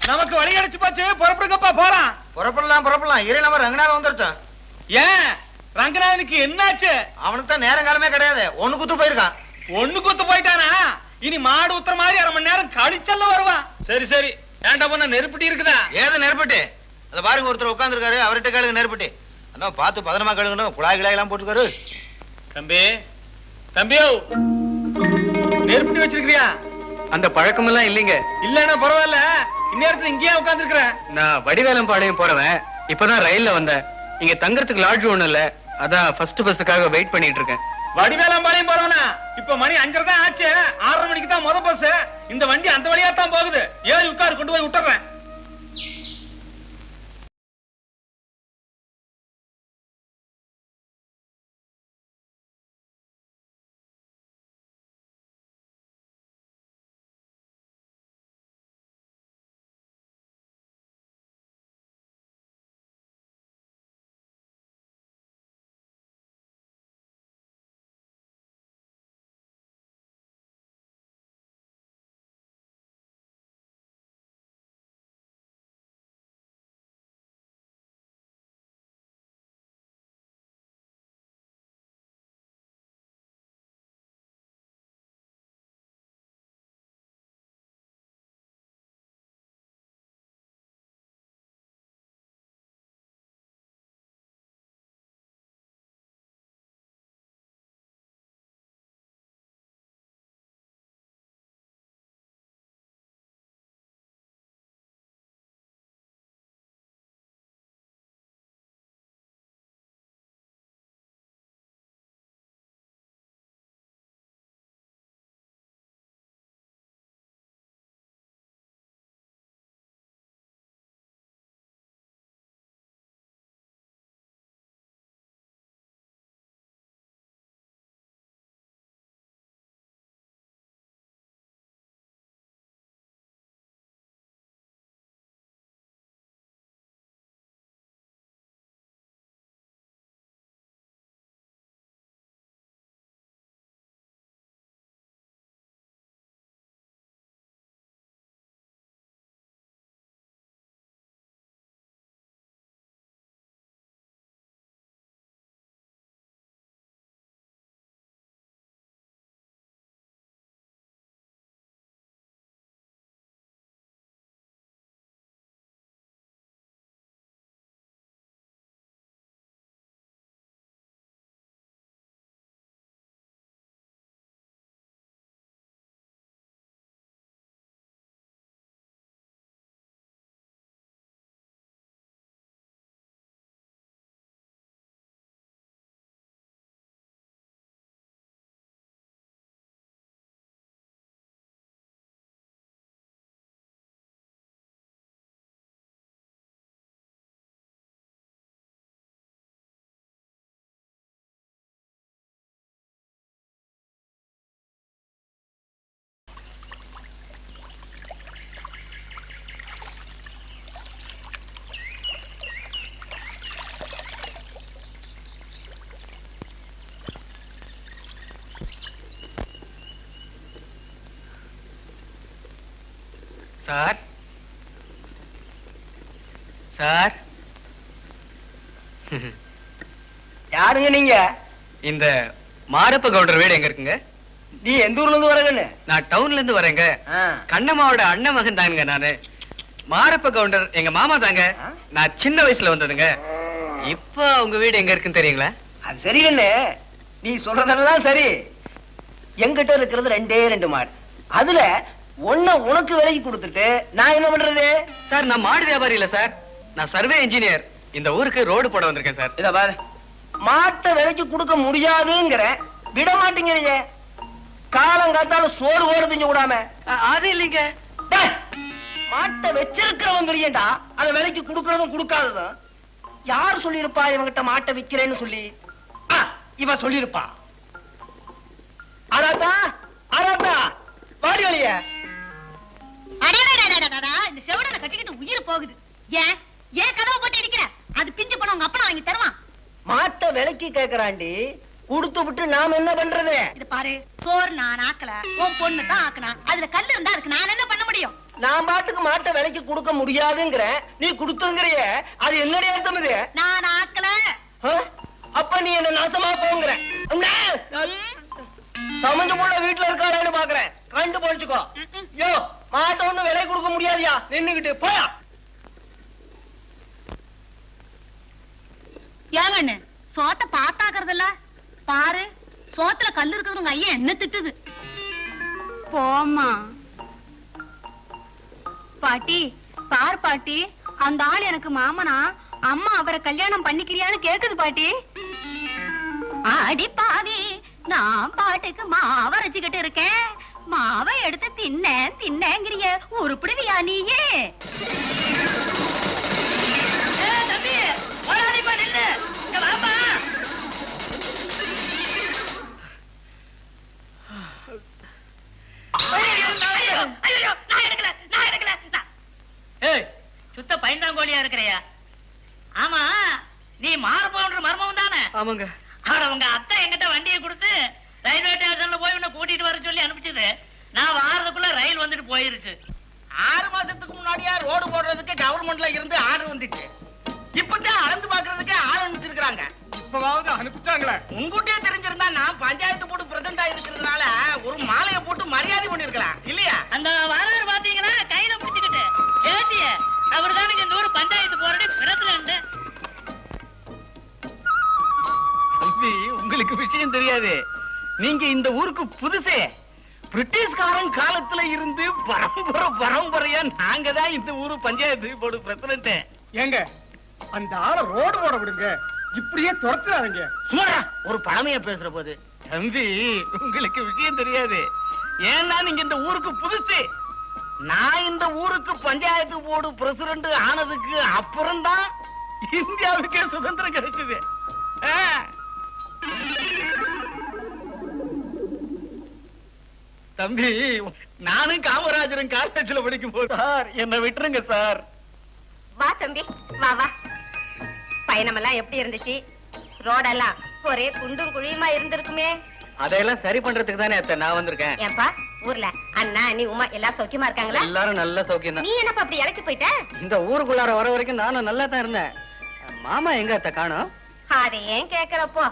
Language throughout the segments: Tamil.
நமக்கு வழி கிடைச்சு போச்சு. புறப்படுங்கப்பா, போலாம். புறப்படலாம். இரு, நம்ம ரங்கநாதன் வந்துட்டோம். ஏன் ரங்கநாதனுக்கு என்னாச்சு? அவனுக்கு தான் நேரங்காலமே கிடையாது. ஒண்ணு குத்து போயிருக்கான். ஒண்ணு குத்து போயிட்டானா? இனி மாடு ஊத்துற மாதிரி 1/2 மணி நேரம் கழிச்சல்ல வருவான். சரி சரி, ஏன்டா பொண்ணு நெருப்பட்டி இருக்குதா? ஏது நெருப்பட்டி? அத பாருங்க, ஒருத்தர் உட்கார்ந்து இருக்காரு. அவர்கிட்ட கேளுங்க நெருப்பட்டி. அதான் பார்த்து பதனமா கழுகணும். குழாய் எல்லாம் போட்டுக்காரு. தம்பியோ, நெருப்பட்டி வச்சிருக்கியா? அந்த பழக்கம் எல்லாம் இல்லைங்க. இல்லன்னா பரவாயில்ல, இந்நேரத்துல இங்கேயே உட்கார்ந்து இருக்கிற. நான் வடிவேலம் பாளையம் போறவன். இப்பதான் ரயில்ல வந்தேன். இங்க தங்கறதுக்கு லாட்ஜ் ஒண்ணு இல்ல, அதான் ஃபர்ஸ்ட் பஸ்ஸுக்காக வெயிட் பண்ணிட்டு இருக்கேன். வடிவேலம்பாளையம் போறவனா? இப்ப மணி 5:30 தான் ஆச்சு. 6:30 மணிக்கு தான் முத பஸ். இந்த வண்டி அந்த வழியா தான் போகுது. ஏறி உட்காரு, கொண்டு போய் விட்டுறேன். சார் சார், யாருங்க நீங்க? இந்த மாரப்ப கவுண்டர் வீடு எங்க இருக்குங்க? நீ எந்த ஊர்ல இருந்து வரங்கன்னு? நான் டவுன்ல இருந்து வரேங்க. கண்ணம்மாவோட அண்ணன் மகன் தானுங்க நானு. மாரப்ப கவுண்டர் எங்க மாமா தாங்க. நான் சின்ன வயசுல வந்ததுங்க. இப்ப உங்க வீடு எங்க இருக்குன்னு தெரியுங்களா? அது சரி கண்ணு, நீ சொல்றதெல்லாம் சரி. எங்கிட்ட இருக்கிறது 2 மாடு. அதுல ஒன்ன உனக்கு விலைக்கு கொடுத்துட்டு நான் என்ன பண்றது? சார், நான் மாடு வியாபாரி இல்ல சார், நான் சர்வே இன்ஜினியர். இந்த ஊருக்கு ரோடு போட வந்திருக்கேன் சார். இத பாரு, மாட்டை விலைக்கு கொடுக்க முடியாதுங்கிற, விட மாட்டேங்கிறீங்க. காலங்காத்தால சோறு ஓடு திங்க விடாம. அது இல்லைங்க. மாட்டை வச்சிருக்கிறவன் பெரியண்டா, அத விலைக்கு கொடுக்கறதும் கொடுக்காததும். யார் சொல்லிருப்பா இவங்கிட்ட மாட்டை விக்கிறேன்னு சொல்லி? இவ சொல்லிருப்பா. அராத்தா அராத்தா, வாடி வழிய. இந்த செவடனை கட்டிக்கிட்டு உயிர் போகுது. ஏன் ஏன் கதவை போட்டு அடிக்கிற? அது பிஞ்சு பணம் உங்க அப்பா வாங்கி தருவான். மாட்டை விலைக்கு கேக்குறாண்டி, குடுத்து விட்டு நாம என்ன பண்றது? இது பாரு, சோறு நான் ஆக்கல, உன் பொண்ணு தான் ஆக்கனா. அதுல கல்லு இருந்தா அதுக்கு நான் என்ன பண்ண முடியும்? நான் பாட்டுக்கு மாட்டை விலைக்கு கொடுக்க முடியாதுங்கிற நீ கொடுத்துங்கிறிய அது என்னுடைய அர்த்தம் இது? நான் ஆக்கல. அப்ப நீ என்ன நாசமா போங்கிற. சமஞ்சு போல வீட்டுல இருக்காளேன்னு பாக்குறேன். கண்டு போச்சுக்கோ. யோ மாட்டை ஒண்ணு விலை கொடுக்க முடியாதியா, நின்னுகிட்டு போயா. ஏங்கண்ணு சோத்த பாத்தாக்குறதில்ல பாரு, சோத்துல கல்லு இருக்குது உங்க ஐயா என்ன திட்டுது. போமா பாட்டி, பார் பாட்டி, அந்த ஆள் எனக்கு மாமனா, அம்மா அவரை கல்யாணம் பண்ணிக்கிறியான்னு கேக்குது பாட்டி. அடி பாவி, நான் பாட்டுக்கு மாவரைச்சுக்கிட்டு இருக்கேன், மாவை எடுத்து தின்னங்கிறிய உருப்பிடுவியா நீயே? தம்பி ஓடாதீப்பா, நில்லு, இங்க வாப்பா. சுத்த பைந்தாங்கோலியா இருக்கிறையா? ஆமா, நீ மாறுபோன்ற மர்மம் தானே? ஆமாங்க. உங்க அத்தை என்கிட்ட வண்டியை கொடுத்து ரயில்வே ஸ்டேஷன்ல போய் உன்னை கூட்டிட்டு வர சொல்லி அனுப்பிச்சது. நான் வாரதுக்குள்ள ரயில் வந்துட்டு போயிருச்சு. 6 மாசத்துக்கு முன்னாடியா ரோடு போடுறதுக்கு கவர்மெண்ட்ல இருந்து ஆர்டர் வந்துச்சு. இப்பதான் அளந்து பாக்குறதுக்கு ஆள் அனுப்பிச்சிருக்காங்க. இப்பவாவது அனுப்பிச்சாங்களே. முன்கூட்டியே தெரிஞ்சிருந்தா நான் பஞ்சாயத்து போட்டு பிரசிடண்ட் ஆயிருக்கிறதுனால ஒரு மாலையை போட்டு மரியாதை பண்ணிருக்கலாம் இல்லையா? அந்த வரலாறு பாத்தீங்கன்னா கையில பிடிச்சுக்கிட்டு ஏத்திய அவர் தானுங்க இந்த ஊர் பஞ்சாயத்து போராடி பிரசிடண்ட். தம்பி, உங்களுக்கு விஷயம் தெரியாது. நீங்க இந்த ஊருக்கு புதுசே. பிரிட்டிஷ்காரன் காலத்துல இருந்து பரம்பரையா நாங்க தான் இந்த ஊரு பஞ்சாயத்து போர்டு பிரசிடண்ட். ஏங்க அந்த ஆளை ரோடு போட விடுங்க, இப்படியே துரத்துறாங்க. சும்மா ஒரு பழமையா பேசுற போது. தம்பி, உங்களுக்கு விஷயம் தெரியாது. ஏன்னா நீங்க இந்த ஊருக்கு புதுசு. நான் இந்த ஊருக்கு பஞ்சாயத்து போர்டு பிரசிடண்ட் ஆனதுக்கு அப்புறம் தான் இந்தியாவுக்கே சுதந்திரம் கிடைச்சது. தம்பி, நானும் காமராஜரும் காலேஜ்ல படிக்கும் போது சார் என்ன விட்டுருங்க சார். வா தம்பி, வா வா. பயணமெல்லாம் எப்படி இருந்துச்சு? ரோடெல்லாம் ஒரே குண்டும் குழியுமா இருந்திருக்குமே. அதையெல்லாம் சரி பண்றதுக்கு தானே அத்தை நான் வந்திருக்கேன். ஏன்பா, ஊர்ல அண்ணா நீ உமா எல்லாரும் சௌக்கியமா இருக்காங்களா? எல்லாரும் நல்ல சௌக்கியம் தான். நீ என்னப்பா அப்படி இழைச்சு போயிட்ட? இந்த ஊருக்குள்ளார வர வரைக்கும் நானும் நல்லா தான் இருந்தேன். மாமா எங்க அத்தை காணோம்? அதை ஏன் கேக்குறப்போ,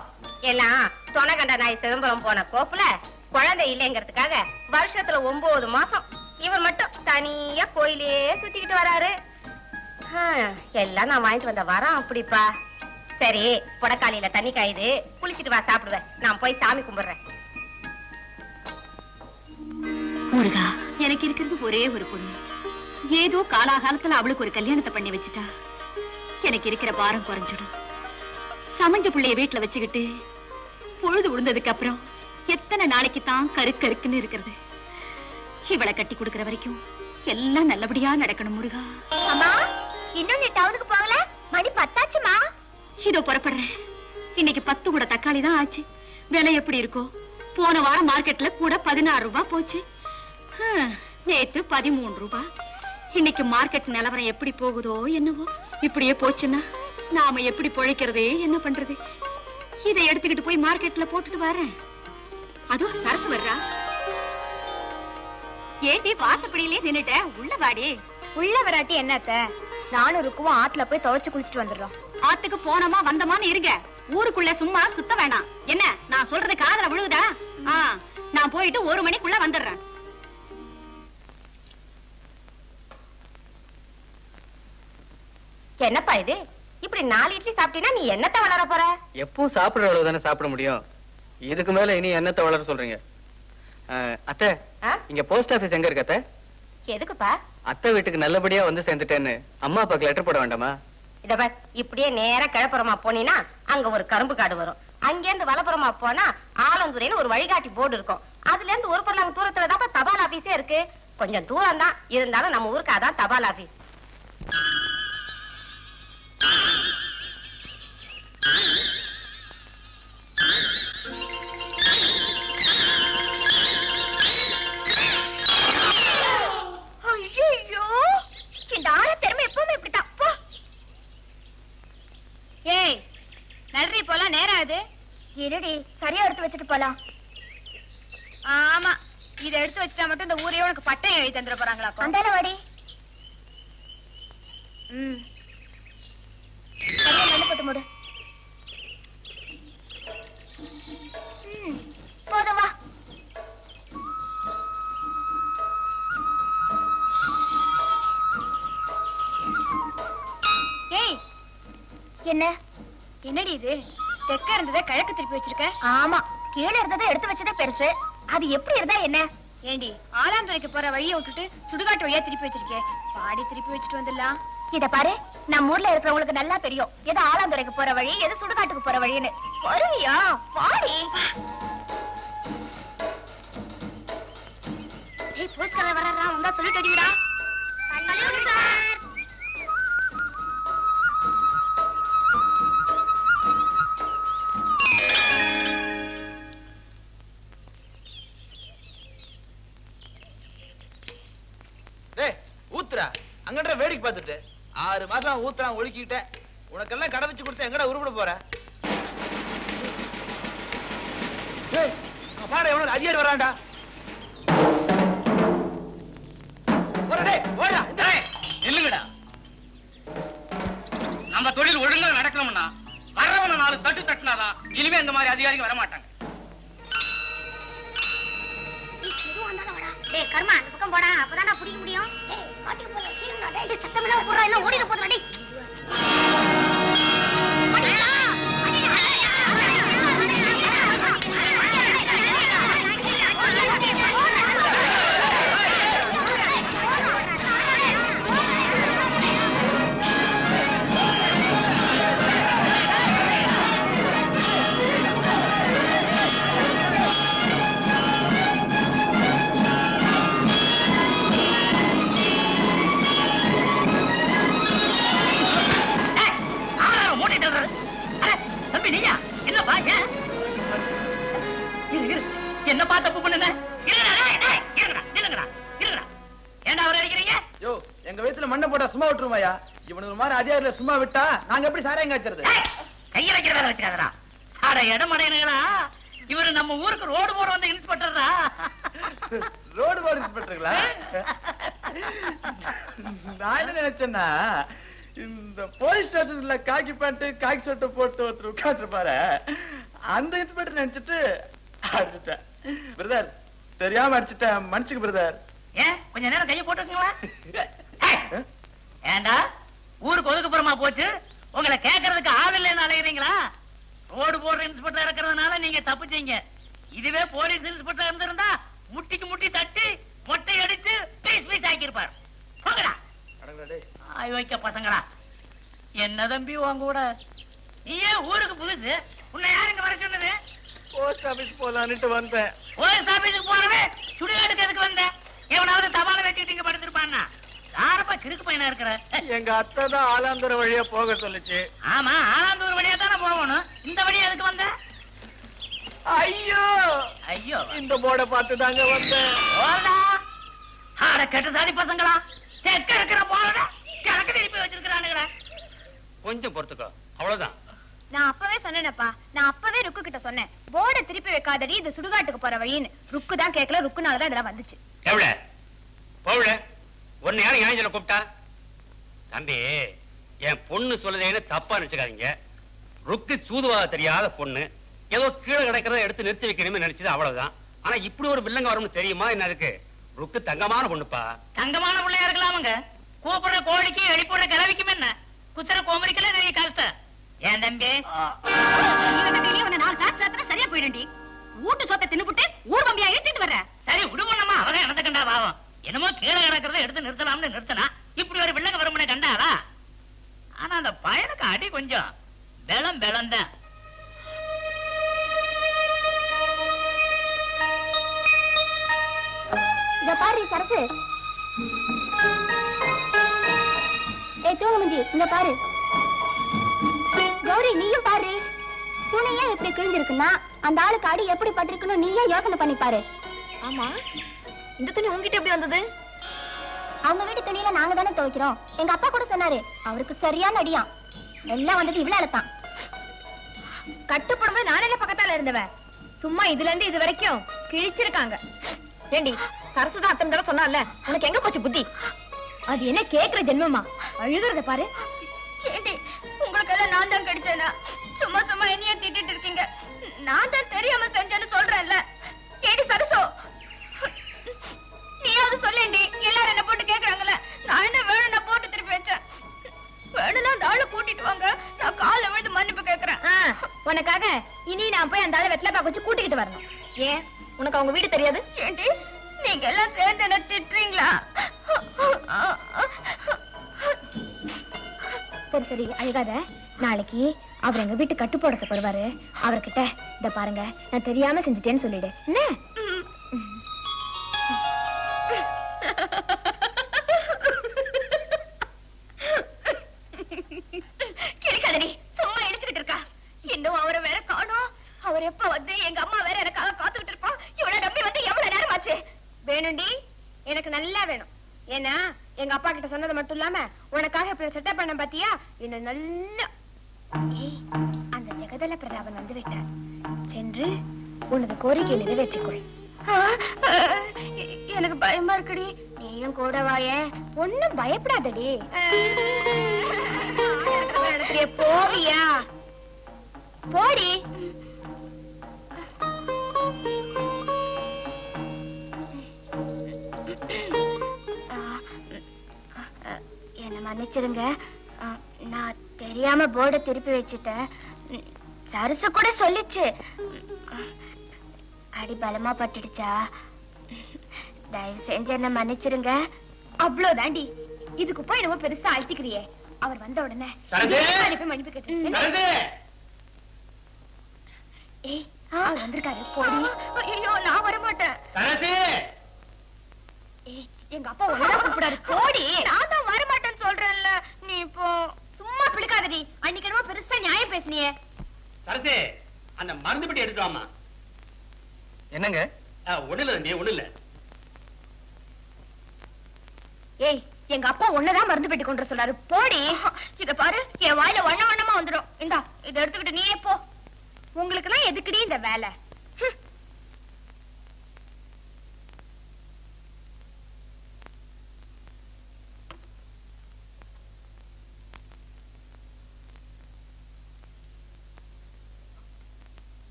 எல்லாம் தொணகண்ட நாய் சிதம்பரம் போன கோப்புல குழந்தை இல்லைங்கிறதுக்காக வருஷத்துல 9 மாசம் இவர் மட்டும் தனியா கோயிலே சுத்திக்கிட்டு வராரு. எல்லாம் நான் வாங்கிட்டு வந்த வரம் அப்படிப்பா. சரி, புடக்காலியில தண்ணி காயுது, குளிச்சிட்டு வா, சாப்பிடுவேன். நான் போய் சாமி கும்பிடுறேன். முருகா, எனக்கு இருக்கிறது ஒரே ஒரு பொண்ணு. ஏதோ காலாகாலத்துல அவளுக்கு ஒரு கல்யாணத்தை பண்ணி வச்சுட்டா எனக்கு இருக்கிற பாரம் குறைஞ்சிடும். சமஞ்ச புள்ளைய வீட்டுல வச்சுக்கிட்டு பொழுது விழுந்ததுக்கு அப்புறம் எத்தனை நாளைக்கு தான் கருக்குன்னு இருக்கிறது? இவளை கட்டி கொடுக்கிற வரைக்கும் எல்லாம் நல்லபடியா நடக்கணும் முருகா. அம்மா, இன்னும் நீ டவுனுக்கு போகல? மணி 10 ஆச்சுமா. இதோ புறப்படுறேன். இன்னைக்கு 10 கூட தக்காளி தான் ஆச்சு. விலை எப்படி இருக்கோ? போன வாரம் மார்க்கெட்ல கூட 16 ரூபாய் போச்சு. நேத்து 13 ரூபாய். இன்னைக்கு மார்க்கெட் நிலவரம் எப்படி போகுதோ என்னவோ. இப்படியே போச்சுன்னா நாம எப்படி பொழைக்கிறதே, என்ன பண்றது? இதை எடுத்துக்கிட்டு போய் மார்க்கெட்ல போட்டுட்டு வரேன். அதோ சரசு வர்றா. ஏண்டி வாசப்படியிலே நின்னுட்ட? உள்ள வாடி. உள்ள வராட்டி என்னத்த? நானும் இருக்குவோம் ஆத்துல போய் துவைச்சு குளிச்சுட்டு வந்துடுறோம். ஆத்துக்கு போனோமா வந்தமான்னு இருங்க. ஊருக்குள்ள சும்மா சுத்த வேணாம். என்ன நான் சொல்றது காதுல விழுகுதா? நான் போயிட்டு 1 மணிக்குள்ள வந்துடுறேன். என்னப்பா இது? இப்படி 4 இட்லி சாப்பிட்டீங்கன்னா நீ என்னத்த வளர போற? எப்பவும் சாப்பிடுற அளவு தானே சாப்பிட முடியும். இதுக்கு மேல இனி என்னத்தை வளர சொல்றீங்க? அத்தை, இங்க போஸ்ட் ஆபீஸ் எங்க இருக்கு அத்தை? எதுக்குப்பா? அத்தை வீட்டுக்கு நல்லபடியா வந்து சேர்ந்துட்டேன்னு அம்மா அப்பாக்கு லெட்டர் போட வேண்டாமா? இத பார், இப்படியே நேரா கிழப்புறமா போனீனா அங்க ஒரு கரும்பு காடு வரும். அங்கேருந்து வலப்புறமா போனா ஆலந்துறைன்னு ஒரு வழிகாட்டி போர்டு இருக்கும். அதுல இருந்து ஒரு பரலாங்க தூரத்துல தான் தபால் ஆபீஸே இருக்கு. கொஞ்சம் தூரம் தான் இருந்தாலும் நம்ம ஊருக்கு அதான் தபால் ஆபீஸ். ஐயோ, இந்த ஆள திறமை எப்பவுமே இப்படித்தான். ஏய், நன்றி போலாம். நேரம் அது இருடி, சரியா எடுத்து வச்சுட்டு போலாம். ஆமா, இதை எடுத்து வச்சுட்டா மட்டும் இந்த ஊரையே உனக்கு பட்டம் எழுதி தந்துட போறாங்களா? அந்தான வாடி. மண்ணு போட்டு மூடு. போதும் வா. ஏய், என்ன என்னடி இது? தெக்க இருந்ததை கிழக்கு திருப்பி வச்சிருக்க. ஆமா, கீழே இருந்ததை எடுத்து வச்சதே பெருசு. அது எப்படி இருந்தா என்ன? ஏண்டி ஆலாந்துறைக்கு போற வழியை விட்டுட்டு சுடுகாட்டு வழியா திருப்பி வச்சிருக்கே. பாடி திருப்பி வச்சுட்டு வந்துடலாம். இத பாரு, நம்ம ஊர்ல இருக்கிறவங்களுக்கு நல்லா தெரியும் எது ஆலாந்துறைக்கு போற வழி, எது சுடுகாட்டுக்கு போற வழின்னு. வருவியா? பாடி. ஏய், போஸ்கர வர்றா, வந்தா சொல்லிட்டு அடிடா. ஊத்துறா அங்கன்ற வேடிக்கை பார்த்துட்டு 6 மாசம் ஊத்துறான் ஒழுக்கிட்ட. உனக்கெல்லாம் கடை வச்சு கொடுத்த எங்கடா உருப்பட போற? பாரு, எவனுக்கு அதிகாரி வரான்டா. இல்லங்கடா, நம்ம தொழில் ஒழுங்கா நடக்கணும்னா வரவன 4 தட்டு தட்டினாதான் இனிமே இந்த மாதிரி அதிகாரிகள் வரமாட்டாங்க. டேய் கர்மா, அந்த பக்கம் போடா, அப்பதான் நான் பிடிக்க முடியும். டேய் காட்டுக்கு போல சீக்கிரமா டேய், சத்தம் இல்லாம போறா, இல்ல ஓடிட போறா டேய். என்ன பார்த்த தப்பு பண்ணுங்க? ஏண்டா அவரை அடிக்கிறீங்க? யோ, எங்க வயசுல மண்ணை போட்டா சும்மா விட்டுருவாயா? இவனுக்கு மாதிரி அதிகாரில சும்மா விட்டா நாங்க எப்படி சாராயம் காய்ச்சறது? கைய வைக்கிற வேலை வச்சுக்காதடா. ஆட இடம் அடையணுங்களா? இவரு நம்ம ஊருக்கு ரோடு போட வந்த இன்ஸ்பெக்டர்டா. ரோடு போட இன்ஸ்பெக்டருங்களா? நான் என்ன நினைச்சேன்னா, இந்த போலீஸ் ஸ்டேஷன்ல காக்கி பேண்ட் காக்கி சட்டை போட்டு ஒருத்தர் உட்காந்துருப்பாரு, அந்த இன்ஸ்பெக்டர் நினைச்சிட்டு அடிச்சுட்டேன். பிரதர், தெரியாம அடிச்சுட்டேன், மன்னிச்சுக்க பிரதர். ஏன் கொஞ்ச நேரம் கைய போட்டுருக்கீங்களா? ஏண்டா ஊருக்கு ஒதுக்குப்புறமா போச்சு, உங்களை கேட்கறதுக்கு ஆள் இல்லைன்னு அலைகிறீங்களா? ரோடு போடுற இன்ஸ்பெக்டர் இருக்கிறதுனால நீங்க தப்பிச்சீங்க. இதுவே போலீஸ் இன்ஸ்பெக்டர் இருந்திருந்தா முட்டிக்கு முட்டி தட்டி மொட்டை அடிச்சு பீஸ் பீஸ் ஆக்கியிருப்பார். போங்கடா ஆய் வைக்க பசங்களா. என்ன தம்பி உங்க கூட? நீ ஏன் ஊருக்கு புதுசு? உன்னை யாருங்க வர சொன்னது? போஸ்ட் ஆபீஸ் போலான்னுட்டு வந்தேன். போலீஸ் ஆபீஸுக்கு போறவே சுடுகாட்டுக்கு எதுக்கு வந்த? எவனாவது தபால வச்சுட்டு இங்க படுத்திருப்பான்னா? யாரப்பா கிறுக்கு பையனா இருக்கிற? எங்க அத்தை தான் ஆலாந்தர வழியா போக சொல்லுச்சு. ஆமா, ஆலாந்தூர் வழியா தானே போகணும். இந்த வழியா எதுக்கு வந்த? ஐயோ ஐயோ, இந்த போர்டை பார்த்து தாங்க வந்தேன். போடா ஆட கெட்ட சாதி பசங்களா. தெக்க இருக்கிற போறத கிழக்கு திருப்பி வச்சிருக்கிறானுங்களே. கொஞ்சம் பொறுத்துக்கோ, அவ்வளவுதான். நான் அப்பவே சொன்னேனப்பா, நான் அப்பவே ருக்கு கிட்ட சொன்னேன், போர்டை திருப்பி வைக்காதடி, இது சுடுகாட்டுக்கு போற வழின்னு. ருக்கு தான் கேட்கல, ருக்குனாலதான் இதெல்லாம் வந்துச்சு. எவ்வள போவல ஒன்னு யாரும் ஏன் கூப்பிட்டா? தம்பி, என் பொண்ணு சொல்லுதேன்னு தப்பா நினைச்சுக்காதீங்க. ருக்கு சூதுவாக தெரியாத பொண்ணு, ஏதோ கீழே கிடக்கிறத எடுத்து நிறுத்தி வைக்கணும்னு நினைச்சது, அவ்வளவுதான். ஆனா இப்படி ஒரு வில்லங்க வரும்னு தெரியுமா என்ன? அதுக்கு ருக்கு தங்கமான பொண்ணுப்பா. தங்கமான பிள்ளையா இருக்கலாமுங்க. கூப்பிடுற கோழிக்கு எழுப்பிடுற கிளவிக்கும் என்ன குசர கோமரிக்கல நிறைய கஷ்டம். ஏன் தம்பி சரியா போயிடுண்டி. வீட்டு சொத்தை தின்னுபுட்டு ஊர் பம்பியா ஏற்றிட்டு வர்ற. சரி விடுமோமா, அவதான் எனக்கு கண்டா பாவம். என்னமோ கீழே கிடக்கிறத எடுத்து நிறுத்தலாம்னு நிறுத்தினா இப்படி ஒரு வில்லங்க வரும்னு கண்டாரா? ஆனா அந்த பயனுக்கு அடி கொஞ்சம் பலம் பலம்தான். இத பாரு சரசு. ஏய் தூங்குமஞ்சி, இங்க பாரு. கௌரி, நீயும் பாரு. துணியே எப்படி கிழிஞ்சிருக்குன்னா அந்த ஆளுக்கு அடி எப்படி பட்டிருக்குன்னு நீயே யோசனை பண்ணி பாரு. ஆமா, இந்த துணி உங்ககிட்ட எப்படி வந்தது? அவங்க வீட்டு துணியில நாங்க தானே துவைக்கிறோம். எங்க அப்பா கூட சொன்னாரு, அவருக்கு சரியான அடியாம். எல்லாம் வந்தது இவ்வளவு தான். கட்டுப்படும்போது நானே பக்கத்தால இருந்தவன். சும்மா இதுல இருந்து இது வரைக்கும் கிழிச்சிருக்காங்க. ஏண்டி சரசுதான் அத்தனை தடவை சொன்னால உனக்கு எங்க போச்சு புத்தி? அது என்ன கேக்குற ஜென்மமா? அழுகுறத பாரு. ஏண்டி உங்களுக்கு எல்லாம் நான் தான் கிடைச்சேனா? சும்மா சும்மா என்னைய திட்டிட்டு இருக்கீங்க. நான் தான் தெரியாம செஞ்சேன்னு சொல்றேன்ல. ஏடி சரசு, நீயாவது சொல்லேண்டி. எல்லாரும் என்ன போட்டு கேக்குறாங்கல்ல. நான் என்ன வேணும்னா போட்டு திருப்பி வச்சேன். வேணும்னா அந்த ஆளை கூட்டிட்டு வாங்க, நான் காலை விழுந்து மன்னிப்பு கேக்குறேன். உனக்காக இனி நான் போய் அந்த ஆளை வெத்தலை பாக்க வச்சு கூட்டிக்கிட்டு வரணும். ஏன் உனக்கு அவங்க வீடு தெரியாது? ஏண்டி நீங்க எல்லாம் சேர்ந்து என்ன திட்டுறீங்களா? சரி சரி அழுகாத. நாளைக்கு அவர் எங்க வீட்டு கட்டு போடத்துக்கு வருவாரு. அவர்கிட்ட இத பாருங்க நான் தெரியாம செஞ்சுட்டேன்னு சொல்லிடு. என்ன கிளிக்காதடி, சும்மா இடிச்சுக்கிட்டு இருக்கா. இன்னும் அவரை வேற காணோம். அவர் எப்ப வந்து எங்க அம்மா வேற எனக்காக காத்துக்கிட்டு இருப்பா. இவ்வளவு நம்பி வந்து எவ்வளவு நேரம் ஆச்சு? வேணும்டி, எனக்கு நல்லா வேணும். ஏன்னா எங்க அப்பா கிட்ட சொன்னது மட்டும் இல்லாம உனக்காக இப்படி செட்டப் பண்ண பாத்தியா? இன்னும் நல்லா அந்த ஜெகதல பிரதாபன் வந்து விட்டார். சென்று உனது கோரிக்கை நிறைவேற்றிக்கொள். எனக்கு பயமா இருக்குடி. நீயும் கூட வாயே. ஒண்ணும் பயப்படாதடி. போவியா? போடி. என்ன மன்னிச்சிருங்க, நான் தெரியாம போர்டை திருப்பி வச்சுட்டேன். சரசு கூட சொல்லிச்சு. அடி பலமா பட்டுடுச்சா? தயவு செஞ்சு என்ன மன்னிச்சிருங்க. அவ்வளவுதாண்டி. இதுக்கு போய் என்னமோ பெருசா அழட்டிக்கிறியே. அவர் வந்த உடனே மன்னிப்பு கேட்டு. ஏய் அவர் வந்திருக்காரு. போடி. ஐயோ நான் வரமாட்டேன். ஏய் எங்க அப்பா ஒண்ணா கூப்பிடாரு. போடி. நான் தான் வரமாட்டேன்னு சொல்றேன்ல. நீ இப்போ சும்மா பிடிக்காதடி. அன்னைக்கு என்னமோ பெருசா நியாயம் பேசுனியே. சரசே, அந்த மருந்து பெட்டி எடுத்து வாமா. என்னங்க? ஒண்ணுல நீ ஒண்ணுல. ஏய் எங்க அப்பா ஒன்னதான் மருந்து பெட்டி கொண்டு சொல்றாரு. போடி. இத பாரு, என் வாயில வண்ண வண்ணமா வந்துடும். இந்தா இத எடுத்துக்கிட்டு நீயே போ. உங்களுக்கு எல்லாம் எதுக்குடி இந்த வேலை?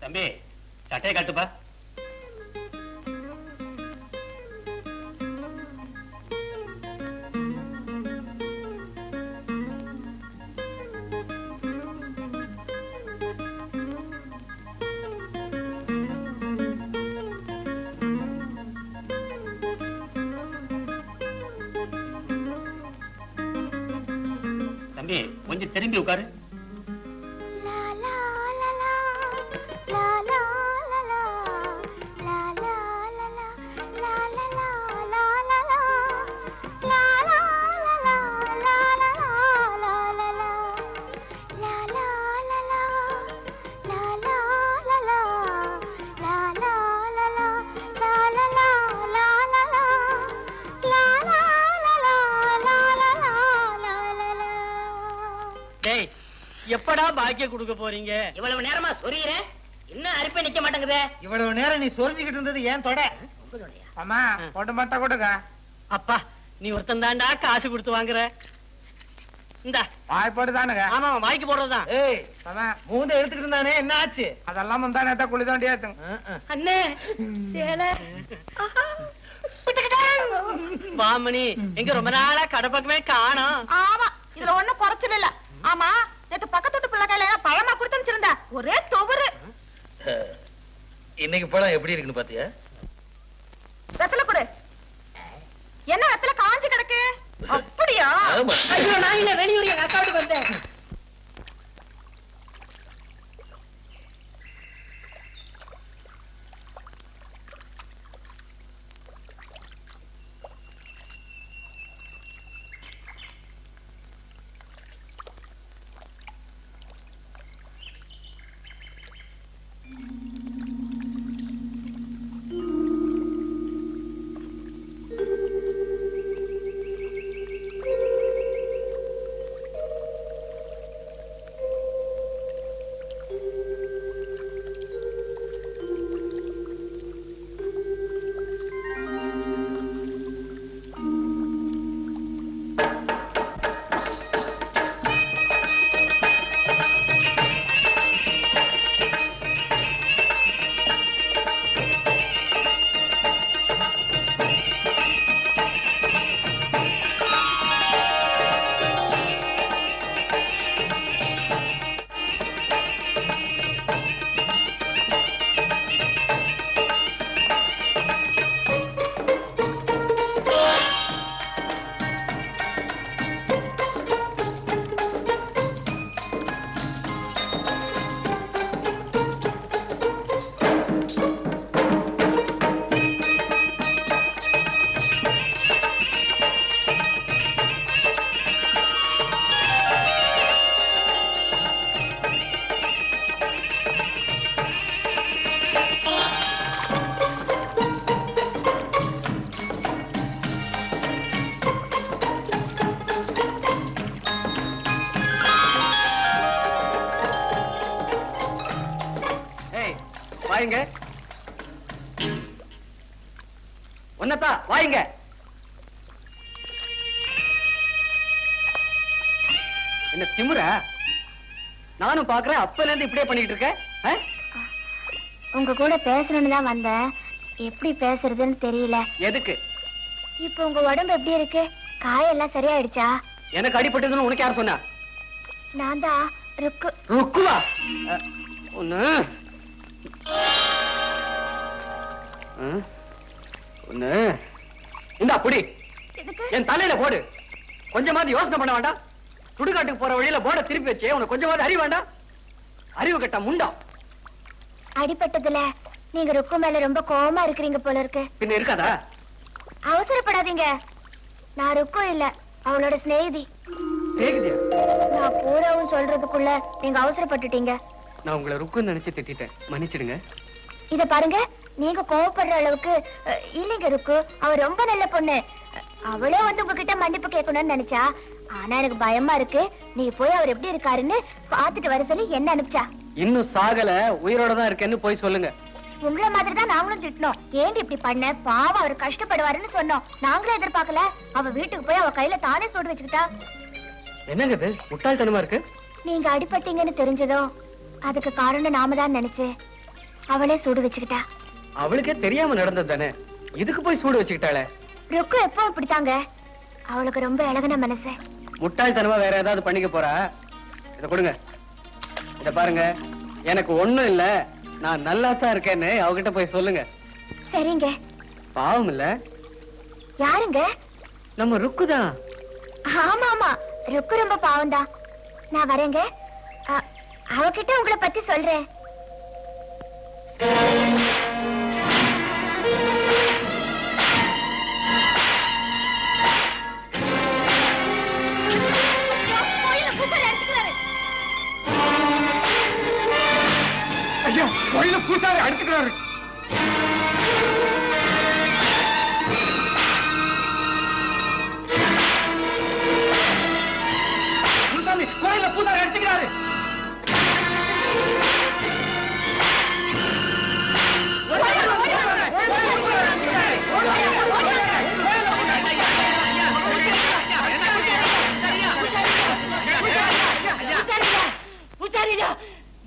தம்பி சட்டையை கட்டுப்பா. தம்பி கொஞ்சம் திரும்பி உட்காரு. எப்படா பாக்கிய கொடுக்க போறீங்க? இவ்வளவு நேரமா சொரியற என்ன அரிப்பே நிக்க மாட்டேங்குதே. இவ்வளவு நேரம் நீ சொரிஞ்சுக்கிட்டு இருந்தது ஏன் தொட? அம்மா போட்டு மாட்டா கொடுங்க. அப்பா நீ ஒருத்தன் தாண்டா காசு கொடுத்து வாங்குற. இந்த வாய் போட்டுதானுங்க. ஆமா வாய்க்கு போடுறதுதான். ஏய் மூந்த எடுத்துக்கிட்டு இருந்தானே என்ன ஆச்சு? அதெல்லாம் முந்தா நேத்தா குழி தாண்டி ஏத்துங்க. அண்ணே சேல மாமணி எங்க ரொம்ப நாளா கடை பக்கமே காணோம். ஆமா இதுல ஒண்ணும் குறைச்சல் இல்ல. ஆமா நேத்து பக்கத்து பிள்ளை கையில பழமா கொடுத்து வச்சிருந்தா ஒரே தொவரு. இன்னைக்கு பழம் எப்படி இருக்குன்னு பாத்தியா? வெத்தலை கொடு. என்ன வெத்தலை காஞ்சு கிடக்கு? அப்படியா? ஐயோ நான் இல்ல வெளியூர் எங்க அக்காவுக்கு வந்தேன். வாங்க. ஒன்னத்தா வாங்க. என்ன திமுறா? நானும் பாக்குறேன் அப்பல இருந்து இப்படியே பண்ணிட்டு இருக்க. உங்க கூட பேசணும்னு தான் வந்தேன். எப்படி பேசுறதுன்னு தெரியல. எதுக்கு? இப்போ உங்க உடம்பு எப்படி இருக்கு? காயெல்லாம் சரியாயிடுச்சா? எனக்கு அடிபட்டதுன்னு உனக்கு யார் சொன்னா? நான் தான் ருக்கு. ருக்குவா? ஒண்ணு ஒண்ணு இந்த புடி என் தலையில போடு. கொஞ்சமாவது யோசனை பண்ண வேண்டாம்? சுடுகாட்டுக்கு போற வழியில போட திருப்பி வச்சே உனக்கு கொஞ்சமாவது அறிவு வேண்டாம்? அறிவு கட்ட முண்டா. அடிபட்டதுல நீங்க ருக்கு மேல ரொம்ப கோவமா இருக்கிறீங்க போல இருக்கு. பின்ன இருக்காதா? அவசரப்படாதீங்க. நான் ருக்கு இல்ல, அவளோட சிநேகிதி. நான் பூராவும் சொல்றதுக்குள்ள நீங்க அவசரப்பட்டுட்டீங்க. நான் உங்களை ருக்குன்னு நினைச்சு திட்டேன், மன்னிச்சிடுங்க. இத பாருங்க, நீங்க கோவப்படுற அளவுக்கு இல்லைங்க ருக்கு. அவ ரொம்ப நல்ல பொண்ணு. அவளே வந்து உங்ககிட்ட மன்னிப்பு கேட்கணும்னு நினைச்சா. ஆனா எனக்கு பயமா இருக்கு. நீ போய் அவர் எப்படி இருக்காருன்னு பாத்துட்டு வர சொல்லி என்ன அனுப்பிச்சா. இன்னும் சாகல, உயிரோட தான் இருக்கேன்னு போய் சொல்லுங்க. உங்களை மாதிரி தான் நாங்களும் திட்டினோம். ஏன் இப்படி பண்ண? பாவம் அவர் கஷ்டப்படுவாருன்னு சொன்னோம். நாங்களும் எதிர்பார்க்கல. அவ வீட்டுக்கு போய் அவ கையில தானே சூடு வச்சுக்கிட்டா. என்னங்க இது முட்டாள்தனமா இருக்கு? நீங்க அடிபட்டீங்கன்னு தெரிஞ்சதோ அதுக்கு காரணம் நாம தான் நினைச்சு அவளே சூடு வச்சுக்கிட்டா. அவளுக்கே தெரியாம நடந்தது தானே, இதுக்கு போய் சூடு வச்சுக்கிட்டாளே. ருக்கு எப்போ இப்படித்தாங்க. அவளுக்கு ரொம்ப இழகுன மனசு. முட்டாள்தனமா வேற ஏதாவது பண்ணிக்க போறா? இத கொடுங்க. இத பாருங்க, எனக்கு ஒண்ணும் இல்ல, நான் நல்லாத்தான் இருக்கேன்னு அவகிட்ட போய் சொல்லுங்க. சரிங்க. பாவம் இல்ல? யாருங்க? நம்ம ருக்குதான். ஆமா ஆமா, ருக்கு ரொம்ப பாவம் தான். நான் வரேங்க. அவகிட்ட உங்களை பத்தி சொல்றேன். ஐயா, கோயில பூசாரி அடிச்சுக்கிறாரு. கோயில பூசாரி அடிச்சுக்கிறாரு.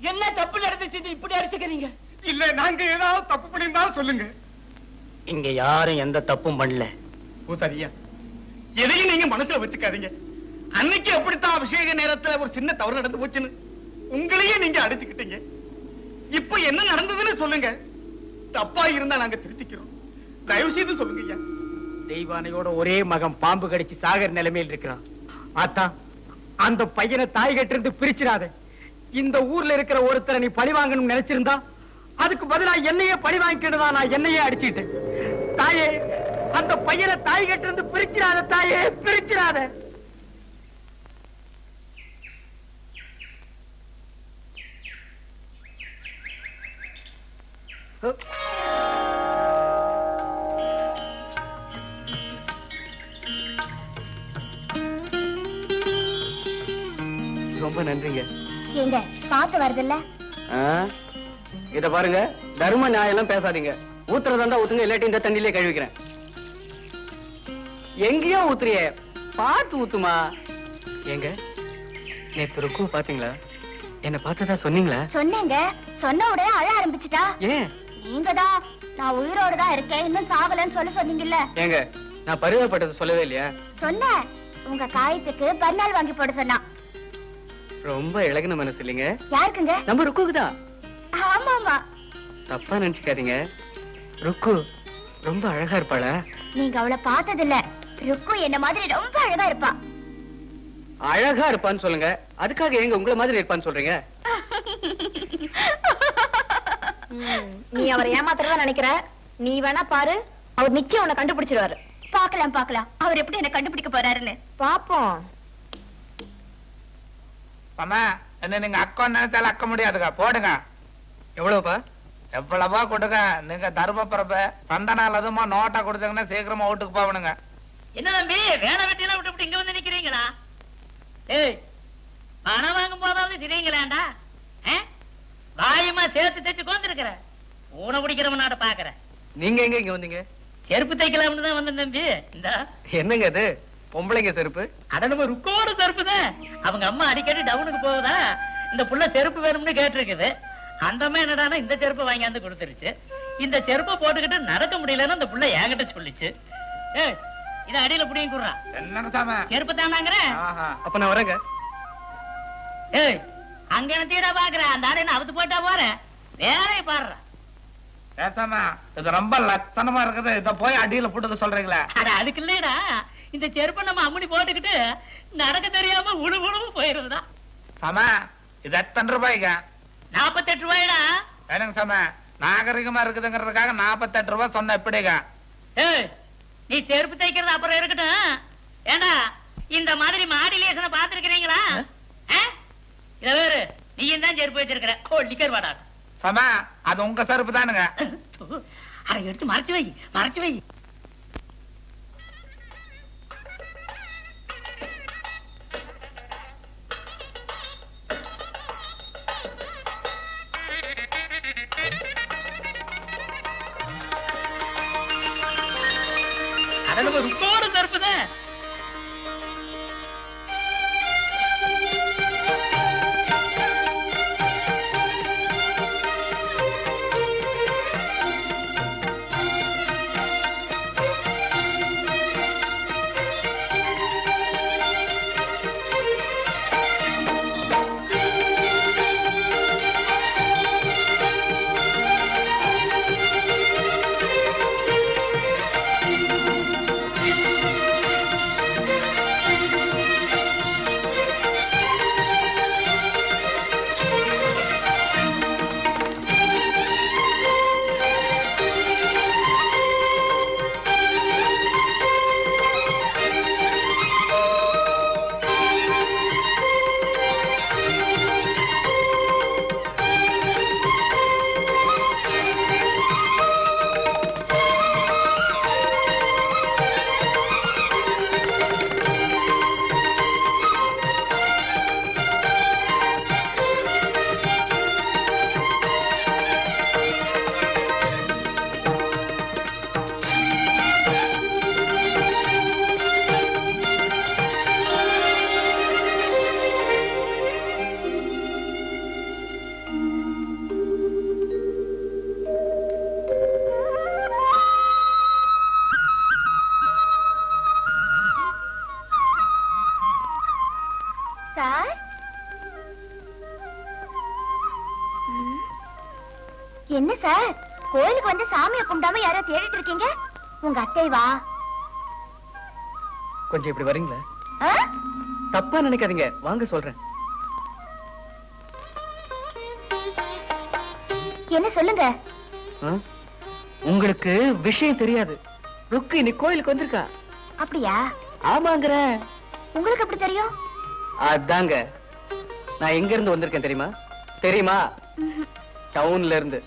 என்ன தப்பு நடந்துச்சு இப்படி அடிச்சுக்கிறீங்க? இல்ல, நாங்க ஏதாவது தப்பு பண்ணியிருந்தாலும் சொல்லுங்க. இங்க யாரும் எந்த தப்பும் பண்ணல. பூசாரியா, எதையும் நீங்க மனசுல வச்சுக்காதீங்க. அன்னைக்கு அப்படித்தான் அபிஷேக நேரத்துல ஒரு சின்ன தவறு நடந்து போச்சுன்னு உங்களையே நீங்க அடிச்சுக்கிட்டீங்க. இப்ப என்ன நடந்ததுன்னு சொல்லுங்க. தப்பா இருந்தா நாங்க திருத்திக்கிறோம். தயவு செய்து சொல்லுங்க ஐயா. தெய்வானையோட ஒரே மகன் பாம்பு கடிச்சு சாகர் நிலைமையில் இருக்கிறான். ஆத்தா, அந்த பையனை தாய் கிட்ட இருந்து பிரிச்சிடாத. இந்த ஊர்ல இருக்கிற ஒருத்தரை நீ பழி வாங்கணும்னு நினைச்சிருந்தா அதுக்கு பதிலா என்னையே பழி வாங்கிக்கிட்டதா நான் என்னையே அடிச்சுட்டேன். தாயே, அந்த பையனை தாய் கிட்ட இருந்து பிரிச்சிடாத தாயே, பிரிச்சிடாத. ரொம்ப நன்றிங்க. எங்க பாத்து வருதுல்ல? இத பாருங்க, தர்ம நியாயம் எல்லாம் பேசாதீங்க. ஊத்துறதா இருந்தா ஊத்துங்க, இல்லாட்டி இந்த தண்ணியிலே கழுவிக்கிறேன். எங்கேயோ ஊத்துறியே, பார்த்து ஊத்துமா. எங்க நேத்து ருக்கு பாத்தீங்களா? என்ன பார்த்ததா சொன்னீங்களா? சொன்னேங்க. சொன்ன உடனே அழ ஆரம்பிச்சுட்டா. ஏன்? நீங்கதான் நான் உயிரோட தான் இருக்கேன், இன்னும் சாகலன்னு சொன்னீங்கல்ல. ஏங்க, நான் பரிதாபப்பட்டது சொல்லவே இல்லையா? சொன்னேன். உங்க காயத்துக்கு பர்னால் வாங்கி போட சொன்னா. ரொம்ப இழகுன மனசு இல்லைங்க. யாருக்குங்க? நம்ம ருக்குக்குதான். ஆமா ஆமா. தப்பா நினைச்சுக்காதீங்க, ருக்கு ரொம்ப அழகா இருப்பாளா? நீங்க அவளை பார்த்தது இல்ல. ருக்கு என்ன மாதிரி ரொம்ப அழகா இருப்பா. அழகா இருப்பான்னு சொல்லுங்க, அதுக்காக எங்க உங்களை மாதிரி இருப்பான்னு சொல்றீங்க? நீ அவரை ஏமாத்துறதா நினைக்கிற. நீ வேணா பாரு, அவர் நிச்சயம் உன்னை கண்டுபிடிச்சிருவாரு. பாக்கலாம் பாக்கலாம், அவர் எப்படி என்ன கண்டுபிடிக்க போறாருன்னு பாப்போம். என்ன நீங்க அக்கா நினைச்சாலும் அக்க முடியாதுங்க. போடுங்க. எவ்வளவுப்பா? எவ்வளவா கொடுங்க. நீங்க தர்மபுரப்ப சந்தனால் அதுமா நோட்டா கொடுத்தீங்கன்னா சீக்கிரமா வீட்டுக்கு போகணுங்க. என்ன தம்பி, வேலை வெட்டியெல்லாம் விட்டு இங்க வந்து நிக்கிறீங்களா? ஏய், பணம் வாங்கும் போதாவது தெரியுங்களாண்டா. வாயமா சேர்த்து தைச்சு கொண்டிருக்கிற. ஊன குடிக்கிறவனாட பாக்குறேன். நீங்க எங்க இங்க வந்தீங்க? செருப்பு தைக்கலாம்னு தான் வந்தேன் தம்பி. இந்த என்னங்க அது பொம்பளைங்க செருப்பு? அட நம்ம ருக்கோட செருப்பு தான். அவங்க அம்மா அடிக்கடி டவுனுக்கு போகுதா, இந்த புள்ள செருப்பு வேணும்னு கேட்டிருக்குது. அந்த அம்மா என்னடானா இந்த செருப்பு வாங்கியாந்து கொடுத்துருச்சு. இந்த செருப்பை போட்டுக்கிட்டு நடக்க முடியலன்னு அந்த புள்ள என்கிட்ட சொல்லிச்சு. ஏய், இத அடியில புடியும் குடுறா. என்னங்க சாமி? செருப்பு தானாங்கிறேன். அப்ப நான் வரேங்க. ஏய், அங்க என்ன தீடா பாக்குற? அந்த ஆளு என்ன அவுத்து போட்டா போறேன், வேற பாடுற. பேசாமா இது ரொம்ப லட்சணமா இருக்குது. இத போய் அடியில போட்டு சொல்றீங்களா? அட அதுக்கு இல்லடா, இந்த செருப்பை நம்ம அம்மனி போட்டுக்கிட்டு நடக்க தெரியாம உழு உழவு போயிருந்தா. சாமா இது எத்தனை ரூபாய்க்கா? 48 ரூபாய்டா. என்னங்க சாமி, நாகரிகமா இருக்குதுங்கிறதுக்காக 48 ரூபாய் சொன்ன எப்படிங்க? ஏய், நீ செருப்பு தைக்கிறது அப்புறம் இருக்கட்டும். ஏண்டா இந்த மாதிரி மாடுலேஷனை பாத்துருக்கீங்களா? இத வேறு நீயும் தான் செருப்பு வச்சிருக்கிற. ஓ லிக்கர் வாடா. சாமா அது உங்க செருப்பு தானுங்க. அதை எடுத்து மறைச்சு வை, மறைச்சு வை. ருக்கோட செருப்புதான். என்ன சார், கோயிலுக்கு வந்து சாமியை கும்பிடாம யாரோ தேடிட்டு இருக்கீங்க? உங்க அத்தை வா. கொஞ்சம் இப்படி வரீங்களா? தப்பா நினைக்காதீங்க, வாங்க சொல்றேன். என்ன சொல்லுங்க. உங்களுக்கு விஷயம் தெரியாது. ருக்கு இன்னைக்கு கோயிலுக்கு வந்திருக்கா. அப்படியா? ஆமாங்கிற. உங்களுக்கு எப்படி தெரியும்? அதாங்க, நான் எங்க இருந்து வந்திருக்கேன் தெரியுமா? தெரியுமா? டவுன்ல இருந்து.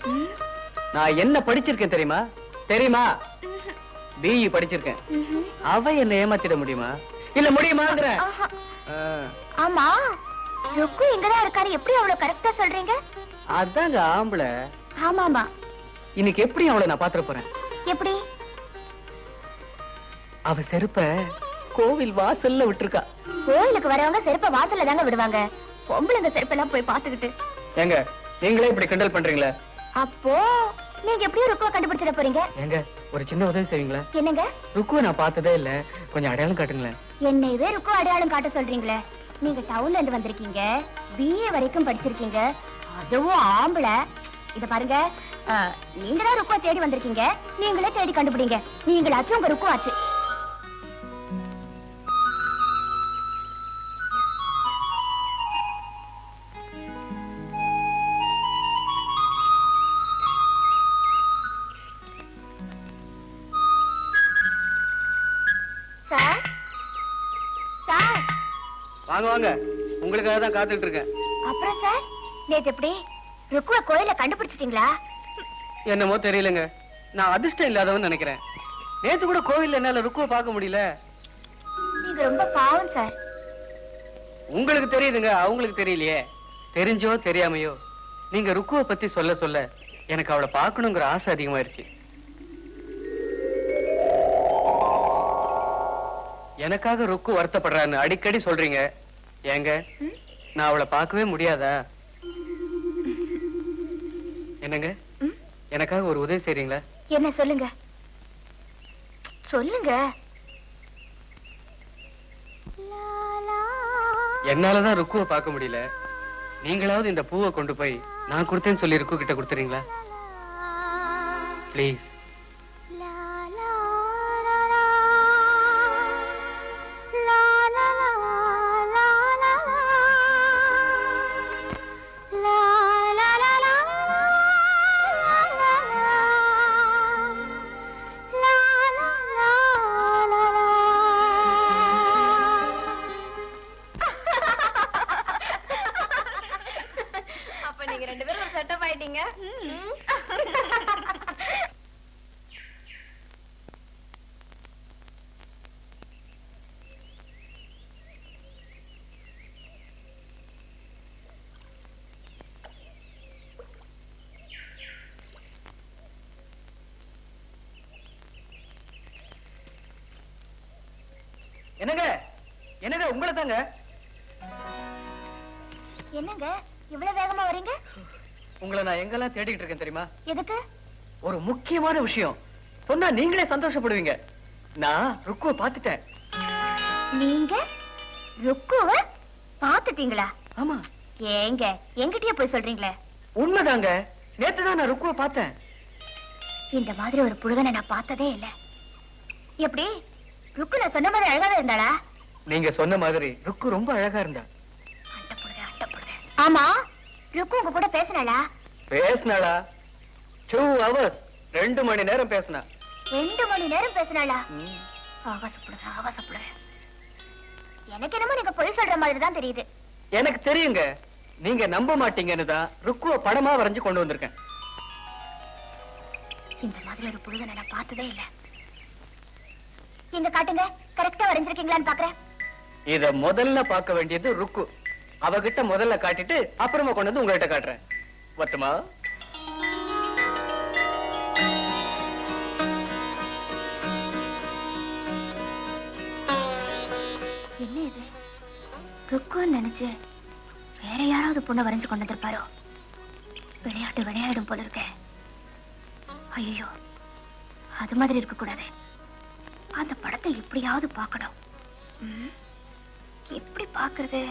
நான் என்ன படிச்சிருக்கேன் தெரியுமா? தெரியுமா? பிஇ படிச்சிருக்கேன். அவ என்ன ஏமாத்திட முடியுமா? இல்ல முடியுமாங்கிற. ஆமா, ருக்கு இங்கதான் இருக்காரு, எப்படி அவ்வளவு கரெக்டா சொல்றீங்க? அதாங்க ஆம்பளை. ஆமாமா. இன்னைக்கு எப்படி அவளை நான் பாத்துற போறேன்? எப்படி? அவ செருப்ப கோவில் வாசல்ல விட்டுருக்கா. கோயிலுக்கு வரவங்க செருப்ப வாசல்ல தாங்க விடுவாங்க. பொம்பளைங்க செருப்பெல்லாம் போய் பாத்துக்கிட்டு. ஏங்க நீங்களே இப்படி கிண்டல் பண்றீங்களா? அப்போ நீங்க எப்படியும் ருக்குவை கண்டுபிடிச்சிட போறீங்க. ஏங்க ஒரு சின்ன உதவி செய்வீங்களா? என்னங்க? ருக்குவை நான் பார்த்ததே இல்ல, கொஞ்சம் அடையாளம் காட்டுங்களேன். என்ன இதே ருக்கு அடையாளம் காட்ட சொல்றீங்களே? நீங்க டவுன்ல இருந்து வந்திருக்கீங்க, பிஏ வரைக்கும் படிச்சிருக்கீங்க, அதுவும் ஆம்பளை. இத பாருங்க, நீங்க தான் ருக்குவை தேடி வந்திருக்கீங்க, நீங்களே தேடி கண்டுபிடிங்க. நீங்களாச்சும் உங்க ருக்கு ஆச்சு. வாங்க வாங்க, உங்களுக்காக தான் காத்துட்டு இருக்கேன். அப்புறம் சார், நேத்து எப்படி ருக்குவ கோயில கண்டுபிடிச்சிட்டீங்களா? என்னமோ தெரியலங்க, நான் அதிர்ஷ்டம் இல்லாதவன் நினைக்கிறேன். நேத்து கூட கோவில்ல என்னால ருக்குவ பார்க்க முடியல. நீங்க ரொம்ப பாவம் சார். உங்களுக்கு தெரியுதுங்க, அவங்களுக்கு தெரியலையே. தெரிஞ்சோ தெரியாமையோ நீங்க ருக்குவ பத்தி சொல்ல சொல்ல எனக்கு அவளை பார்க்கணுங்கிற ஆசை அதிகமாயிருச்சு. எனக்காக ருக்கு வருத்தப்படுறான்னு அடிக்கடி சொல்றீங்க. ஏங்க நான் அவளை பார்க்கவே முடியாதா? என்னங்க எனக்காக ஒரு உதவி செய்றீங்களா? என்ன சொல்லுங்க சொல்லுங்க. என்னாலதான் ருக்குவை பார்க்க முடியல. நீங்களாவது இந்த பூவை கொண்டு போய் நான் கொடுத்தேன்னு சொல்லி ருக்கு கிட்ட கொடுத்துறீங்களா? பிளீஸ். அப்ப நீங்க 2 பேரும் செட்டப் ஆயிட்டீங்க. என்னங்க என்னங்க உங்களை தாங்க. என்னங்க இவ்வளவு வேகமா வரீங்க? உங்களை நான் எங்கெல்லாம் தேடிட்டு இருக்கேன் தெரியுமா? எதுக்கு? ஒரு முக்கியமான விஷயம் சொன்னா நீங்களே சந்தோஷப்படுவீங்க. நான் ருக்குவை பார்த்துட்டேன். நீங்க ருக்குவ பாத்துட்டீங்களா? ஆமா. ஏங்க என்கிட்டயே போய் சொல்றீங்களே? உண்மைதாங்க. நேத்துதான் நான் ருக்குவை பார்த்தேன். இந்த மாதிரி ஒரு புழுகனை நான் பார்த்ததே இல்ல. எப்படி ருக்கு நான் சொன்ன மாதிரி அழகாவே இருந்தாளா? நீங்க சொன்ன மாதிரி ருக்கு ரொம்ப அழகா இருந்தா. ஆமா ருக்கு உங்க கூட பேசினாளா? பேசினாளா? 2 hours 2 மணி நேரம் பேசினா. 2 மணி நேரம் பேசினாளா? ஆகாசப்படுது. எனக்கு என்னமோ நீங்க பொய் சொல்ற மாதிரி தான் தெரியுது. எனக்கு தெரியுங்க. நீங்க நம்ப மாட்டீங்கன்னு தான் ருக்குவை படமா வரைஞ்சு கொண்டு வந்திருக்கேன். இந்த மாதிரி ஒரு புழுகனை நான் பார்த்ததே இல்ல. இங்க காட்டுங்க, கரெக்டா வரைஞ்சிருக்கீங்களான்னு பாக்குறேன். இத முதல்ல பார்க்க வேண்டியது ருக்கு. அவகிட்ட முதல்ல காட்டிட்டு அப்புறமா கொண்டு வந்து உங்ககிட்ட காட்டுறேன். வரட்டுமா? என்ன இது? ருக்குன்னு நினைச்சு வேற யாராவது பொண்ணை வரைஞ்சு கொண்டு வந்திருப்பாரோ? விளையாடும் போல இருக்க. ஐயோ, அது மாதிரி இருக்க கூடாது. அந்த படத்தை எப்படியாவது பார்க்கணும். எப்படி பார்க்கறது?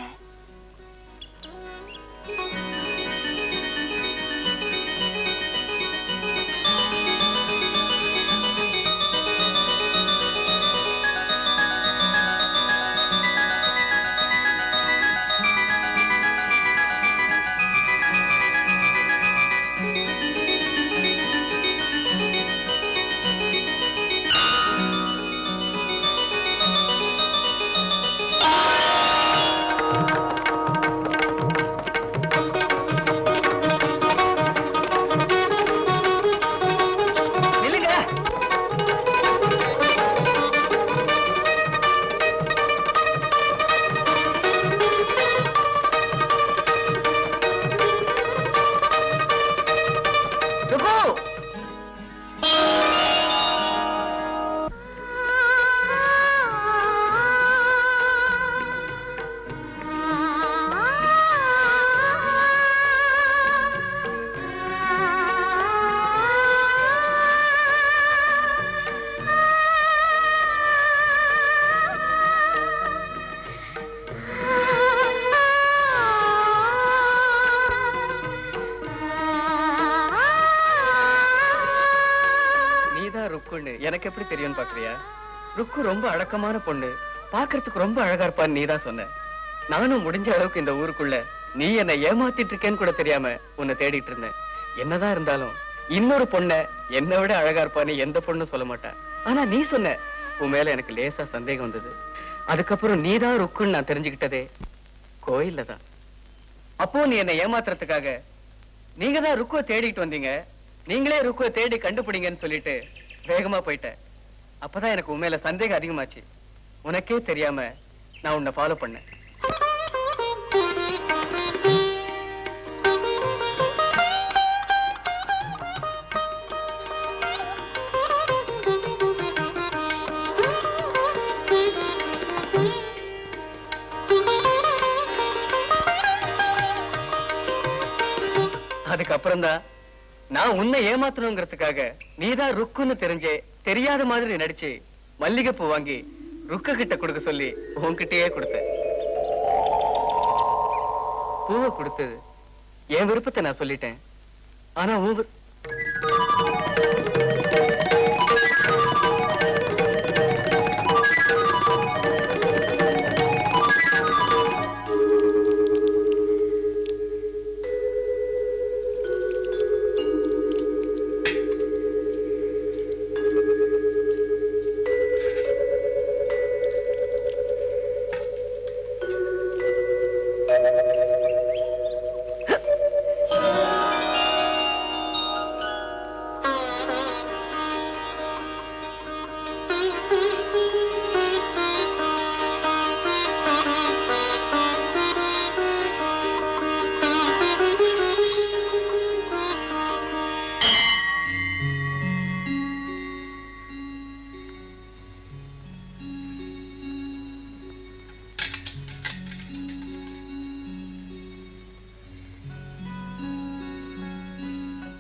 எனக்கு எப்படி தெரியும் பாக்குறியா? ருக்கு ரொம்ப அடக்கமான பொண்ணு, பாக்குறதுக்கு ரொம்ப அழகா இருப்பான்னு நீதான் சொன்ன. நானும் முடிஞ்ச அளவுக்கு இந்த ஊருக்குள்ள நீ என்ன ஏமாத்திட்டு இருக்கேன்னு கூட தெரியாம உன்னை தேடிட்டு இருந்தேன். என்னதான் இருந்தாலும் இன்னொரு பொண்ண என்னை விட அழகா இருப்பான்னு எந்த பொண்ணும் சொல்ல மாட்டேன். ஆனா நீ சொன்ன, உன் மேல எனக்கு லேசா சந்தேகம் வந்தது. அதுக்கப்புறம் நீதான் ருக்குன்னு நான் தெரிஞ்சுக்கிட்டதே கோயில்ல தான். அப்போ நீ என்னை ஏமாத்துறதுக்காக நீங்க தான் ருக்குவை தேடிட்டு வந்தீங்க. நீங்களே ருக்குவை தேடி கண்டுபிடிங்கன்னு சொல்லிட்டு வேகமா போயிட்டேன். அப்பதான் எனக்கு உன் மேல சந்தேகம் அதிகமாச்சு. உனக்கே தெரியாம நான் உன்னை ஃபாலோ பண்ணேன். அதுக்கப்புறம் தான் நான் உன்னை ஏமாத்தணுங்கிறதுக்காக நீதான் ருக்குன்னு தெரிஞ்சே தெரியாத மாதிரி நடிச்சு மல்லிகைப்பூ வாங்கி ருக்க கிட்ட கொடுக்க சொல்லி உன்கிட்டயே கொடுத்தேன். பூவை கொடுத்தது என் விருப்பத்தை நான் சொல்லிட்டேன். ஆனா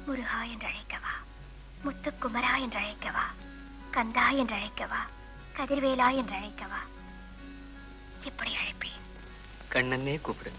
முருகா என்று அழைக்கவா, முத்துக்குமரா என்று அழைக்கவா, கந்தா என்று அழைக்கவா, கதிர்வேலா என்று அழைக்கவா, எப்படி அழைப்பேன்? கண்ணன்னே கூப்பிடு.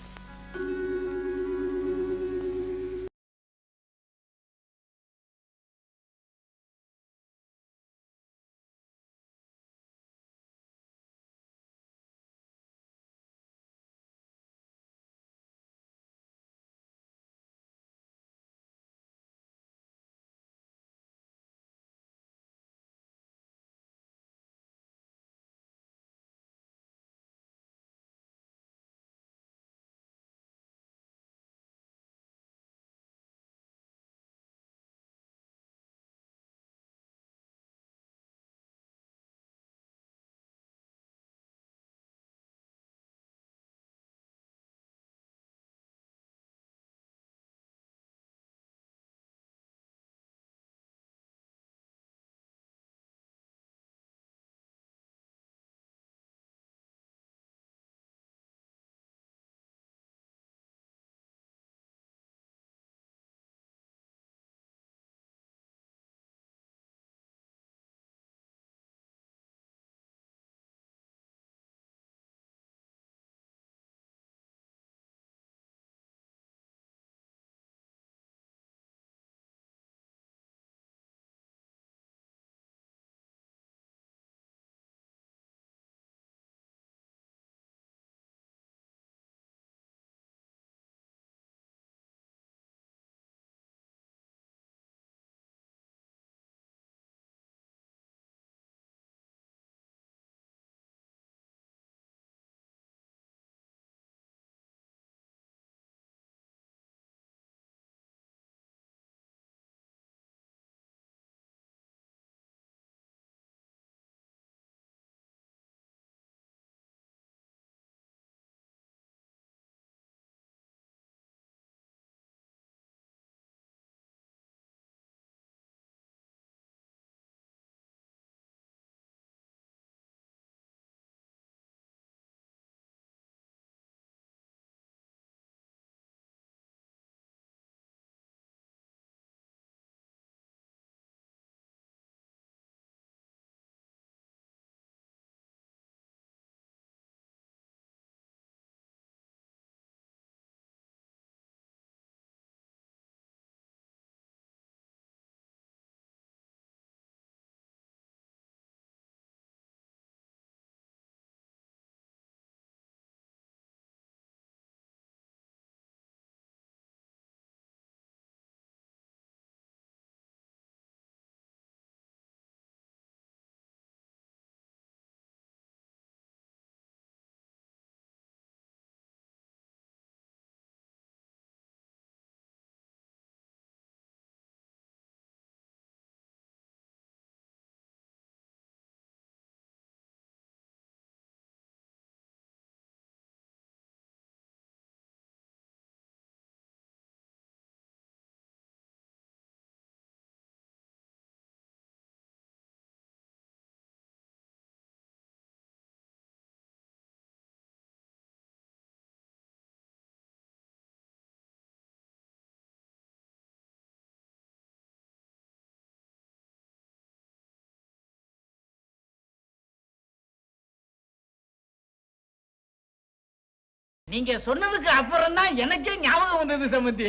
நீங்க சொன்னதுக்கு அப்புறம் தான் எனக்கே ஞாபகம் வந்தது சம்பந்தி.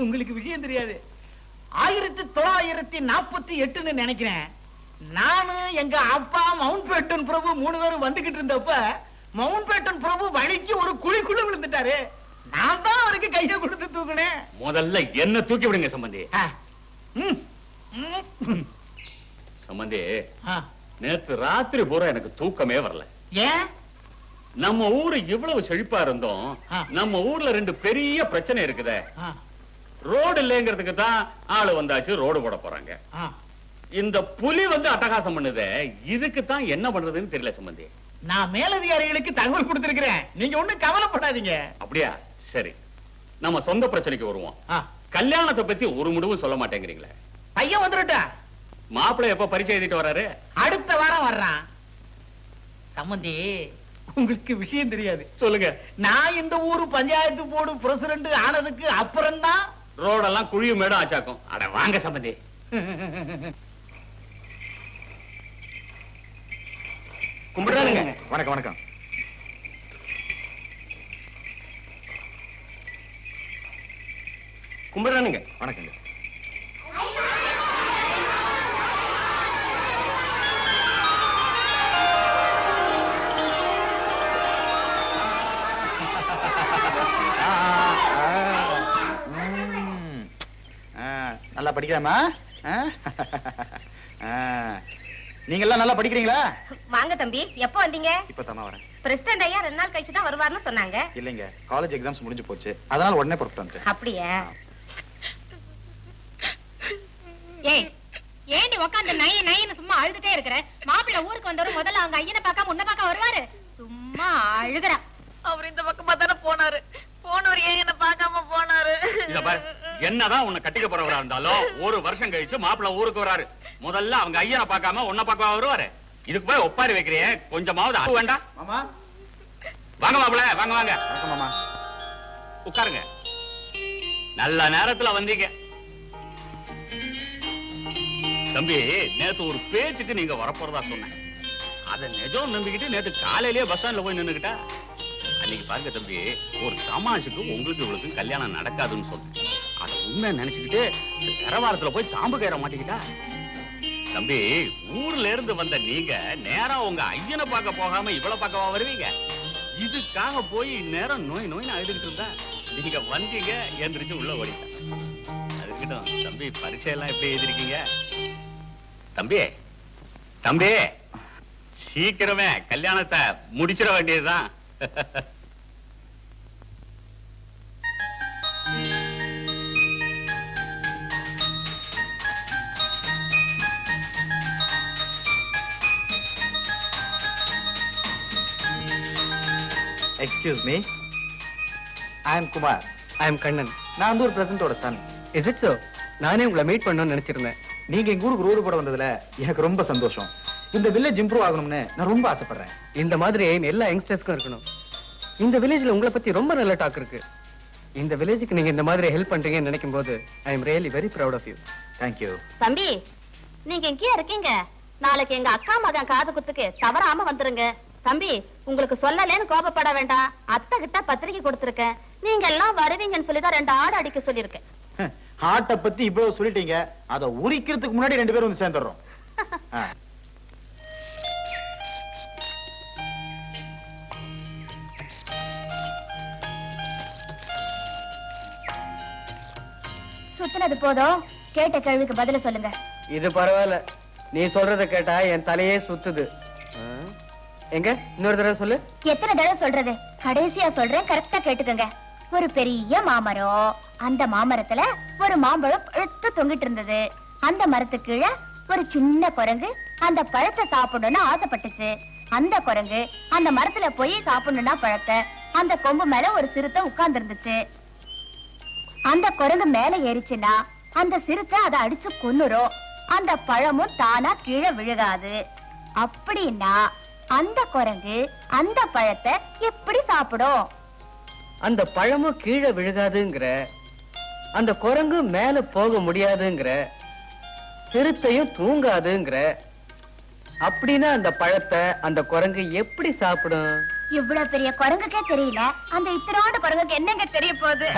உங்களுக்கு விஷயம் தெரியாது. 1948 நினைக்கிறேன். நானும் எங்க அப்பா மவுண்ட் பேட்டன் பிரபு 3 பேரும் வந்துகிட்டு இருந்தப்ப மவுண்ட் பேட்டன் பிரபு வழிக்கு ஒரு குழிக்குள்ள விழுந்துட்டாரு. நான் தான் அவருக்கு கையை கொடுத்து தூக்குனேன். முதல்ல என்ன தூக்கி விடுங்க சம்பந்தி. சம்பந்தி, நேத்து ராத்திரி பூரா எனக்கு தூக்கமே வரல. ஏன்? நம்ம ஊரு இவ்வளவு செழிப்பா இருந்தோம், நம்ம ஊர்ல 2 பெரிய பிரச்சனை இருக்குதே. ரோடு இல்லைங்கிறதுக்கு தான் ஆளு வந்தாச்சு, ரோடு போட போறாங்க. இந்த புலி வந்து அட்டகாசம் பண்ணுதே, இதுக்கு தான் என்ன பண்றதுன்னு தெரியல சம்பந்தி. நான் மேலதிகாரிகளுக்கு தகவல் கொடுத்திருக்கிறேன். நீங்க ஒண்ணும் கவலைப்படாதீங்க. அப்படியா? சரி, நம்ம சொந்த பிரச்சனைக்கு வருவோம். கல்யாணத்தை பத்தி ஒரு முடிவும் சொல்ல மாட்டேங்கிறீங்களே. பையன் வந்துருட்டா. மாப்பிள்ளை எப்ப பரிச்சை எழுதிட்டு வர்றாரு? அடுத்த வாரம் வர்றான். சம்பந்தி, உங்களுக்கு விஷயம் தெரியாது. சொல்லுங்க. நான் இந்த ஊரு பஞ்சாயத்து போர்டு பிரசிடண்ட் ஆனதுக்கு அப்புறம் தான் ரோடெல்லாம் குழியும் மேடும் ஆச்சாக்கும். அட வாங்க சம்பந்தி. கும்பிடுறானுங்க. வணக்கம் வணக்கம். கும்பிடுறானுங்க. வணக்கங்க. நல்லா படிக்கிறாமா? நீங்க எல்லாம் நல்லா படிக்கிறீங்களா? வாங்க தம்பி. எப்ப வந்தீங்க? இப்பதான் வரேன். பிரசிடண்ட் ஐயா 2 நாள் கழிச்சு தான் வருவார்னு சொன்னாங்க. இல்லைங்க, காலேஜ் எக்ஸாம்ஸ் முடிஞ்சு போச்சு, அதனால உடனே புறப்பட்டு வந்துட்டேன். அப்படியே? ஏய், ஏண்டி உட்கார்ந்து நைய நையன்னு சும்மா அழுதுட்டே இருக்கிற? மாப்பிள்ளை ஊருக்கு வந்தவரு முதல்ல அவங்க ஐயனை பார்க்காம உன்னை பார்க்க வருவாரு? சும்மா அழுகுறா. அவர் இந்த பக்கமா தானே போனாரு. போனவர் ஏன் என்ன பார்க்காம போனாரு? என்னதான் உன்னை கட்டிக்க போறவரா இருந்தாலும் 1 வருஷம் கழிச்சு மாப்பிள்ளை ஊருக்கு வராரு. முதல்ல அவங்க ஐயனை பார்க்காம உன்னை பார்க்க வருவாரு. இதுக்கு போய் ஒப்பாரி வைக்கிறியே, கொஞ்சமாவது அழுவ வேண்டாம்? மாமா வாங்க மாப்பிள்ளை, வாங்க வாங்க. வணக்கம் மாமா. உட்காருங்க. நல்ல நேரத்துல வந்தீங்க. தம்பி, நேத்து ஒரு பேச்சுக்கு நீங்க வரப்போறதா சொன்னேன். அத நிஜம் நம்பிக்கிட்டு நேத்து காலையிலேயே பஸ் ஸ்டாண்ட்ல போய் நின்னுக்கிட்டா. அன்னைக்கு பாருங்க தம்பி, ஒரு தமாஷுக்கு உங்களுக்கு இவளுக்கும் கல்யாணம் நடக்காதுன்னு சொன்னேன். அத உண்மை நினைச்சுக்கிட்டு நிறவாரத்துல போய் தாம்பு கயிற மாட்டிக்கிட்டா. தம்பி, ஊர்ல இருந்து வந்த நீங்க நேரா உங்க ஐயனை பார்க்க போகாம இவளை பார்க்கவா வருவீங்க? இதுக்காக போய் நேரம் நோய் நோய்னு அழுதுகிட்டு இருந்தா நீங்க வந்தீங்க, எந்திரிச்சு உள்ள ஓடிட்டேன். அதுக்கிட்டும் தம்பி, பரீட்சை எல்லாம் எப்படி எழுதிருக்கீங்க? தம்பி தம்பி, சீக்கிரமே கல்யாணத்தை முடிச்சிட வேண்டியதுதான். Excuse me, I am Kumar. I am Kannan. நான் வந்து ஒரு பிரசன்டோட சன். Is it so? நானே உங்களை மீட் பண்ணணும்னு நினைச்சிருந்தேன். நீங்க எங்க ஊருக்கு ரோடு போட வந்ததுல எனக்கு ரொம்ப சந்தோஷம். இந்த வில்லேஜ் இம்ப்ரூவ் ஆகணும்னு நான் ரொம்ப ஆசைப்படுறேன். இந்த மாதிரி எய்ம் எல்லா யங்ஸ்டர்ஸ்க்கும் இருக்கணும். இந்த வில்லேஜ்ல உங்களை பத்தி ரொம்ப நல்ல டாக் இருக்கு. இந்த வில்லேஜுக்கு நீங்க இந்த மாதிரி ஹெல்ப் பண்றீங்கன்னு நினைக்கும் போது I am really very proud of you. Thank you. தம்பி, நீங்க எங்கேயா இருக்கீங்க? நாளைக்கு எங்க அக்கா மகன் காது குத்துக்கு தவறாம வந்துருங்க. தம்பி, உங்களுக்கு சொல்லலேன்னு கோபப்பட வேண்டாம். அத்தை கிட்ட பத்திரிக்கை கொடுத்திருக்கேன். நீங்க எல்லாம் வருவீங்கன்னு சொல்லிதான் 2 ஆடு அடிக்க சொல்லிருக்கேன். ஹார்ட்ட பத்தி இவ்வளவு சொல்லிட்டீங்க, அத உரிக்கிறதுக்கு முன்னாடி 2 பேரும் வந்து சேர்ந்துடுறோம். சுத்தினது போதும், கேட்ட கேள்விக்கு பதில சொல்லுங்க. இது பரவாயில்ல, நீ சொல்றத கேட்டா என் தலையே சுத்துது. எங்க இன்னொரு தடவை சொல்லு. எத்தனை தடவை சொல்றது? கடைசியா சொல்றேன், கரெக்டா கேட்டுக்கங்க. ஒரு பெரிய மாமரம், அந்த மாமரத்துல ஒரு மாம்பழம் பழுத்து தொங்கிட்டு இருந்தது. அந்த மரத்துக்கு கீழே ஒரு சின்ன குரங்கு அந்த பழத்தை சாப்பிடணும்னு ஆசைப்பட்டுச்சு. அந்த குரங்கு அந்த மரத்துல போய் சாப்பிடணும்னா பழத்தை அந்த கொம்பு மேல ஒரு சிறுத்தை உட்கார்ந்து இருந்துச்சு. அந்த குரங்கு மேல ஏறிச்சுன்னா அந்த சிறுத்தை அதை அடிச்சு கொன்னுரும். அந்த பழமும் தானா கீழே விழுகாது. அப்படின்னா அந்த குரங்கு அந்த பழத்தை எப்படி சாப்பிடும்? அந்த பழமும் கீழே விழுகாதுங்கிற, அந்த குரங்கு மேல போக முடியாதுங்கிற, சிறுத்தையும் தூங்காதுங்கிற, அப்படின்னா அந்த பழத்தை அந்த குரங்கு எப்படி சாப்பிடும்? இவ்வளவு பெரிய குரங்குக்கே தெரியல, அந்த இத்தனோட குரங்குக்கு என்னங்க தெரிய போகுது?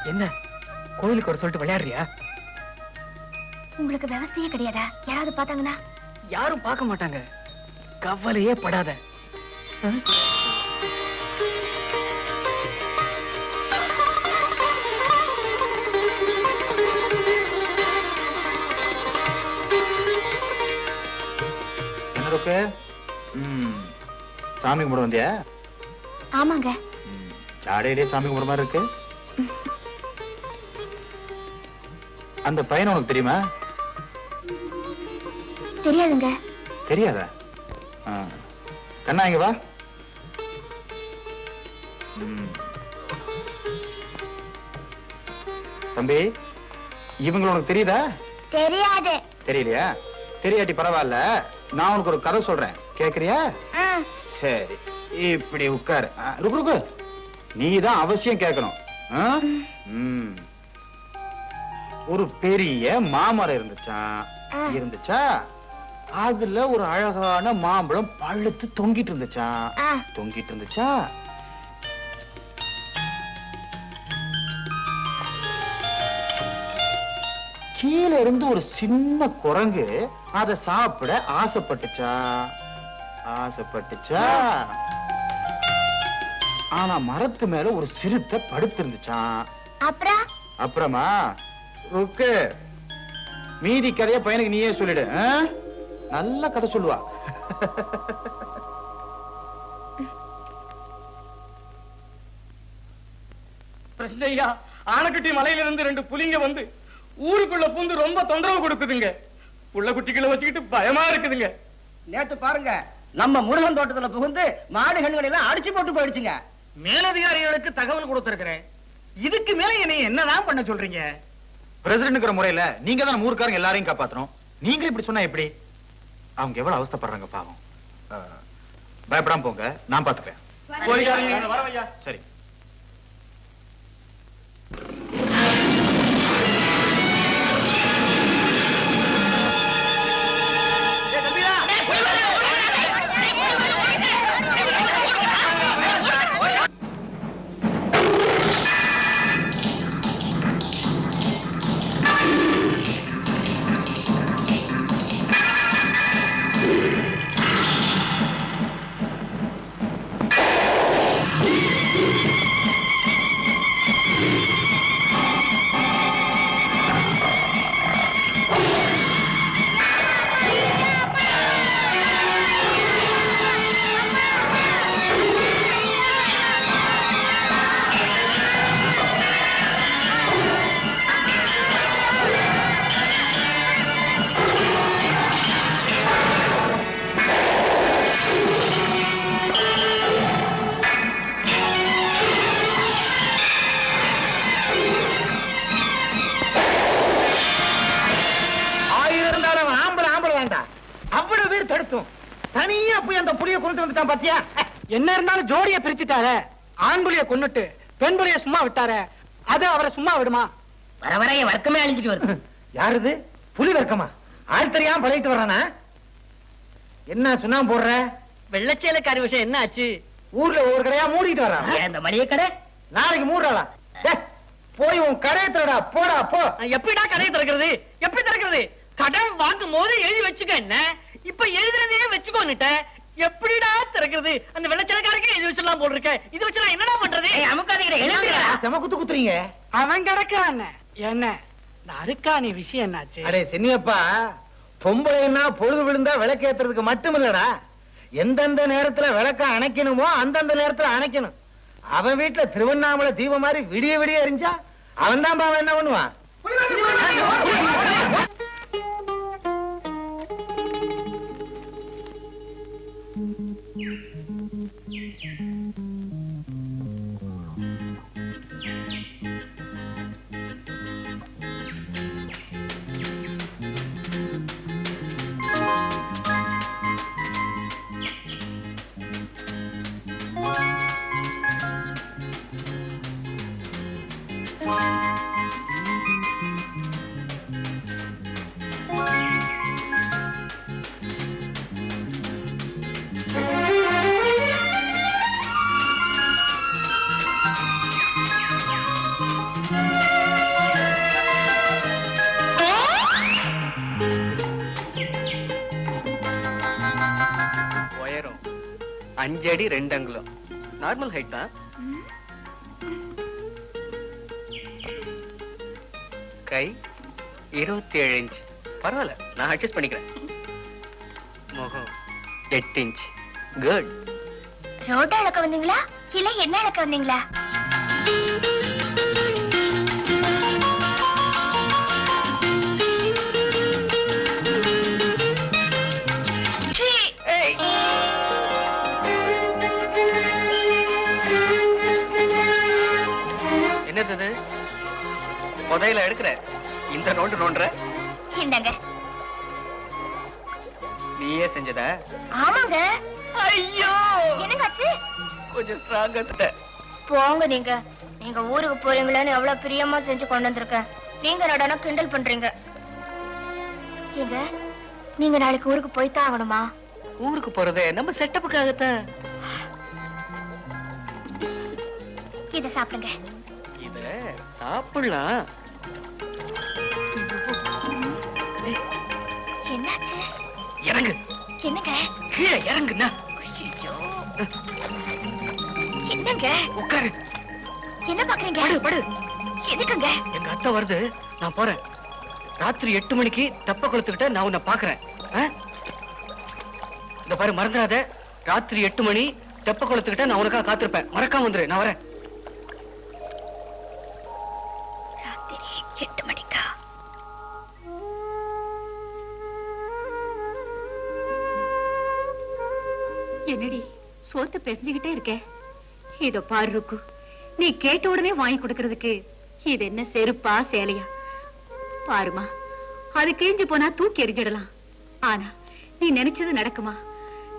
என்ன கோயிலுக்கு ஒரு சொல்லிட்டு விளையாடுறியா? உங்களுக்கு விவசாயே கிடையாதா? யாராவது பார்த்தாங்கன்னா? யாரும் பார்க்க மாட்டாங்க, கவலையே படாத. என்ன சாமி கும்பிட வந்தியா? ஆமாங்க. சாடையிலே சாமி கும்பிட மாதிரி இருக்கு. அந்த பையன் உனக்கு தெரியுமா? தெரியாதுங்க. தெரியாதா? கண்ணா இங்க வா. தம்பி, இவங்க உனக்கு தெரியுதா? தெரியாது. தெரியலையா? தெரியாட்டி பரவாயில்ல, நான் உனக்கு ஒரு கதை சொல்றேன், கேக்குறியா? சரி, இப்படி உட்காரு. ருக்கு, நீதான் அவசியம் கேட்கணும். ஒரு பெரிய மாமரம் இருந்துச்சா, அதுல ஒரு அழகான மாம்பழம் பழுத்து தொங்கிட்டு இருந்துச்சா. கீழே இருந்து ஒரு சின்ன குரங்கு அதை சாப்பிட ஆசைப்பட்டுச்சா. ஆனா மரத்து மேல ஒரு சிறுத்தை படுத்திருந்துச்சான். அப்புறமா ருக்கு, மீதி கதைய பையனுக்கு நீயே சொல்லிடு. நல்ல கதை சொல்லுவா. பிரச்சனையா, ஆனக்கட்டி மலையில இருந்து 2 புலிங்க வந்து ஊருக்குள்ள பூந்து ரொம்ப தொந்தரவு கொடுக்குதுங்க. புள்ள குட்டிகளை வச்சுக்கிட்டு பயமா இருக்குதுங்க. நேத்து பாருங்க, நம்ம முருகன் தோட்டத்துல புகுந்து மாடு கண்களை எல்லாம் அடிச்சு போட்டு போயிடுச்சுங்க. மேலதிகாரிகளுக்கு தகவல் கொடுத்திருக்கிறேன். இதுக்கு மேல என்னை என்னதான் பண்ண சொல்றீங்க? பிரசிடன்ட்ங்கிற முறையில நீங்க தான் ஊருக்காரங்க எல்லாரையும் காப்பாத்தணும். நீங்க இப்படி சொன்னா எப்படி? அவங்க எவ்வளவு அவஸ்தைப்படுறாங்க பாவம். பயப்படாம போங்க, நான் பாத்துப்பேன். சரி. தனியா போய் அந்த புலியை கொண்டு வந்துட்டான் பாத்தியா? என்ன இருந்தாலும் ஜோடியை பிரிச்சுட்டார. ஆண் புலிய கொன்னுட்டு பெண் புலிய சும்மா விட்டார. அது அவரை சும்மா விடுமா? வர வர என் வர்க்கமே அழிஞ்சிட்டு வருது. யாருது? புலி வர்க்கமா? ஆள் தெரியாம பழகிட்டு வர்றானா? என்ன சுண்ணாம்பு போடுற? வெள்ளச்சேலக்காரி விஷயம் என்ன ஆச்சு? ஊர்ல ஒவ்வொரு கடையா மூடிட்டு வர்றான். இந்த மளிகை கடை நாளைக்கு மூடுறாளா? போய் உன் கடையை திறடா, போடா போ. எப்படிடா கடையை திறக்கிறது? எப்படி திறக்கிறது? கடன் வாங்கும் போது எழுதி வச்சுக்க. என்ன இப்ப எழுதுறதே வச்சுக்கோன்னுட்ட, எப்படிடா திறக்கிறது? அந்த வெள்ளச்சேலக்காரருக்கு எழுதி வச்சிடலாம் போல் இருக்க. இது வச்சு நான் என்னடா பண்றது? செம குத்து குத்துறீங்க. அவன் கிடக்குறான். என்ன அருக்காணி விஷயம் என்னாச்சு? அடே சின்னியப்பா, பொம்பளைன்னா பொழுது விழுந்தா விளக்கேத்துறதுக்கு மட்டும் இல்லடா, எந்தெந்த நேரத்துல விளக்க அணைக்கணுமோ அந்தந்த நேரத்துல அணைக்கணும். அவன் வீட்டுல திருவண்ணாமலை தீபம் மாதிரி விடிய விடிய எரிஞ்சா அவன் தான் பாவம் என்ன பண்ணுவான்? உயரம் 5 அடி 2 அங்குலம். நார்மல் ஹைட் தான். கை 27 இன்ச். பரவாயில்ல, நான் அட்ஜஸ்ட் பண்ணிக்கிறேன். முகம் 8 இன்ச். குட். ரோட்ட அளக்க வந்தீங்களா இல்ல என்ன அளக்க வந்தீங்களா? என்னது புதையில எடுக்கிற இந்த நோண்டு நோண்டுற? இந்தாங்க. நீயே செஞ்சத? ஆமாங்க. ஐயோ, என்னங்காச்சு? கொஞ்சம் ஸ்ட்ராங்கா. போங்க நீங்க. நீங்க ஊருக்கு போறீங்களேன்னு எவ்வளவு பிரியமா செஞ்சு கொண்டு வந்திருக்கேன். நீங்க நடனா கிண்டல் பண்றீங்க. ஏங்க, நீங்க நாளைக்கு ஊருக்கு போய்தான் ஆகணுமா? ஊருக்கு போறதே நம்ம செட்டப்புக்காகத்தான். இத சாப்பிடுங்க. இத சாப்பிடலாம். என்னாச்சு? இறங்கு. என்னங்க? கீழே இறங்குண்ணா. என்னங்க? உட்காரு. என்ன பாக்குறீங்க? படு படு. எதுக்குங்க? எங்க அத்தை வருது, நான் போறேன். ராத்திரி 8 மணிக்கு தெப்ப குளத்துக்கிட்ட நான் உன்னை பாக்குறேன். இந்த பாரு, மறந்துடாத. ராத்திரி 8 மணி தெப்ப குளத்துக்கிட்ட நான் உனக்காக காத்திருப்பேன். மறக்காம வந்துரு. நான் வரேன். ராத்திரி 8 மணிக்கா? என்னடி சோத்து பேசிக்கிட்டே இருக்க? இதோ பாரு ருக்கு, நீ கேட்ட உடனே வாங்கி கொடுக்கறதுக்கு இது என்ன செருப்பா சேலையா? பாருமா, அது கிழிஞ்சு போனா தூக்கி எறிஞ்சிடலாம். ஆனா நீ நினைச்சது நடக்குமா?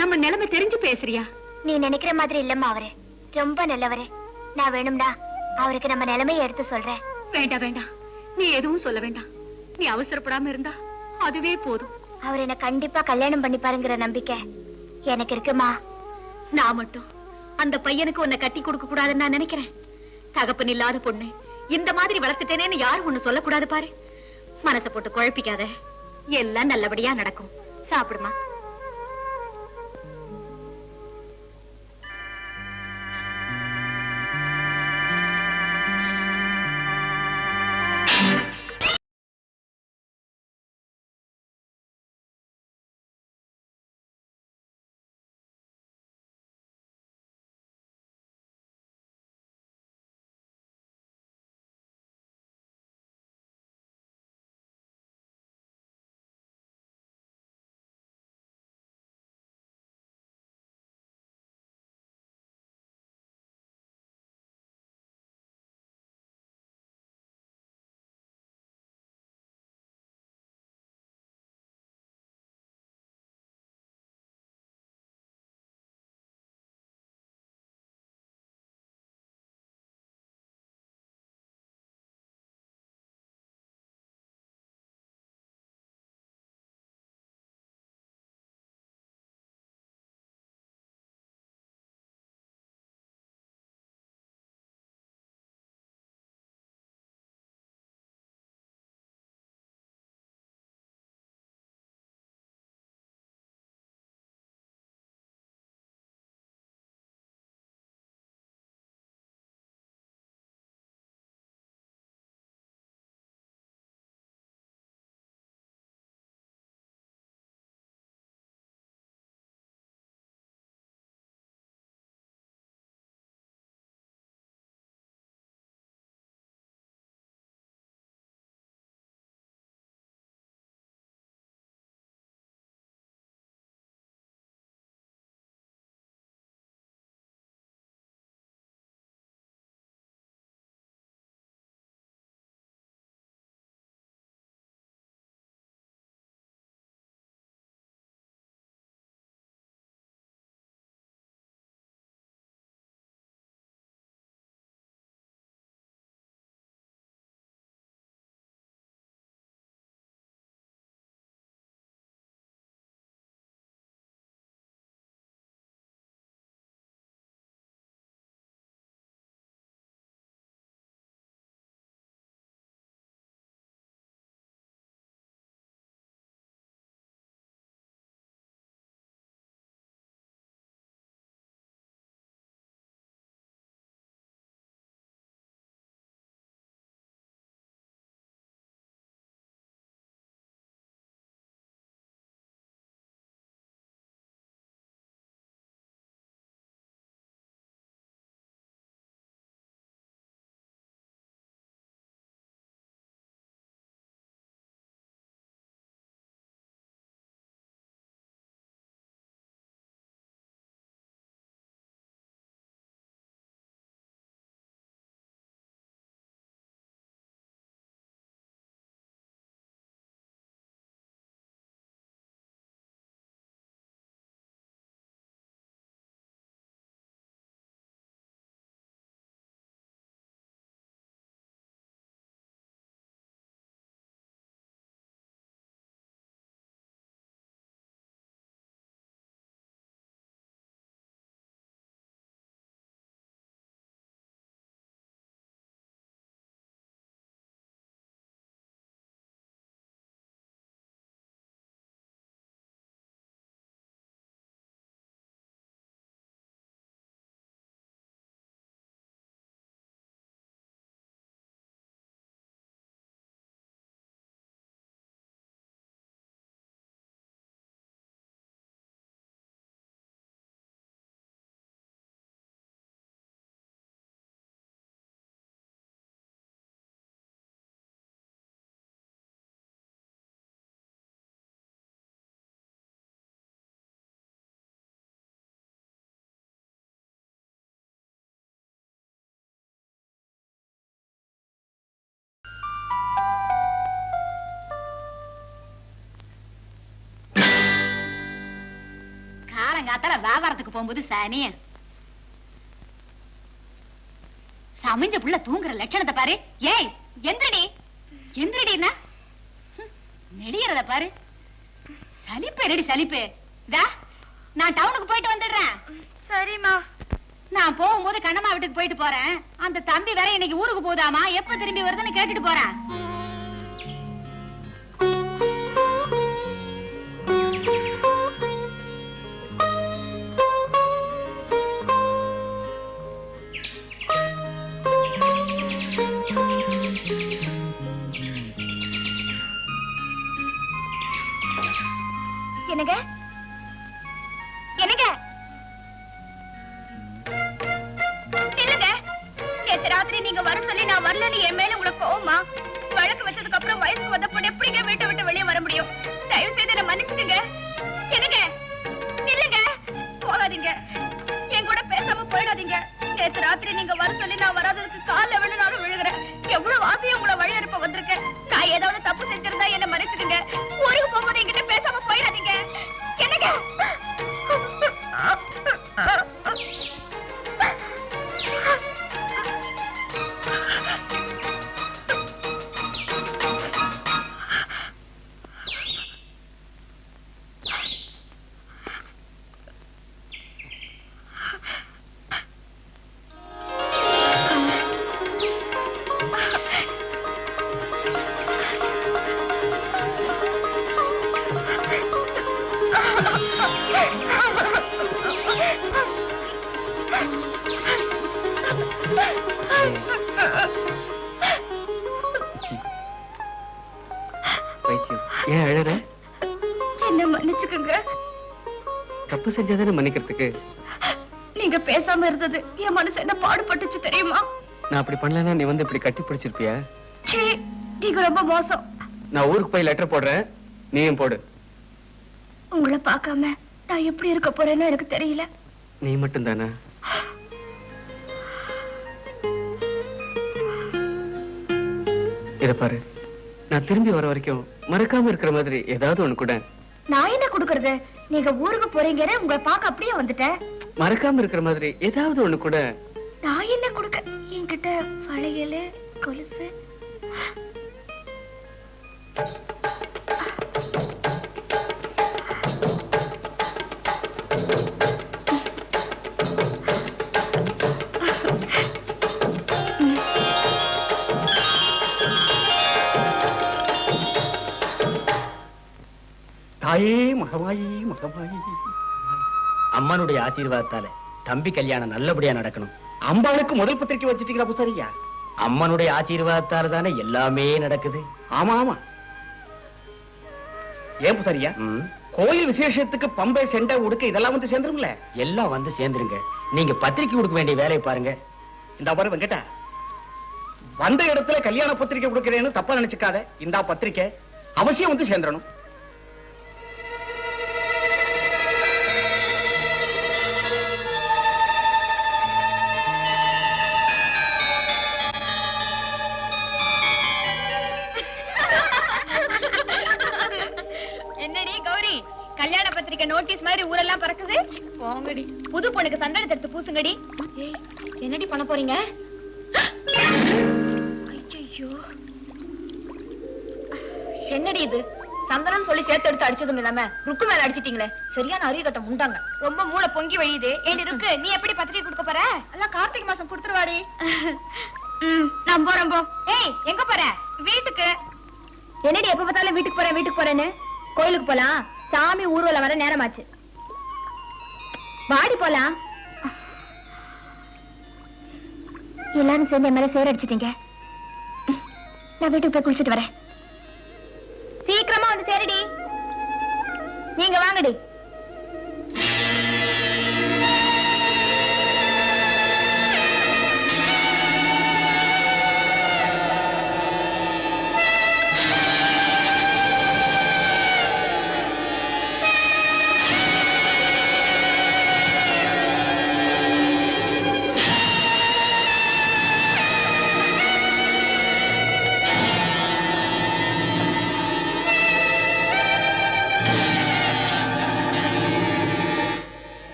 நம்ம நிலைமை தெரிஞ்சு பேசுறியா? நீ நினைக்கிற மாதிரி இல்லம்மா அவரு. ரொம்ப நல்லவரு. நான் வேணும்னா அவருக்கு நம்ம நிலைமையை எடுத்து சொல்றேன். வேண்டாம் வேண்டாம், நீ எதுவும் சொல்ல வேண்டாம். நீ அவசரப்படாம இருந்தா அதுவே போதும். அவர் என்ன கண்டிப்பா கல்யாணம் பண்ணி பாருங்கிற நம்பிக்கை எனக்கு இருக்குமா. நான் மட்டும் அந்த பையனுக்கு உன்னை கட்டி கொடுக்க கூடாதுன்னு நான் நினைக்கிறேன். தகப்பன் இல்லாத பொண்ணு இந்த மாதிரி வளர்த்துட்டேனேன்னு யாரும் ஒண்ணு சொல்லக்கூடாது பாரு. மனசை போட்டு குழப்பிக்காத. எல்லாம் நல்லபடியா நடக்கும். சாப்பிடுமா. காலங்காத்தால வியாபாரத்துக்கு போகும்போது சாணிய சமைஞ்ச புள்ள தூங்குற லட்சணத்தை பாரு. ஏய் எந்திரடி எந்திரடினா நெடியறத பாரு. சலிப்பே ரெடி சலிப்பே. நான் டவுனுக்கு போயிட்டு வந்துடுறேன். சரிம்மா. நான் போகும்போது கண்ணம்மா வீட்டுக்கு போயிட்டு போறேன். அந்த தம்பி வேற இன்னைக்கு ஊருக்கு போதாமா, எப்ப திரும்பி வருதுன்னு கேட்டுட்டு போறேன். என்னங்க என்னங்க இல்லங்க, நேத்து ராத்திரி நீங்க வர சொல்லி நான் வரலன்னு என் மேல உங்களுக்கு கோவமா? வழக்கு வச்சதுக்கு அப்புறம் வயசுக்கு வந்த பொண்ணு எப்படிங்க வீட்டை விட்டு வெளியே வர முடியும்? தயவு செய்து என்ன மன்னிச்சுடுங்க. என்னங்க இல்லங்க, போகாதீங்க, என் கூட பேசாம போயிடாதீங்க. நேத்து ராத்திரி நீங்க வர சொல்லி நான் வராததுக்கு கால வேணும்னாலும் விழுகிறேன். எவ்வளவு ஆசையா உங்களை வழி அனுப்ப வந்திருக்கேன். நான் ஏதாவது தப்பு செஞ்சிருந்தா என்ன மன்னிச்சுடுங்க. ஊருக்கு போகும்போது என்கிட்ட பேசாம போயிடாதீங்க. என்னங்க ஏன் அழற? என்ன மன்னிச்சுக்குங்க. தப்பு செஞ்சாதானே மன்னிக்கிறதுக்கு. நீங்க பேசாம இருந்தது என் மனசு என்ன பாடுபட்டுச்சு தெரியுமா? நான் அப்படி பண்ணலன்னா நீ வந்து இப்படி கட்டி பிடிச்சிருப்பியா? சீ, நீங்க ரொம்ப மோசம். நான் ஊருக்கு போய் லெட்டர் போடுறேன், நீயும் போடு. உங்களை பார்க்காம நான் எப்படி இருக்க போறேன்னு எனக்கு தெரியல. நீ மட்டும் தானே? இத பாரு, நான் திரும்பி வர வரைக்கும் மறக்காம இருக்கிற மாதிரி ஏதாவது ஒண்ணு கூட. நான் என்ன கொடுக்கறது? நீங்க ஊருக்கு போறீங்கன்னு உங்களை பார்க்க அப்படியே வந்துட்டேன். மறக்காம இருக்கிற மாதிரி ஏதாவது ஒண்ணு கூட. நான் என்ன கொடுக்க? என்கிட்ட வளையல், கொலுசு. தாயே மகமாயி மகமாயி, அம்மனுடைய ஆசீர்வாதத்தால தம்பி கல்யாணம் நல்லபடியா நடக்கணும். அம்பாளுக்கு முதல் பத்திரிக்கை வச்சிட்டீங்களா பூசாரியா? அம்மனுடைய ஆசீர்வாதத்தால தானே எல்லாமே நடக்குது. ஆமா ஆமா. ஏன் பூசாரியா, கோயில் விசேஷத்துக்கு பம்பை, செண்டை, உடுக்க இதெல்லாம் வந்து சேர்ந்துரும்ல? எல்லாம் வந்து சேர்ந்துருங்க. நீங்க பத்திரிக்கை கொடுக்க வேண்டிய வேலையை பாருங்க. இந்த பாரு வெங்கடா, வந்த இடத்துல கல்யாண பத்திரிக்கை கொடுக்கிறேன்னு தப்பா நினைச்சுக்காத. இந்த பத்திரிக்கை அவசியம் வந்து சேர்ந்துடணும். என்னடி கௌரி, கல்யாண பத்திரிக்கை நோட்டீஸ் மாதிரி ஊரெல்லாம் பறக்குது. போங்கடி, புது பொண்ணுக்கு சந்தனத்தை எடுத்து பூசுங்கடி. என்னடி பண்ண போறீங்க? ஐயோ, என்னடி இது? சந்தனம் சொல்லி சேர்த்து எடுத்து அடிச்சதும் இல்லாம ருக்கு மேல அடிச்சிட்டீங்களே, சரியான அறிவுகட்டம் உண்டாங்க. ரொம்ப மூளை பொங்கி வழியுது. ஏண்டி ருக்கு, நீ எப்படி பத்திரிக்கை கொடுக்க போற? எல்லாம் கார்த்திகை மாசம் கொடுத்துருவாடி. நான் போறேன். போ. ஏய், எங்க போற? வீட்டுக்கு. என்னடி எப்ப பார்த்தாலும் வீட்டுக்கு போறேன்னு? கோயிலுக்கு போலாம், சாமி ஊர்வலம் வர நேரமாச்சு. வாடி போலாம். எல்லாரும் சேர்ந்து என் மேல சேர அடிச்சிட்டீங்க. நான் வீட்டுக்கு போய் குளிச்சுட்டு வரேன். சீக்கிரமா வந்து சேரடி. நீங்க வாங்கடி.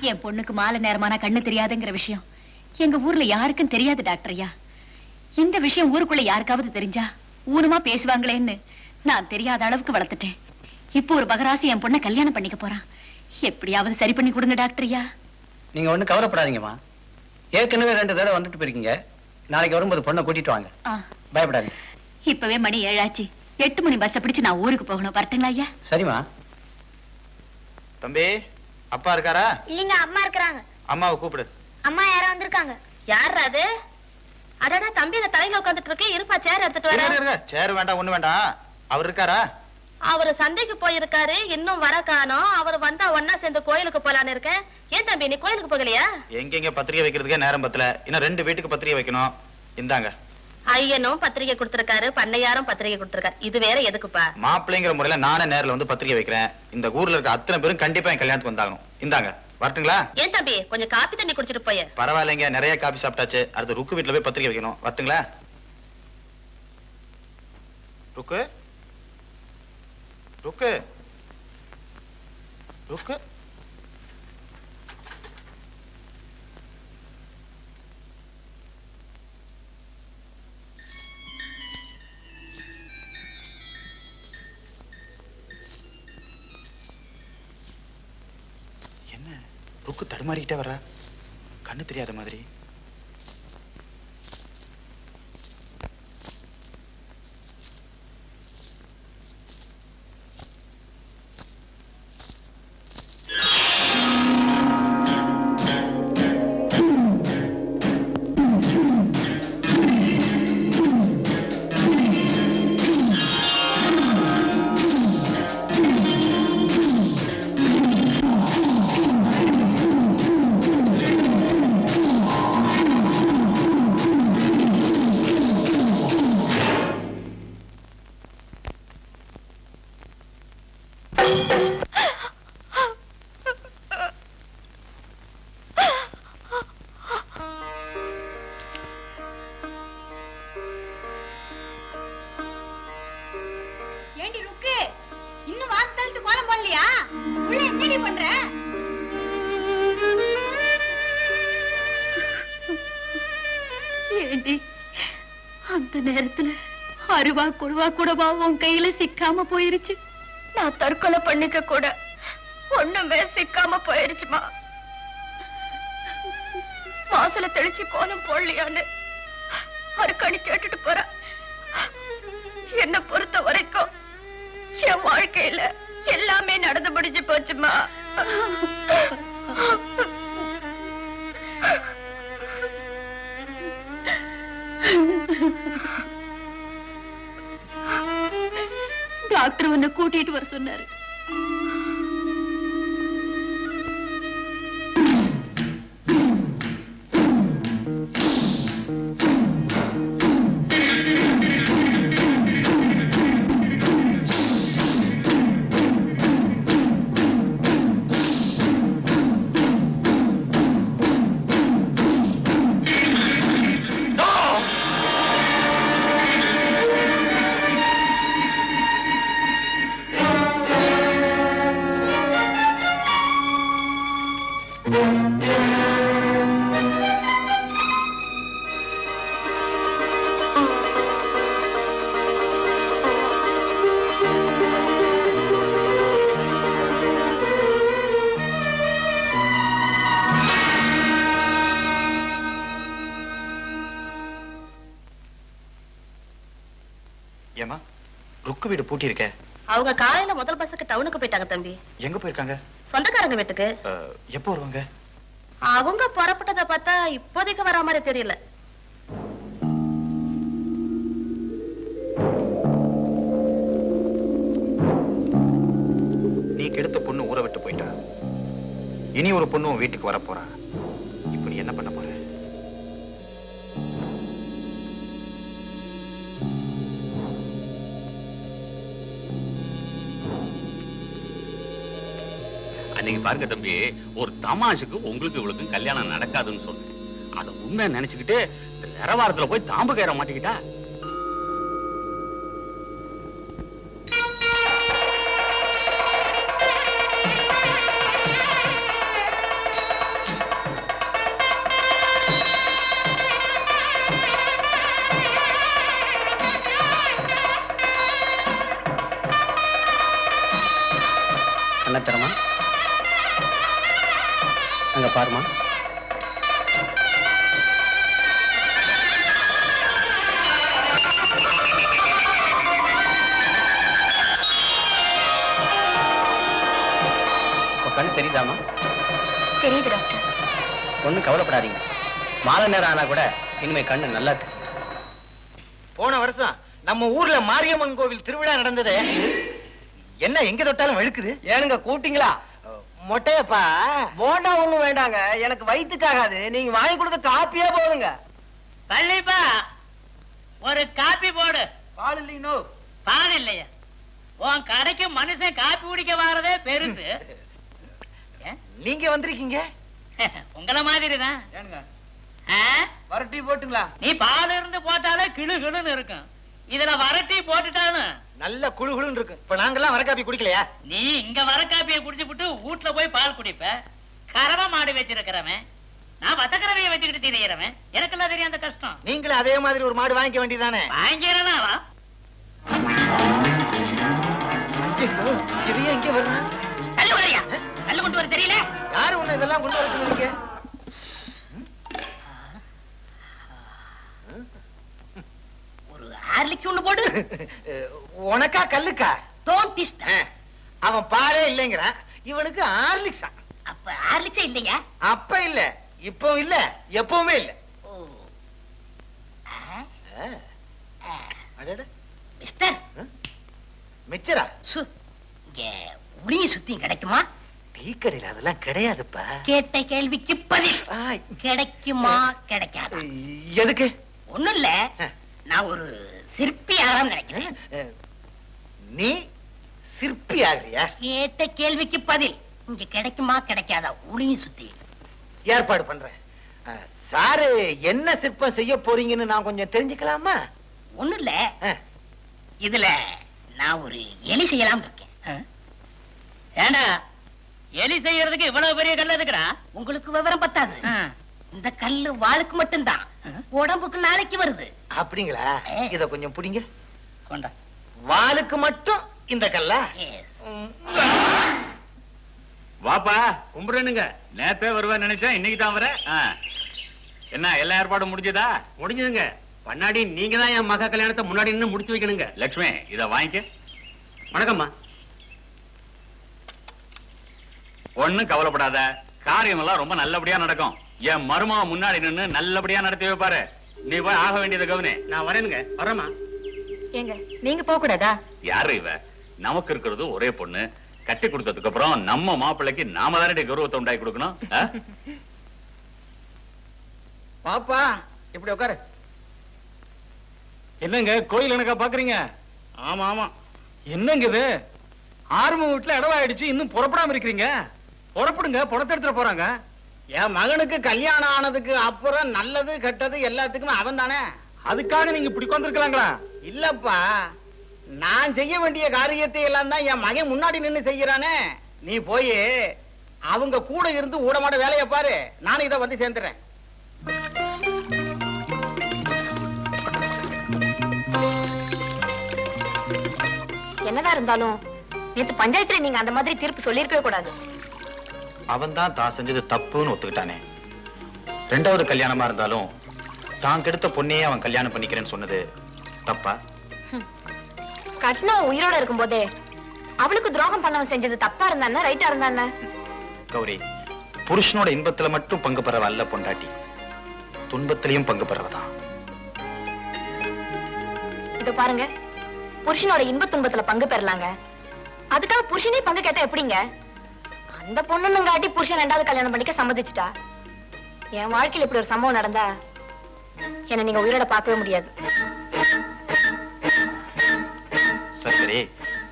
என் பொண்ணுக்கு மாலை நேரமான கண்ணு தெரியாதுங்கிற விஷயம் எங்க ஊர்ல யாருக்கும் தெரியாது டாக்டர் ஐயா. இந்த விஷயம் ஊருக்குள்ள யாருக்காவது தெரிஞ்சா ஊனமா பேசுவாங்களேன்னு நான் தெரியாத அளவுக்கு வளர்த்துட்டேன். இப்போ ஒரு பகராசி என் பொண்ணை கல்யாணம் பண்ணிக்க போறான். எப்படியாவது சரி பண்ணி கொடுங்க டாக்டர் ஐயா. நீங்க ஒண்ணு கவலைப்படாதீங்கம்மா. ஏற்கனவே 2 தடவை வந்துட்டு போயிருக்கீங்க. நாளைக்கு வரும்போது பொண்ணை கூட்டிட்டு வாங்க. பயப்படாதீங்க. இப்பவே மணி 7 ஆச்சு. 8 மணி பஸ் பிடிச்சு நான் ஊருக்கு போகணும். வரட்டுங்களா ஐயா? சரிம்மா. தம்பி, அப்பா இருக்காரா? இல்லைங்க, அம்மா இருக்கிறாங்க. அம்மாவை கூப்பிடு. அம்மா யாரோ வந்திருக்காங்க. யார் அது? அடடா தம்பி, இந்த தலையில உட்காந்துட்டு இருக்கு. இருப்பா, சேர் எடுத்துட்டு வர. சேர் வேண்டாம், ஒண்ணு வேண்டாம். அவர் இருக்காரா? அவரு சந்தைக்கு போயிருக்காரு, இன்னும் வர காணோம். அவர் வந்தா ஒன்னா சேர்ந்து கோயிலுக்கு போலான்னு இருக்கேன். ஏன் தம்பி, நீ கோயிலுக்கு போகலையா? எங்க பத்திரிகை வைக்கிறதுக்கே நேரம் பத்தல. இன்னும் 2 வீட்டுக்கு பத்திரிகை வைக்கணும். இந்தாங்க. ஐயனும் பத்திரிகை கொடுத்திருக்காரு, பண்ணையாரும் பத்திரிகை கொடுத்திருக்காரு. இது வேற எதுக்குப்பா? மாப்பிள்ளைங்கிற முறையில நானே நேர்ல வந்து பத்திரிகை வைக்கிறேன். இந்த ஊர்ல இருக்க அத்தனை பேரும் கண்டிப்பா என் கல்யாணத்துக்கு வந்தாகணும். இந்தாங்க. வரட்டுங்களா? ஏன் தம்பி, கொஞ்சம் காப்பி தண்ணி குடிச்சிட்டு போய. பரவாயில்லைங்க, நிறைய காபி சாப்பிட்டாச்சு. அடுத்து ருக்கு வீட்டுல போய் பத்திரிகை வைக்கணும். வரட்டுங்களா? ருக்கு ருக்கு ருக்கு என்ன ருக்கு தடுமாறிக்கிட்டே வர? கண்ணு தெரியாத மாதிரி. அந்த நேரத்துல அருவா குழுவா கூடவா உன் கையில சிக்காம போயிருச்சு. நான் தற்கொலை பண்ணிக்க கூட ஒண்ணுமே சிக்காம போயிருச்சுமா. வாசல தெளிச்சு கோலம் போடலையான்னு அருக்கணி கேட்டுட்டு போற. என்ன பொறுத்த வரைக்கும் என் வாழ்க்கையில எல்லாமே நடந்து முடிஞ்சு போச்சுமா. டாக்டர் உன்னை கூட்டிட்டு வர சொன்னாரு. ஏமா ருக்கு வீடு பூட்டி இருக்க? அவங்க காலையில முதல் பஸ்ஸுக்கு டவுனுக்கு போயிட்டாங்க தம்பி. எங்க போயிருக்காங்க? சொந்தக்காரங்க வீட்டுக்கு. எப்போ வருவாங்க? அவங்க புறப்பட்டதை பார்த்தா இப்போதைக்கு வரா மாதிரி தெரியல. நீ கெடுத்த பொண்ணு ஊரை விட்டு போயிட்டா. இனி ஒரு பொண்ணு வீட்டுக்கு வர போறா. இப்ப நீ என்ன பண்ண போற? அன்னைக்கு பாருங்க தம்பி, ஒரு தமாஷுக்கு உங்களுக்கு இவளுக்கும் கல்யாணம் நடக்காதுன்னு சொன்னேன். அதை உண்மை நினைச்சுக்கிட்டு நிறவாரத்துல போய் தாம்பு கயிற மாட்டிக்கிட்டா. அங்க பாருமா. கண்ணு தெரியுதாமா? தெரியுது டாக்டர். ஒண்ணும் கவலைப்படாதீங்க. மாலை நேரம் ஆனா கூட இனிமே கண்ணு நல்லா தெரியும். போன வருஷம் நம்ம ஊர்ல மாரியம்மன் கோவில் திருவிழா நடந்தது. என்ன எங்க தொட்டாலும் வழுக்குது. ஏனுங்க கூட்டிங்களா? மொட்டையப்பா போண்டா ஒண்ணும் வேண்டாங்க, எனக்கு வயிற்றுக்காகாது. நீங்க வாங்கி கொடுத்த காப்பியே போதுங்க. பள்ளிப்பா ஒரு காப்பி போடு. பால் இல்லைங்கோ. பால் இல்லையா? உன் கடைக்கு மனுஷன் காப்பி குடிக்க வாரதே பெருசு. நீங்க வந்திருக்கீங்க. உங்கள மாதிரிதான். வரட்டி போட்டுங்களா? நீ பால் இருந்து போட்டாலே கிளு கிளுன்னு இருக்கும். இதுல வரட்டி போட்டுட்டானு நல்ல குழுகுழுன்னு இருக்கு. இப்ப நாங்கெல்லாம் வர காப்பி குடிக்கலையா? நீ இங்க வர காப்பியை குடிச்சு விட்டு வீட்டுல போய் பால் குடிப்ப. கறவை மாடு வச்சிருக்கிறவன், நான் வத்தக்கறவையை வச்சுக்கிட்டு திரியறவன். எனக்கெல்லாம் தெரியும் அந்த கஷ்டம். நீங்களும் அதே மாதிரி ஒரு மாடு வாங்கிக்க வேண்டியதானே? வாங்கிறனா வா. இது எங்க வரணும்? கல்லு வரையா? கல்லு கொண்டு வர தெரியல? யாரு ஒண்ணு இதெல்லாம் கொண்டு வரீங்க? ஒரு ஹார்லிக்ஸ் ஒண்ணு போடு. உனக்கா கல்லுக்கா? டோன்ட் டிஸ்ட். அவன் பாலே இல்லைங்கிறான். இவனுக்கு ஹார்லிக்ஸா? அப்ப ஹார்லிக்ஸே இல்லையா? அப்ப இல்ல, இப்போ இல்ல, எப்பவுமே இல்ல. மிஸ்டர் மிச்சரா இங்க உளிய சுத்தி கிடைக்குமா? டீ கடையில அதெல்லாம் கிடையாதுப்பா. கேட்ட கேள்விக்கு பதில். கிடைக்குமா கிடைக்காது? எதுக்கு? ஒண்ணும் இல்ல, நான் ஒரு சிற்பி ஆறாம் நினைக்கிறேன். நீ சிற்பி ஆகிறியா? கேட்ட கேள்விக்கு பதில். இங்க கிடைக்குமா கிடைக்காதா? உளிய சுத்தி ஏற்பாடு பண்றேன். சாரு என்ன சிற்பம் செய்ய போறீங்கன்னு நான் கொஞ்சம் தெரிஞ்சுக்கலாமா? ஒண்ணும் இல்ல, இதுல நான் ஒரு எலி செய்யலாம் இருக்கேன். ஏண்டா எலி செய்யறதுக்கு இவ்வளவு பெரிய கல் எதுக்குடா? உங்களுக்கு விவரம் பத்தாது. இந்த கல்லு வாளுக்கு மட்டும்தான், உடம்புக்கு நாளைக்கு வருது. அப்படிங்களா? இத கொஞ்சம் புடிங்க. கொண்டா. வாளுக்கு மட்டும் இந்த கல்லா? வாப்பா கும்பிடுனுங்க. நேத்தே வருவேன் நினைச்சேன், இன்னைக்கு தான் வர. என்ன எல்லா ஏற்பாடும் முடிஞ்சதா? முடிஞ்சதுங்க. பண்ணாடி நீங்க தான் என் மக கல்யாணத்தை முன்னாடி நின்னு முடிச்சு வைக்கணுங்க. லட்சுமி இத வாங்கிக்க. வணக்கம்மா. ஒண்ணும் கவலைப்படாத, காரியம் எல்லாம் ரொம்ப நல்லபடியா நடக்கும். என் மருமக முன்னாடி நின்னு நல்லபடியா நடத்தி வைப்பாரு. நீ போய் ஆக வேண்டியதை கவனி. நான் வரேனுங்க. வரமா? ஏங்க நீங்க போக கூடாதா? யாரு இவ? நமக்கு இருக்கிறது ஒரே பொண்ணு. கட்டி கொடுத்ததுக்கு அப்புறம் நம்ம மாப்பிள்ளைக்கு நாம தானே கௌரவத்தை உண்டாக்கி கொடுக்கணும். பாப்பா இப்படி உட்காரு. என்னங்க கோயில் எனக்கா பாக்குறீங்க? ஆமா ஆமா. என்னங்க இது? ஆர்ம வீட்டுல இடவாயிடுச்சு, இன்னும் புறப்படாம இருக்கிறீங்க. புறப்படுங்க, பணத்தை எடுத்துட்டு போறாங்க. என் மகனுக்கு கல்யாணம் ஆனதுக்கு அப்புறம் நல்லது கெட்டது எல்லாத்துக்குமே அவன் தானே. அதுக்காக நீங்க இப்படி கொண்டிருக்கலாங்களா? இல்லப்பா, நான் செய்ய வேண்டிய காரியத்தை எல்லாம் தான் என் மகன் முன்னாடி நின்னு செய்யறானே. நீ போய் அவங்க கூட இருந்து ஊடமாட வேலையை பாரு. நானும் இதை வந்து சேர்ந்துறேன். என்னதான் இருந்தாலும் நேத்து பஞ்சாயத்துல நீங்க அந்த மாதிரி தீர்ப்பு சொல்லிருக்கவே கூடாது. அவன் தான் தான் செஞ்சது தப்புன்னு ஒத்துக்கிட்டானே. ரெண்டாவது கல்யாணமா இருந்தாலும் தான் கெடுத்த பொண்ணையே அவன் கல்யாணம் பண்ணிக்கிறேன்னு சொன்னது தப்பா? கட்னா உயிரோட இருக்கும் போதே அவளுக்கு துரோகம் பண்ணவன் செஞ்சது தப்பா இருந்தானே ரைட்டா இருந்தானே? கௌரி, புருஷனோட இன்பத்துல மட்டும் பங்கு பெறவ அல்ல பொண்டாட்டி, துன்பத்திலையும் பங்கு பெறவதான். இது பாருங்க, புருஷனோட இன்ப துன்பத்துல பங்கு பெறலாங்க. அதுக்காக புருஷனே பங்கு கேட்டா எப்படிங்க? அந்த பொண்ணுன்னு காட்டி புருஷன் ரெண்டாவது கல்யாணம் பண்ணிக்க சம்மதிச்சுட்டா. என் வாழ்க்கையில இப்படி ஒரு சம்பவம் நடந்தா என்ன நீங்க உயிரோட பார்க்கவே முடியாது. சரி சரி,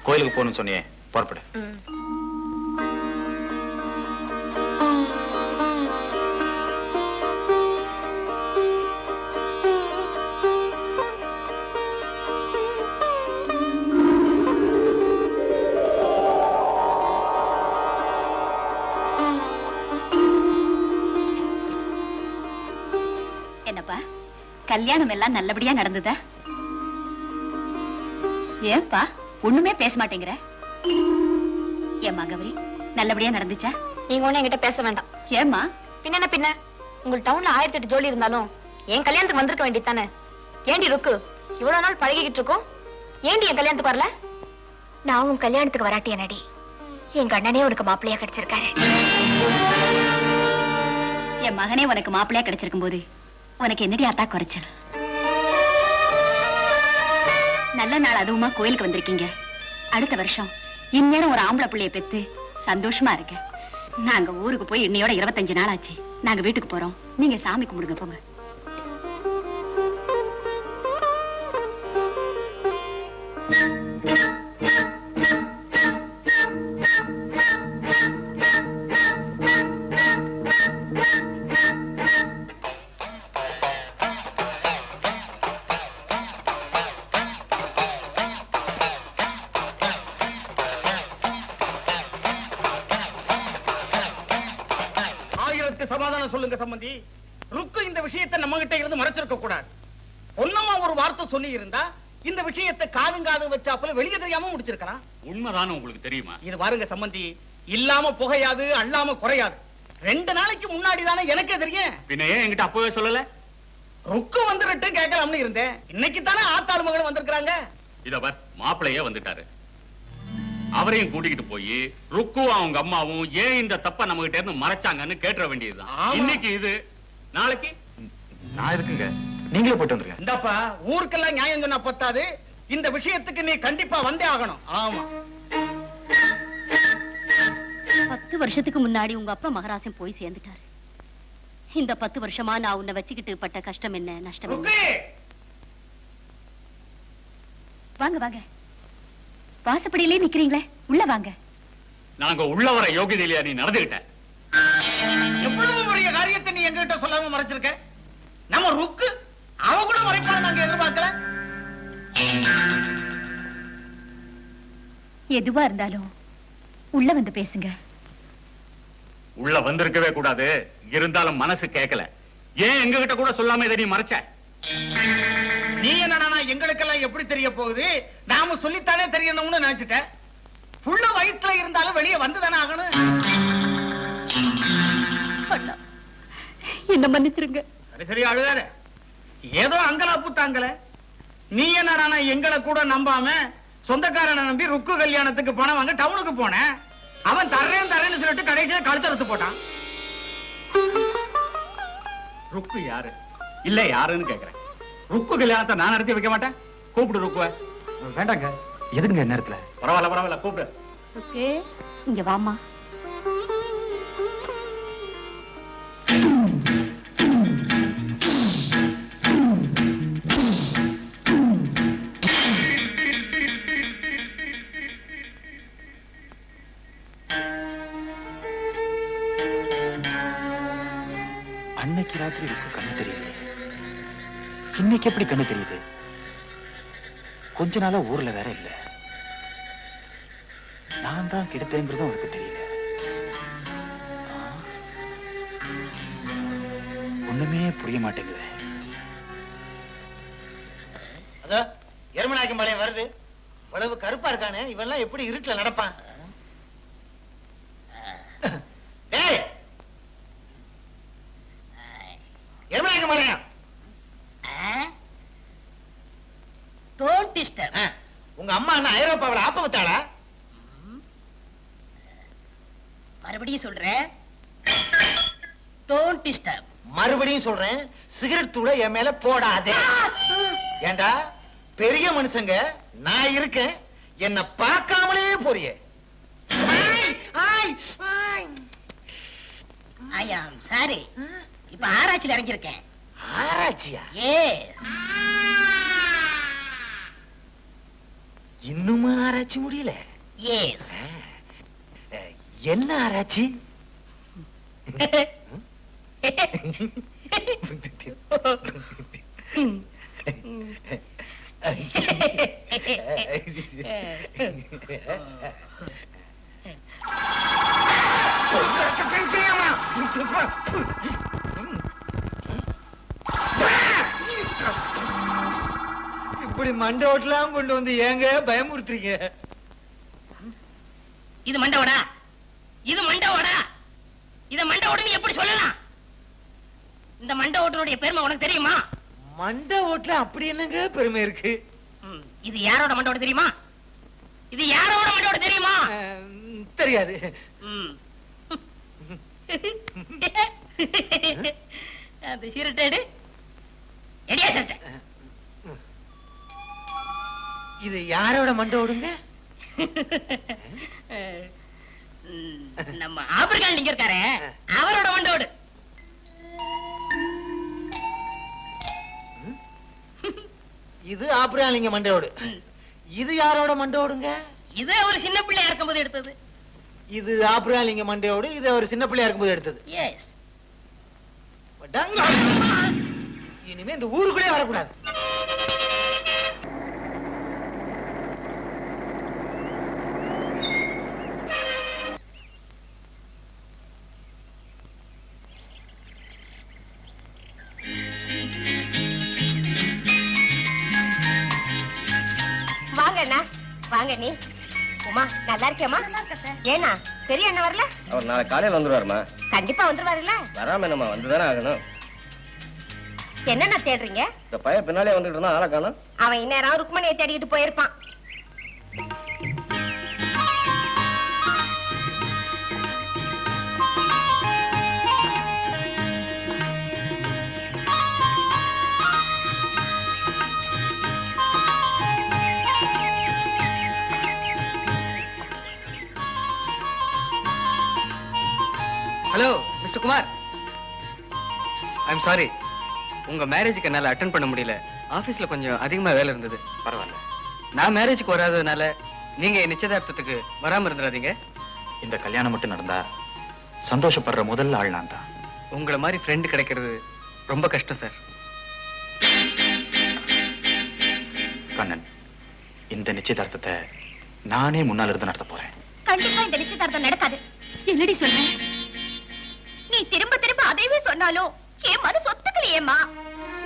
கோயிலுக்கு போகணும்னு சொன்னியே, புறப்படு. என்னப்பா கல்யாணம் எல்லாம் நல்லபடியா நடந்ததா? ஏன்பா ஒண்ணுமே பேச மாட்டேங்கிற? என் மகவரி நல்லபடியா நடந்துச்சா? நீங்க ஒண்ணு என்கிட்ட பேச வேண்டாம். ஏம்மா? பின்ன உங்களுக்கு டவுன்ல 1008 ஜோலி இருந்தாலும் என் கல்யாணத்துக்கு வந்திருக்க வேண்டியதானே? ஏண்டி ருக்கு இவ்வளவு நாள் பழகிக்கிட்டு இருக்கோம், ஏண்டி என் கல்யாணத்துக்கு வரல? நான் உன் கல்யாணத்துக்கு வராட்டி என்னடி, எங்க அண்ணனே உனக்கு மாப்பிள்ளையா கிடைச்சிருக்காரு. என் மகனே உனக்கு மாப்பிள்ளையா கிடைச்சிருக்கும் போது உனக்கு என்னடி ஆத்தா குறைச்சல்? நல்ல நாள் அதுவுமா கோயிலுக்கு வந்திருக்கீங்க. அடுத்த வருஷம் இந்நேரம் ஒரு ஆம்பளை பிள்ளைய பெத்து சந்தோஷமா இருக்க. நாங்க ஊருக்கு போய் இன்னையோட 25 நாள் ஆச்சு. நாங்க வீட்டுக்கு போறோம், நீங்க சாமி கும்பிடுங்க போங்க. சமாதானம் சொல்லுங்க சம்பந்தி. ருக்கு இந்த விஷயத்தை நம்ம கிட்ட இருந்து மறைச்சிருக்க கூடாது. ஒன்னமா ஒரு வார்த்தை சொல்லி இருந்தா இந்த விஷயத்தை காதுங்காது வச்சாப்புல வெளியே தெரியாம முடிச்சிருக்கலாம். உண்மைதானே உங்களுக்கு தெரியுமா? இது பாருங்க சம்பந்தி, இல்லாம புகையாது அல்லாம குறையாது. 2 நாளைக்கு முன்னாடி தானே எனக்கே தெரியும். பின்ன ஏன் என்கிட்ட அப்பவே சொல்லல? ருக்கு வந்துட்டு கேட்கலாம்னு இருந்தேன். இன்னைக்கு தானே ஆத்தாள் மகள் வந்திருக்காங்க. இதவர் மாப்பிள்ளையே வந்துட்டாரு. அவரையும் கூட்டிக்கிட்டு போய் ருக்குவும் அவங்க அம்மாவும் ஏன் இந்த தப்ப நம்ம கிட்ட இருந்து மறைச்சாங்கன்னு கேட்ற வேண்டியதுதான். இன்னைக்கு இது, நாளைக்கு நான் இருக்குங்க, நீங்களே போயிட்டு வந்துருங்க. இந்தப்பா ஊருக்கெல்லாம் நியாயம் சொன்னா பத்தாது, இந்த விஷயத்துக்கு நீ கண்டிப்பா வந்தே ஆகணும். ஆமா, 10 வருஷத்துக்கு முன்னாடி உங்க அப்பா மகராசன் போய் சேர்ந்துட்டாரு. இந்த 10 வருஷமா நான் உன்னை வச்சுக்கிட்டு பட்ட கஷ்டம் என்ன, நஷ்டம் என்ன? வாங்க வாங்க, வாசப்படியிலே நிக்கிறீங்களே, உள்ள வாங்க. நாங்க உள்ள வர யோகிதையில நீ நடந்துகிட்ட. எவ்வளவு பெரிய காரியத்தை நீ எங்ககிட்ட சொல்லாம மறைச்சிருக்க. நம்ம ருக்கு அவ கூட மறைப்பான்னு நாங்க எதிர்பார்க்கல. எதுவா இருந்தாலும் உள்ள வந்து பேசுங்க. உள்ள வந்திருக்கவே கூடாது, இருந்தாலும் மனசு கேட்கல. ஏன் எங்க கிட்ட கூட சொல்லாம இதை நீ மறைச்ச? நீ என்னடா எங்களுக்கெல்லாம் எப்படி தெரிய போகுது? நாம சொல்லித்தானே தெரியணும்னு நினைச்சிட்டேன். புள்ள வயிற்றுல இருந்தாலும் வெளியே வந்துதானே ஆகணும். என்ன மன்னிச்சிருங்க. சரி சரி அழுகாத. ஏதோ அங்கலாப்பு தாங்கல. நீ என்னடா எங்களை கூட நம்பாம சொந்தக்காரனை நம்பி ருக்கு கல்யாணத்துக்கு பணம் வாங்க டவுனுக்கு போனேன். அவன் தரேன்னு சொல்லிட்டு கடைசியில கழுத்தறுத்து போட்டான். ருக்கு யாரு இல்ல யாருன்னு கேக்குறேன். ருக்கு கல்யாணத்தை நான் நடத்தி வைக்க மாட்டேன். கூப்பிடு ருக்குவ. வேண்டாங்க, எதுக்குங்க நேரத்துல? பரவாயில்ல கூப்பிடு. ஓகே, இங்க வாமா. அன்னைக்கு ராத்திரி ருக்கு கண்ணு தெரியல, இன்னைக்கு எப்படி கண்ணு தெரியுது? கொஞ்ச நாளா ஊர்ல வேற இல்ல. நான் தான் கெடுத்தேங்கிறதும் அவருக்கு தெரியல. ஒண்ணுமே புரிய மாட்டேங்குது. அதோ எருமநாயக்கம் பாளையம் வருது. இவ்வளவு கருப்பா இருக்கானே, இவெல்லாம் எப்படி இருட்டுல நடப்பான்? எருமநாயக்கம் பாளையம், உங்க அம்மா என்ன ஐரோப்பாவில் ஆப்ப வச்சாளா? மறுபடியும் சொல்றேன், டோன்ட் டிஸ்டர்ப். மறுபடியும் சொல்றேன், சிகரெட் தூள என் மேல போடாதே. ஏண்டா பெரிய மனுஷங்க நான் இருக்கேன், என்ன பார்க்காமலே போறியே. ஐ ஆம் சாரி. இப்ப ஆராய்ச்சியில் இறங்கியிருக்கேன். ஆராய்ச்சியா? எஸ். இன்னுமா ஆராய்ச்சி முடியல? எஸ். என்ன ஆராய்ச்சி? இப்படி மண்டை ஓட்டலாம் கொண்டு வந்து ஏங்க பயமுறுத்துறீங்க? இது மண்டவோடா, இது மண்டவோடா. இத மண்டை ஓட்டுன்னு எப்படி சொல்லலாம்? இந்த மண்டை ஓட்டுனுடைய பெருமை உனக்கு தெரியுமா? மண்டை ஓட்டுல அப்படி என்னங்க பெருமை இருக்கு? இது யாரோட மண்டை ஓட்டு தெரியுமா? இது யாரோட மண்டை ஓட்டு தெரியுமா? தெரியாது. அந்த சிரட்டேடு எடியா சிரட்டை. இது யாரோட மண்டை ஓடுங்க? நம்ம ஆப்பிரிக்கால நீங்க இருக்காரு அவரோட மண்டை ஓடு. இது ஆப்பிரிக்காலிங்க மண்டையோடு. இது யாரோட மண்டையோடுங்க? இது ஒரு சின்ன பிள்ளையா இருக்கும்போது எடுத்தது. இது ஆப்பிரிக்காலிங்க மண்டையோடு. இது ஒரு சின்ன பிள்ளையா இருக்கும்போது எடுத்தது. எஸ். இனிமே இந்த ஊருக்குள்ளே வரக்கூடாது. வாங்க நீ. உமா நல்லா இருக்கியம்மா? ஏனா பெரிய அண்ணன் வரல? அவர் நாளை காலையில வந்துருவாருமா. கண்டிப்பா வந்துருவாருல்ல? வராம என்னம்மா, வந்துதானே ஆகணும். என்னண்ணா தேடுறீங்க? இந்த பையன் பின்னாலே வந்துட்டு இருந்தா ஆளை காணோம். அவன் இந்நேரம் ருக்மணியை தேடிக்கிட்டு போயிருப்பான். Hello mister Kumar, I'm sorry, உங்க மேரேஜுக்கு என்னால அட்டெண்ட் பண்ண முடியல. ஆபீஸ்ல கொஞ்சம் அதிகமா வேலை இருந்தது. பரவாயில்ல. நான் மேரேஜுக்கு வராததுனால நீங்க நிச்சயதார்த்தத்துக்கு வராம இருந்துடாதீங்க. இந்த கல்யாணம் மட்டும் நடந்தா சந்தோஷப்படுற முதல் ஆள் நான் தான். உங்களை மாதிரி ஃப்ரெண்ட் கிடைக்கிறது ரொம்ப கஷ்டம் சார். கண்ணன், இந்த நிச்சயதார்த்தத்தை நானே முன்னால இருந்து நடத்த போறேன். கண்டிப்பா இந்த நிச்சயதார்த்தம் நடக்காது. என்னடி சொல்ற? நீ திரும்ப திரும்ப அதைவே சொன்னாலும் என் மனசு ஒத்துக்கலையேம்மா.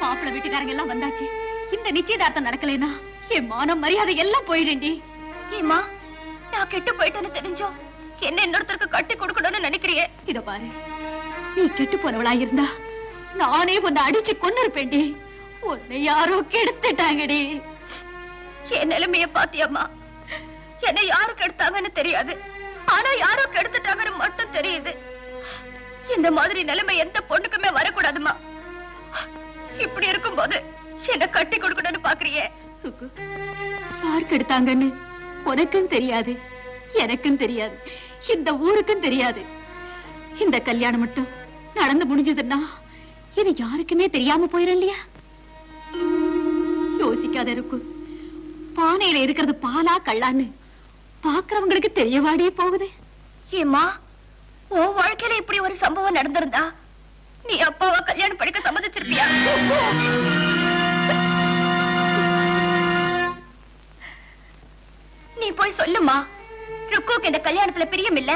மாப்பிள்ளை வீட்டுக்காரங்க எல்லாம் வந்தாச்சு. இந்த நிச்சயதார்த்தம் நடக்கலைன்னா என் மானம் மரியாதை எல்லாம் போயிடுண்டி. ஏமா நான் கெட்டு போயிட்டேன்னு தெரிஞ்சோம் என்ன இன்னொருத்தருக்கு கட்டி கொடுக்கணும்னு நினைக்கிறியே? இத பாரு, நீ கெட்டு போனவளா இருந்தா நானே உன்னை அடிச்சு கொண்டு இருப்பேன்டி. உன்னை யாரோ கெடுத்துட்டாங்கடி. என் நிலைமைய பாத்தியம்மா. என்னை யாரு கெடுத்தாங்கன்னு தெரியாது, ஆனா யாரோ கெடுத்துட்டாங்கன்னு மட்டும் தெரியுது. இந்த மாதிரி நிலைமை எந்த பொண்ணுக்குமே வரக்கூடாதுமா. இப்படி இருக்கும்போது என்ன கட்டி கொடுக்கணும்னு பாக்குறியே? யார் கெடுத்தாங்கன்னு உனக்கும் தெரியாது, எனக்கும் தெரியாது, இந்த ஊருக்கும் தெரியாது. இந்த கல்யாணம் மட்டும் நடந்து முடிஞ்சதுன்னா இது யாருக்குமே தெரியாம போயிரும் இல்லையா? யோசிக்காத இருக்கும். பானையில இருக்கிறது பாலா கள்ளான்னு பாக்குறவங்களுக்கு தெரியவாடியே போகுது. ஏமா உன் வாழ்க்கையில இப்படி ஒரு சம்பவம் நடந்திருந்தா நீ அப்பாவா கல்யாணம் படிக்க சம்மதிச்சிருப்பியா? நீ போய் சொல்லுமா. ருக்குவுக்கு இந்த கல்யாணத்துல பிரியம் இல்ல.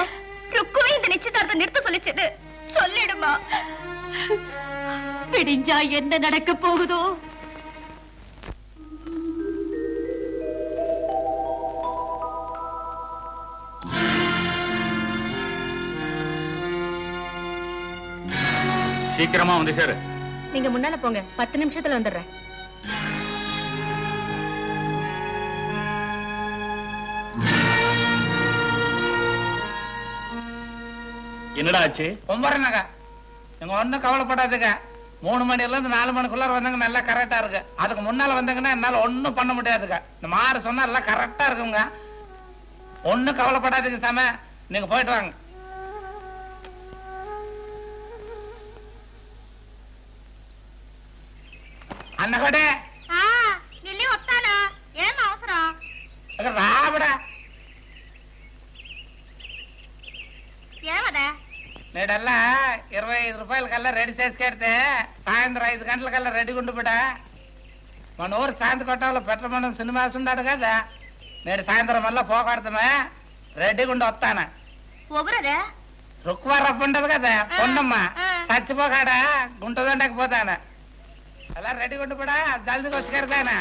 ருக்குவே இந்த நிச்சயதார்த்தம் நிறுத்த சொல்லிச்சது. சொல்லிடுமா. விடிஞ்சா என்ன நடக்க போகுதோ? சீக்கிரமா வந்து சேரு. நீங்க முன்னால போங்க, 10 நிமிஷத்துல வந்துடுறேன். என்னடா ஆச்சு? கும்பரனங்க, நீங்க ஒண்ணும் கவலைப்படாதுங்க. 3 மணில இருந்து 4 மணிக்குள்ள வந்தாங்க நல்லா கரெக்டா இருக்கு. அதுக்கு முன்னால வந்தாங்கன்னா என்னால ஒண்ணும் பண்ண முடியாதுங்க. இந்த மாறு சொன்னா எல்லாம் கரெக்டா இருக்குங்க. ஒண்ணும் கவலைப்படாதுங்க சாம, நீங்க போயிட்டு வாங்க. అన్నగడే నిల్లి వస్తానా? ఏం అవసరం? రాబడా ఏమదా? నేడల్లా 25 రూపాయలకల్లా రెడీ చేసుకెడితే సాయంత్రం 5 గంటలకల్లా రెడీగా ఉండిపోడా. మన ఊరు శాంతి కొట్టంలో పెట్టమని సినిమా ఉన్నాడు కదా. నేడు సాయంత్రం వల్ల పోగొడతామే, రెడీగా ఉండి వస్తానా. ఒగురదా? రుక్వారప్పు ఉండదు కదా, పొన్నమ్మా చచ్చిపోకాడా గుంటదండకపోతానా. అలా రెడీగా ఉండిపోడా, జల్దీకి వచ్చి కడతానా.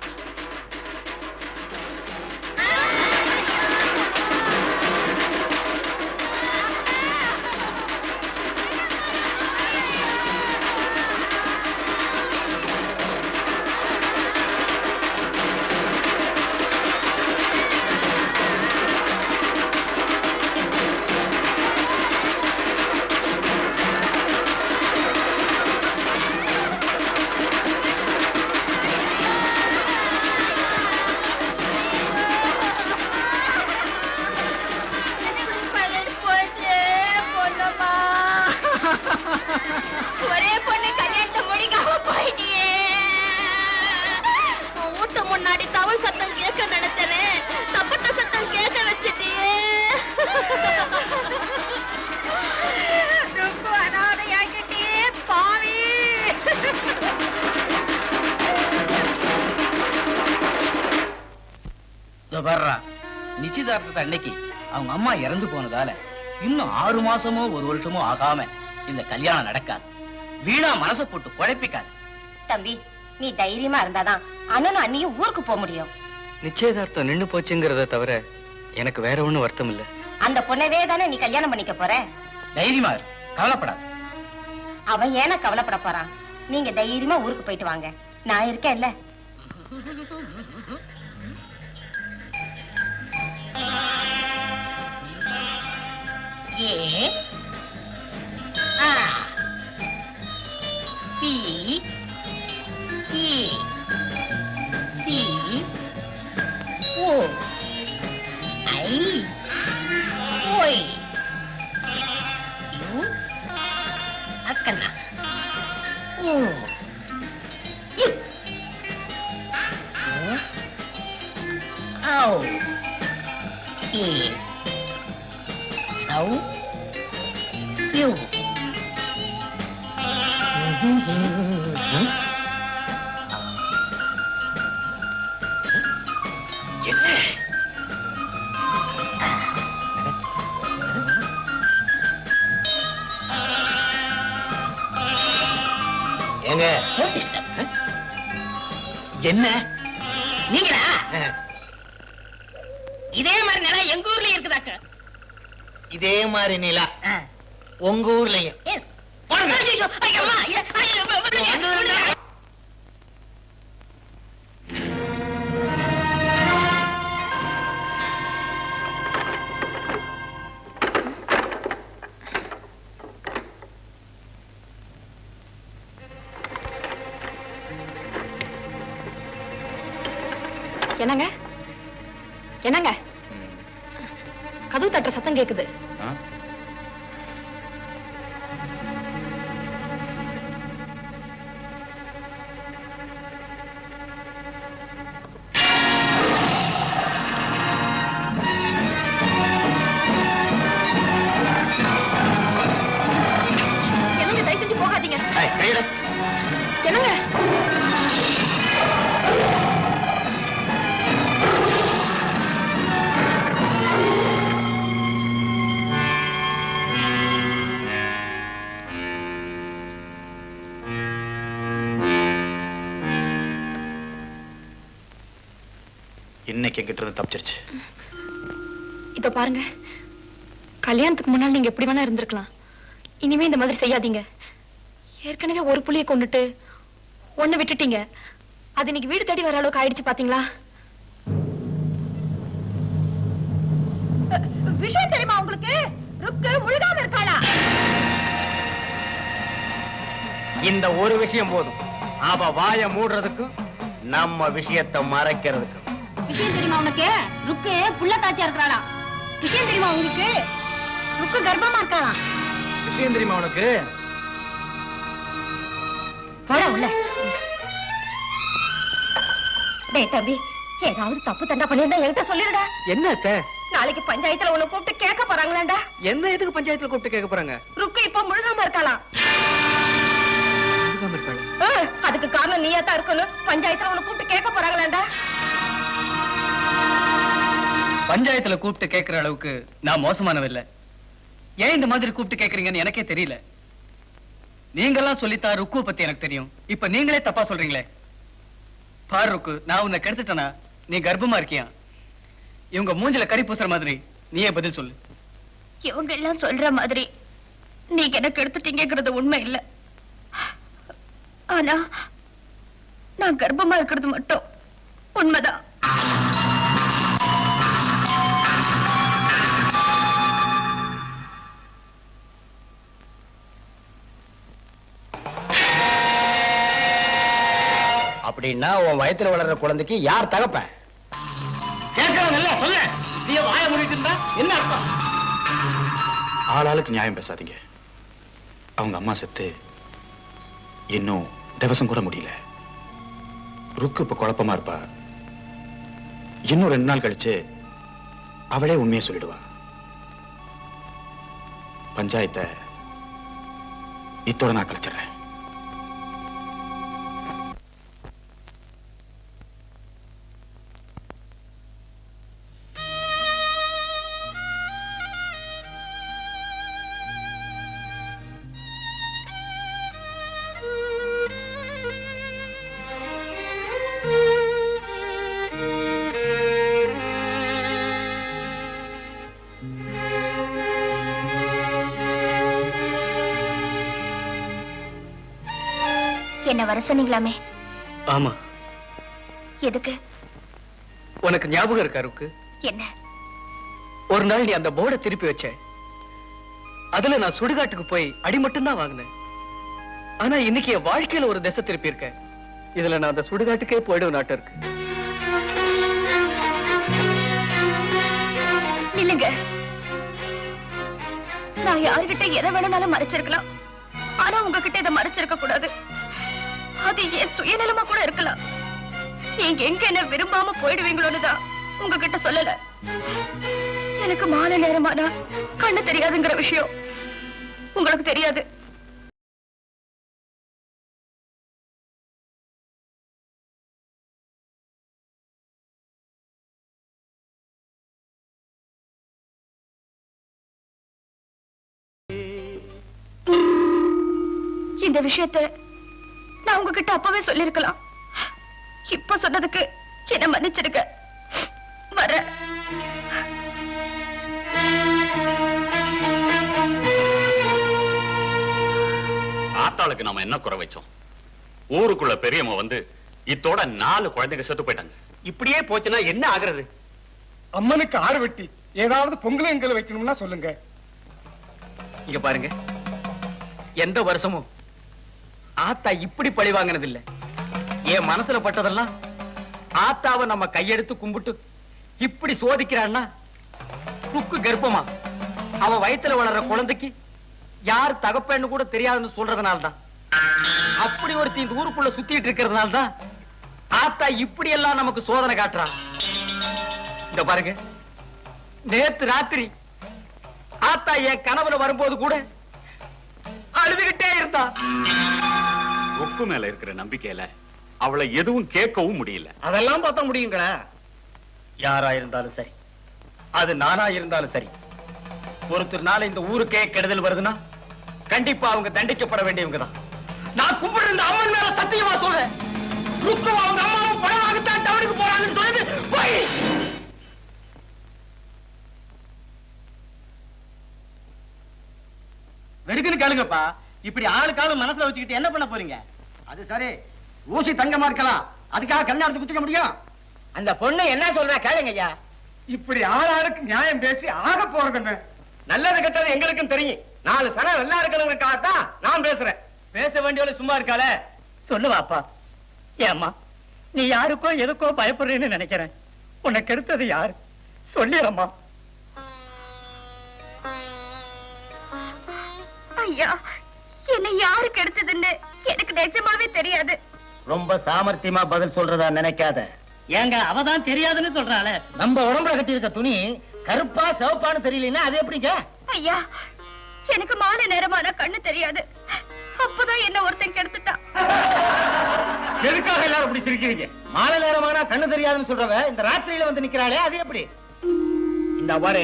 நிச்சயதார்த்தத்தை அன்னைக்கு அவங்க அம்மா இறந்து போனதால இன்னும் 6 மாசமோ 1 வருஷமோ ஆகாம இந்த கல்யாணம் நடக்காது. வீணா மனசை போட்டு குழப்பிக்காது. தம்பி, நீ தைரியமா இருந்தாதான் அண்ணனும் அண்ணியும் ஊருக்கு போக முடியும். நிச்சயதார்த்தம் நின்னு போச்சுங்கிறத தவிர எனக்கு வேற ஒண்ணும் வருத்தம் இல்ல. அந்த பொண்ணவே தானே நீ கல்யாணம் பண்ணிக்க போற. தைரியமா இரு, கவலைப்படாது. அவன் ஏன கவலைப்பட போறான்? நீங்க தைரியமா ஊருக்கு போயிட்டு வாங்க, நான் இருக்கேன்ல. ஏ ஆ பி இ சி ஓ ஐ ஓய் யூ அக்கண்ணா ஓ யூ ஓ ஏ சௌ யூ ஏங்க என்ன நீங்களா? இதே மாதிரி நிலம் எங்க ஊர்ல இருக்குதாக்க. இதே மாதிரி நிலா உங்க ஊர்லயும் எஸ். ஐயோ, ஐயோ, ஐயோ, என்னங்க என்னங்க கதவு தட்டுற சத்தம் கேக்குது. என்னங்க தயவு செஞ்சு போகாதீங்க. என்னங்க இன்னைக்கு என்கிட்ட இருந்து தப்பிச்சிருச்சு. இதோ பாருங்க, கல்யாணத்துக்கு முன்னால் நீங்க எப்படி வேணா இருந்திருக்கலாம். இனிமே இந்த மாதிரி செய்யாதீங்க. ஏற்கனவே ஒரு புள்ளியை கொண்டுட்டு ஒண்ணு விட்டுட்டீங்க. அது இன்னைக்கு வீடு தேடி வர அளவுக்கு ஆயிடுச்சு பாத்தீங்களா? விஷயம் தெரியுமா உங்களுக்கு? ருக்கு முழுகாம இருக்காளா? இந்த ஒரு விஷயம் போதும் அவ வாய மூடுறதுக்கும் நம்ம விஷயத்தை மறைக்கிறதுக்கும். விஷயம் தெரியுமா உனக்கு? ருக்கு புள்ள தாச்சியா இருக்கிறாளா? விஷயம் தெரியுமா உங்களுக்கு? ருக்கு கர்ப்பமா இருக்காளா? விஷயம் தெரியுமா உனக்கு? போடா உள்ள. டேய் தம்பி, ஏதாவது தப்பு தண்டா பண்ணிருந்தா என்கிட்ட சொல்லிருடா. என்ன அத்தை? நாளைக்கு பஞ்சாயத்துல உன்னை கூப்பிட்டு கேட்க போறாங்களாண்டா. என்ன எதுக்கு பஞ்சாயத்துல கூப்பிட்டு கேட்க போறாங்க? ருக்கு இப்ப முழுகாம இருக்கலாம். முழுகாம இருக்காளா? அதுக்கு காரணம் நீயா தான் இருக்கணும். பஞ்சாயத்துல உன்னை கூப்பிட்டு கேட்க போறாங்களாண்டா. பஞ்சாயத்துல கூப்பிட்டு கேட்கிற அளவுக்கு நான் மோசமானவில்லை. ஏன் இந்த மாதிரி கூப்பிட்டு கேட்கறீங்கன்னு எனக்கே தெரியல. நீங்கெல்லாம் சொல்லித்தா ருக்குவை பத்தி எனக்கு தெரியும். இப்ப நீங்களே தப்பா சொல்றீங்களே. பாரு ருக்கு, நான் உன்னை கெடுத்துட்டேனா? நீ கர்ப்பமா இருக்கியா? இவங்க மூஞ்சில கறி பூசுற மாதிரி நீயே பதில் சொல்லு. இவங்க எல்லாம் சொல்ற மாதிரி நீங்க எனக்கு எடுத்துட்டீங்கிறது உண்மை இல்ல. ஆனா நான் கர்ப்பமா இருக்கிறது மட்டும் உண்மைதான். அப்படின்னா உன் வயத்துல வளர்ற குழந்தைக்கு யார் தகப்பன்? கேட்கறவங்கல்ல சொல்ல. நீ வாய மூடிட்டு இருந்தா என்ன அர்த்தம்? ஆளாளுக்கு நியாயம் பேசாதீங்க. அவங்க அம்மா செத்து இன்னும் திவசம் கூட முடியல. ருக்கு இப்ப குழப்பமா இருப்பா. இன்னும் 2 நாள் கழிச்சு அவளே உண்மையை சொல்லிடுவா. பஞ்சாயத்தை இத்தோட நான் கழிச்சிடுறேன். என்ன வர சொன்னீங்களாமே? ஆமா. எதுக்கு? உனக்கு ஞாபகம் இருக்கா ருக்கு? என்ன? ஒரு நாள் நீ அந்த போர்டை திருப்பி வச்ச. அதுல நான் சுடுகாட்டுக்கு போய் அடி மட்டும்தான் வாங்கினேன். ஆனா இன்னைக்கு என் வாழ்க்கையில ஒரு திசை திருப்பி இருக்க. இதுல நான் அந்த சுடுகாட்டுக்கே போயிடும் நாட்டம் இருக்கு. இல்லங்க, நான் யாருகிட்ட எதை வேணும்னாலும் மறைச்சிருக்கலாம். ஆனா உங்ககிட்ட இதை மறைச்சிருக்க கூடாது. அது என் சுயநலமா கூட இருக்கலாம். நீங்க எங்க என்ன விரும்பாம போயிடுவீங்களோன்னு தான் உங்ககிட்ட சொல்லல. எனக்கு மாலை நேரமானா கண்ணு தெரியாதுங்கிற விஷயம் உங்களுக்கு தெரியாது. இந்த விஷயத்தை நான் உங்ககிட்ட அப்பவே சொல்லிருக்கலாம். இப்ப சொன்னதுக்கு என்ன மன்னிச்சிடுங்க. வர ஆத்தாளுக்கு நாம என்ன குறை வச்சோம்? ஊருக்குள்ள பெரியம்மா வந்து இத்தோட 4 குழந்தைங்க செத்து போயிட்டாங்க. இப்படியே போச்சுன்னா என்ன ஆகுறது? அம்மனுக்கு ஆடு வெட்டி ஏதாவது பொங்கல் வைக்கணும்னா சொல்லுங்க. இங்க பாருங்க, எந்த வருஷமும் ஆத்தா இப்படி பழி வாங்கினது இல்ல. என் மனசுல பட்டதெல்லாம் ஆத்தாவை நம்ம கையெடுத்து கும்பிட்டு இப்படி சோதிக்கிறான்னா, ருக்கு கர்ப்பமா அவ வயித்துல வளர்ற குழந்தைக்கு யார் தகப்பன்னு கூட தெரியாதுன்னு சொல்றதுனால்தான், அப்படி ஒருத்தி இந்த ஊருக்குள்ள சுத்திட்டு இருக்கிறதுனால்தான் ஆத்தா இப்படி எல்லாம் நமக்கு சோதனை காட்டுறான். இந்த பாருங்க, நேத்து ராத்திரி ஆத்தா என் கனவுல வரும்போது கூட அழுதுகிட்டே இருந்தா. ருக்கு மேல இருக்கிற நம்பிக்கையில அவளை எதுவும் கேட்கவும் முடியல. அதெல்லாம் பார்த்தா முடியுங்களா? யாரா இருந்தாலும் சரி, அது நானா இருந்தாலும் சரி, ஒருத்தர்னால இந்த ஊருக்கே கெடுதல் வருதுன்னா கண்டிப்பா அவங்க தண்டிக்கப்பட வேண்டியவங்க தான். நான் கும்பிடுற இந்த அம்மன் மேல சத்தியமா சொல்றேன், ருக்கு அவங்க அம்மாவும் பணமாகத்தான் டவுனுக்கு போறாங்கன்னு சொல்லுது. போய் வெறுக்குன்னு கேளுங்கப்பா. இப்படி ஆளுக்காலும் மனசுல வச்சுக்கிட்டு என்ன பண்ண போறீங்க? அது சரி, ஊசி தங்கமா இருக்கலாம், அதுக்காக கல்யாணத்துக்கு குத்திக்க முடியும்? அந்த பொண்ணு என்ன சொல்றா கேளுங்க ஐயா. இப்படி ஆளாளுக்கு நியாயம் பேசி ஆக போறது நல்லது கெட்டது எங்களுக்கும் தெரியும். 4 சனம் நல்லா இருக்கணுங்கிறதுக்காகத்தான் நான் பேசுறேன். பேச வேண்டியவள சும்மா இருக்கால. சொல்லுவாப்பா. ஏம்மா, நீ யாருக்கோ எதுக்கோ பயப்படுறேன்னு நினைக்கிறேன். உனக்கு எடுத்தது யாரு? சொல்லிடம்மா. ஐயா, என்ன யாருக்கு எடுத்ததுன்னு எனக்கு நிஜமாவே தெரியாது. ரொம்ப சாமர்த்தியமா பதில் சொல்றதா நினைக்காத. ஏங்க, அவதான் தெரியாதுன்னு சொல்றாளே. நம்ம உடம்புல கட்டி இருக்க துணி கருப்பா சிவப்பான்னு தெரியலன்னா அது எப்படிங்க? ஐயா, எனக்கு மாலை நேரமான கண்ணு தெரியாது. அப்பதான் என்ன ஒருத்தன் கெடுத்துட்டான். எதுக்காக எல்லாரும் இப்படி சிரிக்கிறீங்க? மாலை நேரமானா கண்ணு தெரியாதுன்னு சொல்றவ இந்த ராத்திரியில வந்து நிக்கிறாளே, அது எப்படி? இந்த பாரு,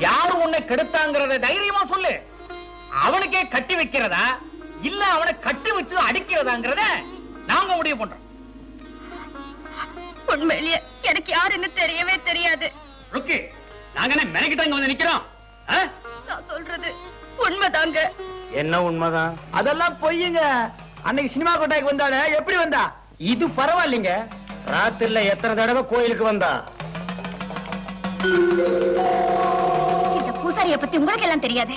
யாரு உன்னை கெடுத்தாங்கிறத தைரியமா சொல்லு. அவனுக்கே கட்டி வைக்கிறதா இல்ல அவனை கட்டி வச்சு அடிக்கிறதாங்கிறத நாங்க முடிவு பண்றோம். உண்மையிலேயே எனக்கு யாருன்னு தெரியவே தெரியாது. ருக்கு, நாங்க என்ன மெனக்கிட்டாங்க வந்து நிக்கிறோம்? நான் சொல்றது உண்மைதாங்க. என்ன உண்மைதான்? அதெல்லாம் பொய்யுங்க. அன்னைக்கு சினிமா கொட்டாய்க்கு வந்தானே, எப்படி வந்தா? இது பரவாயில்லைங்க. ராத்திரில எத்தனை தடவை கோயிலுக்கு வந்தா? இந்த பூசாரிய பத்தி உங்களுக்கு எல்லாம் தெரியாது.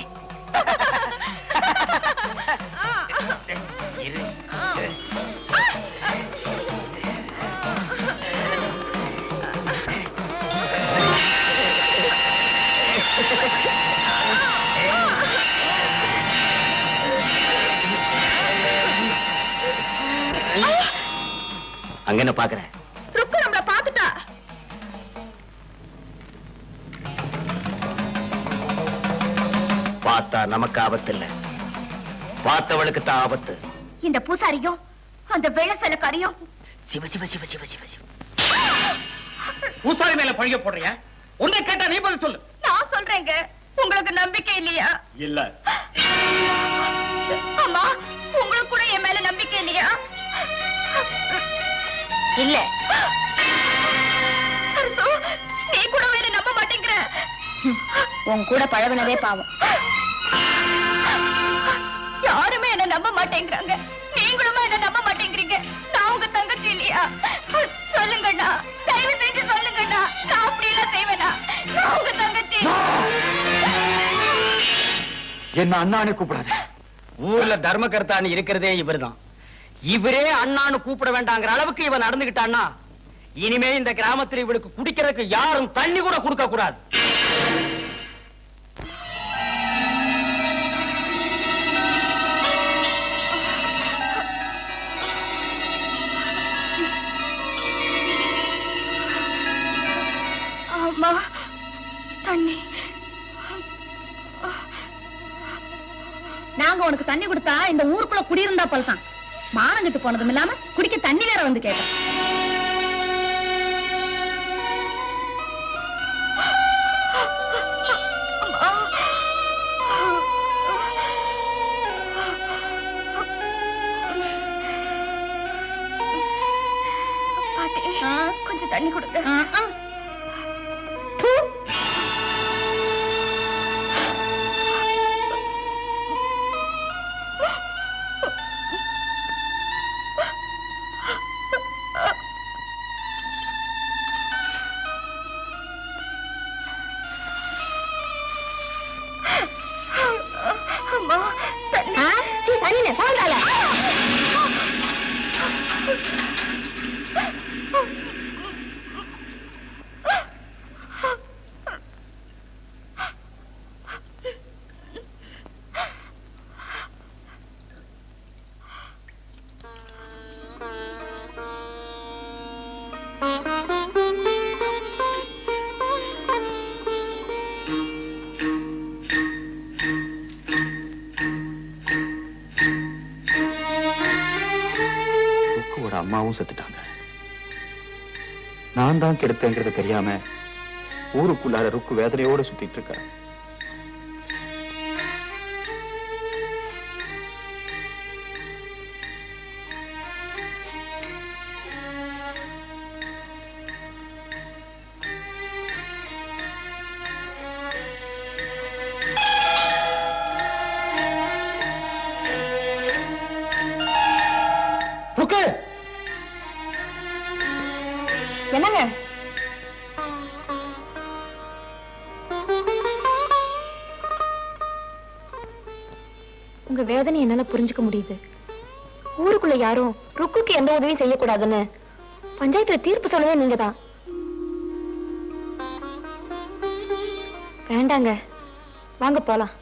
அங்க என்ன பாக்குற? ருக்கு நம்மள பாத்துட்டா. பார்த்தா நமக்கு ஆபத்து இல்ல, பார்த்தவளுக்கு தான் ஆபத்து. இந்த பூசாரியும் அந்த வெள்ளசலக்காரியும் சிவ சிவ சிவ சிவ சிவ சிவ. பூசாரி மேல பழிய போடுறியா? உன்னை கேட்டா நீ பதில் சொல்லு. நான் சொல்றேங்க, உங்களுக்கு நம்பிக்கை இல்லையா? இல்ல. அம்மா, உங்களுக்கு கூட என் மேல நம்பிக்கை இல்லையா? இல்ல. நீ கூட வேற நம்ப மாட்டேங்கிற. உன் கூட பழகுனதே பாவம். யாருமே என்ன நம்ப மாட்டேங்கிறாங்க. நீங்களுமே என்ன நம்ப என்ன அண்ணானே கூப்பிடாத. ஊர்ல தர்ம கர்த்தான்னு இருக்கிறதே இவர்தான். இவரே அண்ணான்னு கூப்பிட வேண்டாங்கிற அளவுக்கு இவன் நடந்துகிட்டான்னா இனிமே இந்த கிராமத்தில் இவளுக்கு குடிக்கிறதுக்கு யாரும் தண்ணி கூட கொடுக்க கூடாது. அம்மா தண்ணி. நாங்க உனக்கு தண்ணி கொடுத்தா இந்த ஊருக்குள்ள குடியிருந்தா போலதான். மானங்கிட்டு போனதும் இல்லாம குடிக்க தண்ணி வேற வந்து கேட்டோம். கொஞ்சம் தண்ணி கொடுங்க. அம்மாவும் செத்துட்டாங்க. நான் தான் கெடுத்தேங்கிறது தெரியாம ஊருக்குள்ளார ருக்கு வேதனையோட சுத்திட்டு இருக்க. என்னங்க உங்க வேதனை என்னால புரிஞ்சுக்க முடியுது. ஊருக்குள்ள யாரும் ருக்குக்கு எந்த உதவியும் செய்யக்கூடாதுன்னு பஞ்சாயத்துல தீர்ப்பு சொன்னதே நீங்க தான். வேண்டாங்க, வாங்க போலாம்.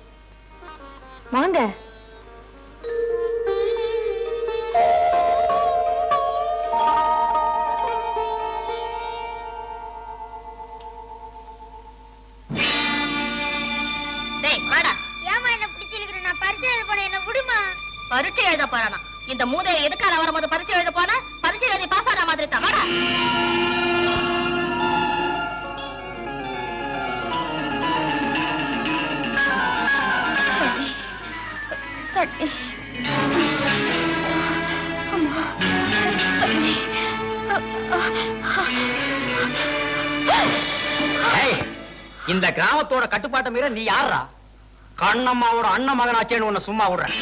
வாங்க. பரீட்சை எழுத போறானா? இந்த மூதையை எதுக்கால வரும்போது பரீட்சை எழுத போனா? பரீட்சை எழுதி பாஸ் ஆன மாதிரி தான். வாடா. இந்த கிராமத்தோட கட்டுப்பாட்டை மீற நீ யாரா? கண்ணம்மாவோட அண்ணன் மகனாச்சேன்னு உன்னை சும்மா விடுறேன்.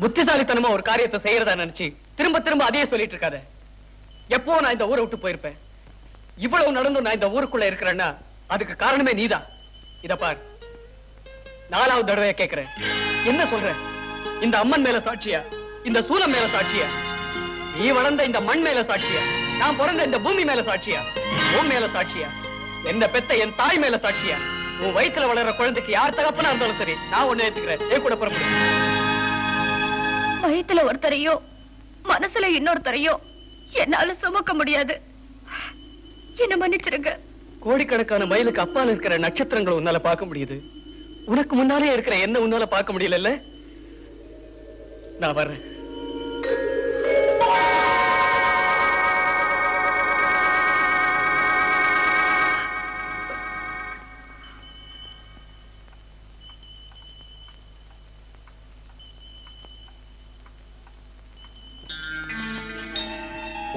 புத்திசாலித்தனமா ஒரு காரியத்தை செய்யறதா நினைச்சு திரும்ப திரும்ப அதையே சொல்லிட்டு இருக்காத. எப்போ நான் இந்த ஊரை விட்டு போயிருப்பேன். இவ்வளவு நடந்தும் நான் இந்த ஊருக்குள்ள இருக்கிறேன்னா அதுக்கு காரணமே நீதான். இத பார், 4வது தடவை கேட்கிறேன், என்ன சொல்ற? இந்த அம்மன் மேல சாட்சியா? இந்த சூலம் மேல சாட்சியா? நீ வளர்ந்த இந்த மண் மேல சாட்சியா? நான் பிறந்த இந்த பூமி மேல சாட்சியா? உன் மேல சாட்சியா? என்ன பெத்த என் தாய் மேல சாட்சியா? உன் வயிற்றுல வளர்ற குழந்தைக்கு யார் தகப்பனா இருந்தாலும் சரி, நான் ஒண்ணு ஏத்துக்கிறேன். ஏன் கூட புறப்படு. வயித்துல ஒருத்தரையோ மனசுல இன்னொருத்தரையோ என்னால சுமக்க முடியாது. என்ன மன்னிச்சிருங்க. கோடிக்கணக்கான மைலுக்கு அப்பால இருக்கிற நட்சத்திரங்களை உன்னால பார்க்க முடியுது. உனக்கு முன்னாலே இருக்கிற என்ன உன்னால பார்க்க முடியல. நான் வர்றேன்.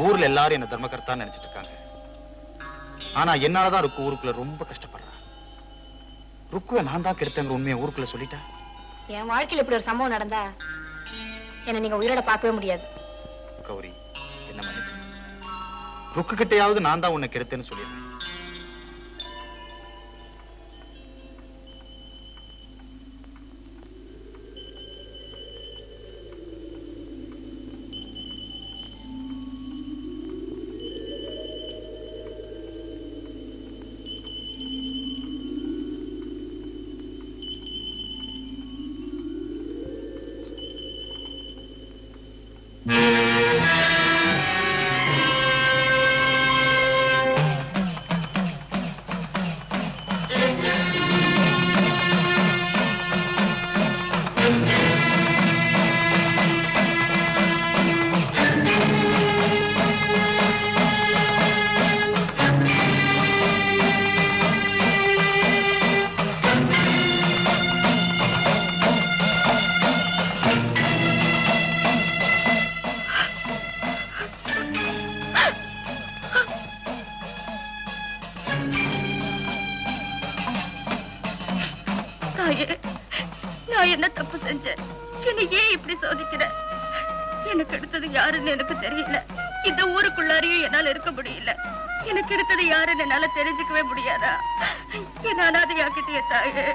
ஊர்ல எல்லாரும் என்ன தர்மகர்த்தான்னு நினைச்சிட்டு இருக்காங்க. ஆனா என்னாலதான் ருக்கு ஊருக்குள்ள ரொம்ப கஷ்டப்படுறா. ருக்குவை நான் தான் கெடுத்தேங்கிற உண்மையை ஊருக்குள்ள சொல்லிட்டா. என் வாழ்க்கையில இப்படி ஒரு சம்பவம் நடந்தா என்ன நீங்க உயிரோட பார்க்கவே முடியாது. கௌரி, என்ன மன்னிச்சு. ருக்கு கிட்டையாவது நான் தான் உன்னை கெடுத்தேன்னு சொல்லிடுறேன். நான் என்ன தப்பு செஞ்சேன்? என்ன ஏன் இப்படி சோதிக்கிற? எனக்கு எடுத்தது யாருன்னு எனக்கு தெரியல. இந்த ஊருக்குள்ளாரையும் என்னால இருக்க முடியல. எனக்கு எடுத்தது யாருன்னு என்னால தெரிஞ்சுக்கவே முடியாதா? என்ன அனாதையாக்கிட்டிய தாயே.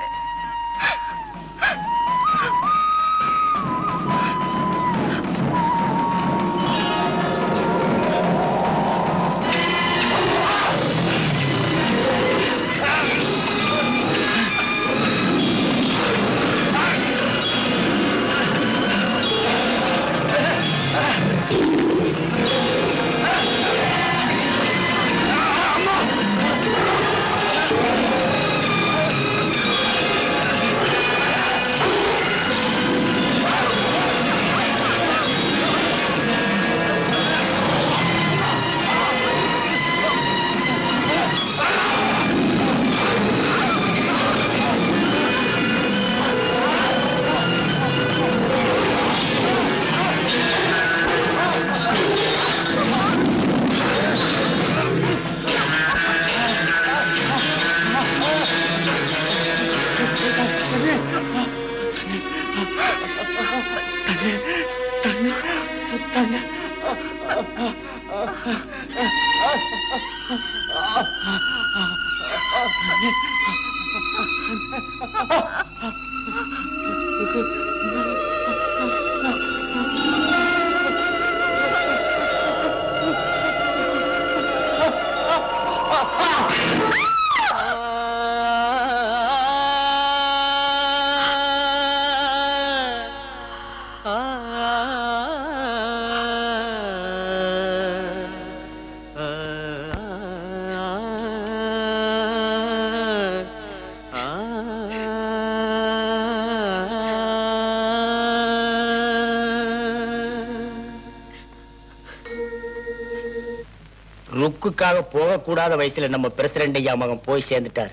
ருக்குக்காக போகக்கூடாத வயசுல நம்ம பிரசிடண்ட் ஐயா மகன் போய் சேர்ந்துட்டார்.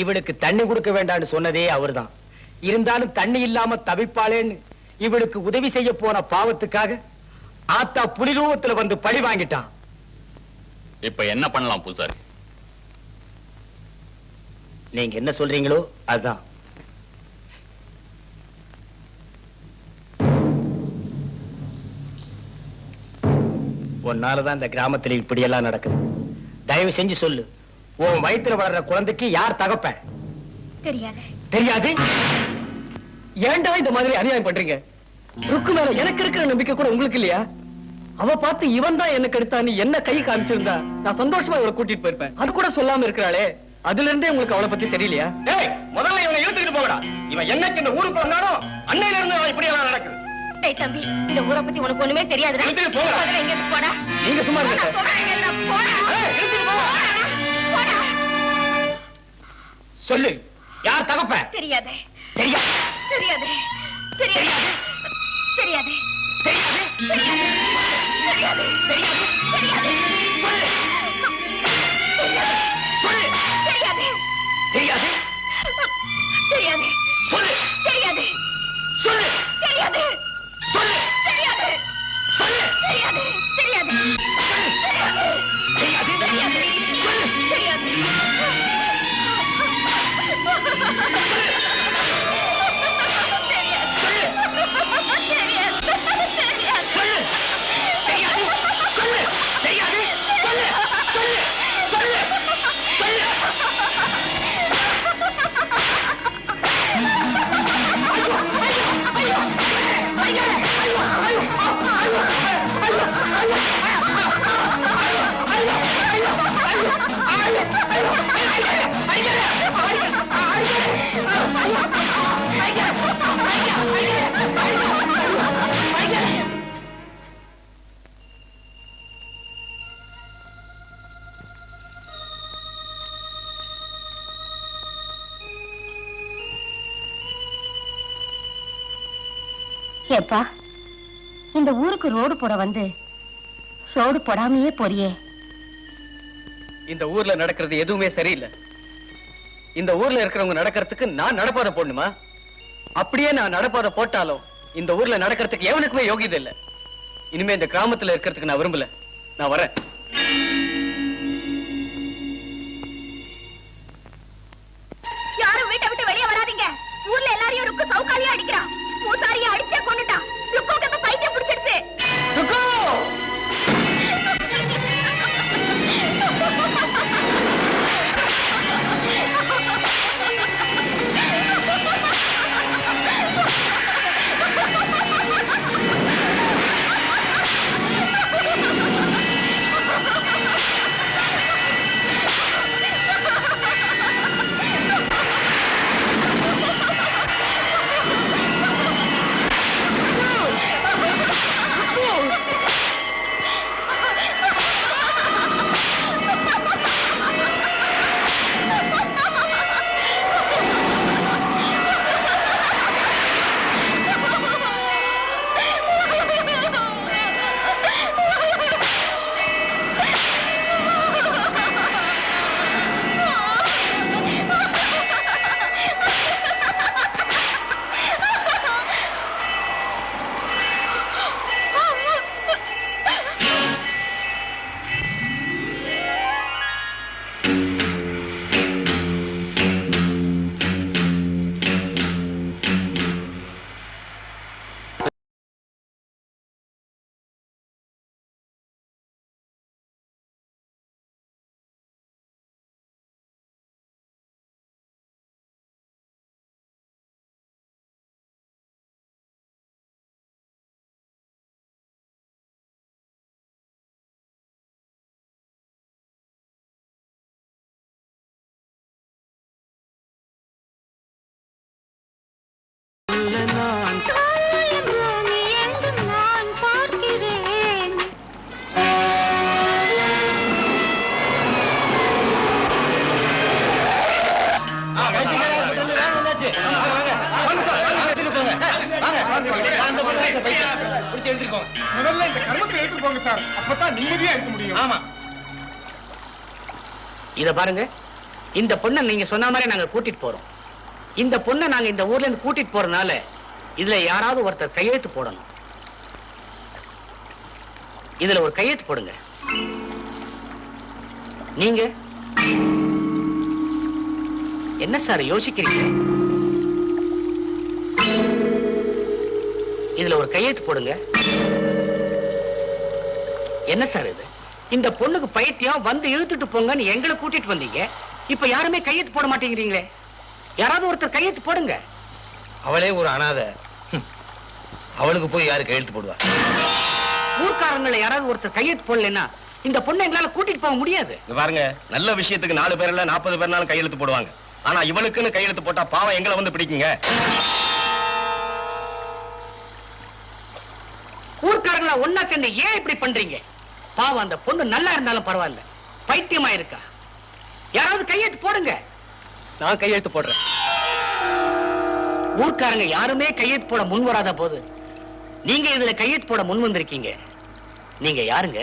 இவளுக்கு தண்ணி கொடுக்க வேண்டாம்னு சொன்னதே அவர்தான். இருந்தாலும் தண்ணி இல்லாம தவிப்பாளேன்னு இவளுக்கு உதவி செய்ய போன பாவத்துக்காக ஆத்தா புலிரூபத்துல வந்து பழி வாங்கிட்டான். இப்ப என்ன பண்ணலாம் பூசாரி? நீங்க என்ன சொல்றீங்களோ அதுதான். உன்னாலதான் இந்த கிராமத்துல இப்படி எல்லாம் நடக்குது. தயவு செஞ்சு சொல்லு, உன் வயித்துல வளர்ற குழந்தைக்கு யார் தகப்பன்? தெரியாது. தெரியாது? ஏன்டா இந்த மாதிரி அநியாயம் பண்றீங்க? ருக்கு மேல எனக்கு இருக்கிற நம்பிக்கை கூட உங்களுக்கு இல்லையா? அவ பார்த்து இவன் தான் எனக்கு எடுத்தான்னு என்ன கை காமிச்சிருந்தா நான் சந்தோஷமா இவளை கூட்டிட்டு போயிருப்பேன். அது கூட சொல்லாம இருக்கிறாளே, அதுல இருந்தே உங்களுக்கு அவளை பத்தி தெரியலையா? டேய், முதல்ல இவனை இழுத்துக்கிட்டு போகடா. இவன் என்னைக்கு இந்த ஊருக்கு வந்தாலும் அன்னையில இருந்து அவன் இப்படி எல்லாம் நடக்குது. டேய் தம்பி, இந்த ஊரை பத்தி உனக்கு ஒண்ணுமே தெரியாதுடா. இழுத்துட்டு போடா. முதல்ல இங்க இருந்து போடா. நீங்க சும்மா இருங்க. நான் சொல்றேன், இங்க இருந்து போடா. இழுத்துட்டு போ. போடா. சொல்லு, யார் தகப்பன்? தெரியாது. தெரியாது. தெரியாது. தெரியாது. தெரியாது. தெரியாது. தெரியாது. தெரியாது. தெரியாது. தெரியாது. சொல்லு. தெரியாது. தெரியாது. தெரியாது. சொல்லு. தெரியாது. சொல்லு. தெரியாது. சொல்லு. தெரியாது. சொல்லு. தெரியாது. தெரியாது. தெரியாது. தெரியாது. தெரியாது. ஏப்பா, இந்த ஊருக்கு ரோடு போட வந்து ரோடு போடாமையே போறியே. இந்த ஊர்ல நடக்கிறது எதுவுமே சரியில்லை. இந்த ஊர்ல இருக்கிறவங்க நடக்கிறதுக்கு நான் நடப்பாத போடணுமா? அப்படியே நான் நடப்பாத போட்டாலும் இந்த ஊர்ல நடக்கிறதுக்கு எவனுக்குமே யோகியதை இல்லை. இனிமே இந்த கிராமத்துல இருக்கிறதுக்கு நான் விரும்பல. நான் வரேன். யாரும் வீட்டை விட்டு வெளியே வராதீங்க. ஊர்ல எல்லாரையும் ருக்கு சவுக்காலியா அடிக்கிறான். பூசாரியை அடிச்சே கொண்டுட்டான். ருக்குக்கு இப்ப பைத்தியம் பிடிச்சிருச்சு. ருக்கு! முதல்ல இந்த கர்மத்தை எடுத்துட்டு போங்க சார். அப்பதான் நிம்மதியா இருக்க முடியும். ஆமா, இத பாருங்க, இந்த பொண்ணை நீங்க சொன்ன மாதிரி நாங்க கூட்டிட்டு போறோம். இந்த பொண்ணை நாங்க இந்த ஊர்ல இருந்து கூட்டிட்டு போறதுனால இதுல யாராவது ஒருத்தர் கையெழுத்து போடணும். இதுல ஒரு கையெழுத்து போடுங்க. நீங்க என்ன சார் யோசிக்கிறீங்க? இதுல ஒரு கையெழுத்து போடுங்க. என்ன சார் இது? இந்த பொண்ணுக்கு பைத்தியம், வந்து இழுத்துட்டு போங்கன்னு எங்களை கூட்டிட்டு வந்தீங்க. இப்ப யாருமே கையெழுத்து போட மாட்டேங்கிறீங்களே. யாராவது ஒருத்தர் கையெழுத்து போடுங்க. அவளே ஒரு அனாதை, அவளுக்கு போய் யாரு கையெழுத்து போடுவா? ஊர்க்காரங்களை யாராவது ஒருத்தர் கையெழுத்து போடலன்னா இந்த பொண்ணை எங்களால கூட்டிட்டு போக முடியாது. பாருங்க, நல்ல விஷயத்துக்கு 4 பேர்ல 40 பேர்னாலும் கையெழுத்து போடுவாங்க. ஆனா இவளுக்குன்னு கையெழுத்து போட்டா பாவம் எங்களை வந்து பிடிக்குங்க. ஊர்க்காரங்களா ஒன்னா சேர்ந்து ஏன் இப்படி பண்றீங்க? பாவம், அந்த பொண்ணு நல்லா இருந்தாலும் பரவாயில்ல, பைத்தியமா இருக்கா. யாராவது கையெழுத்து போடுங்க. நான் கையெழுத்து போடுறேன். ஊர்க்காரங்க யாருமே கையெழுத்து போட முன் வராத போது நீங்க இதுல கையெழுத்து போட முன் வந்திருக்கீங்க. நீங்க யாருங்க?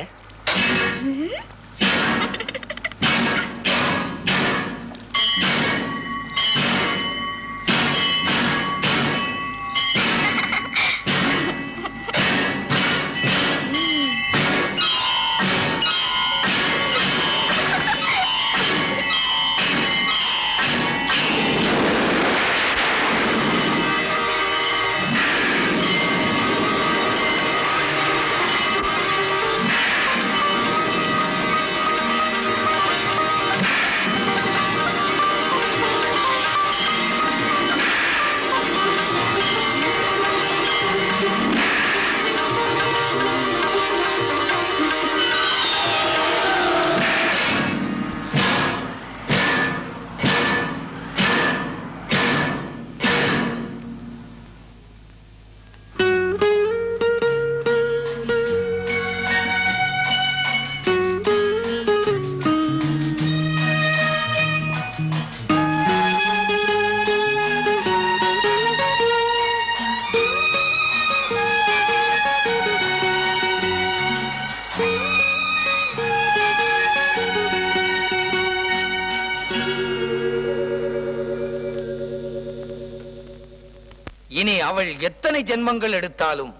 இனி அவள் எத்தனை ஜென்மங்கள் எடுத்தாலும்,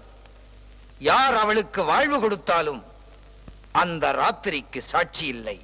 யார் அவளுக்கு வாழ்வு கொடுத்தாலும் அந்த ராத்திரிக்கு சாட்சி இல்லை.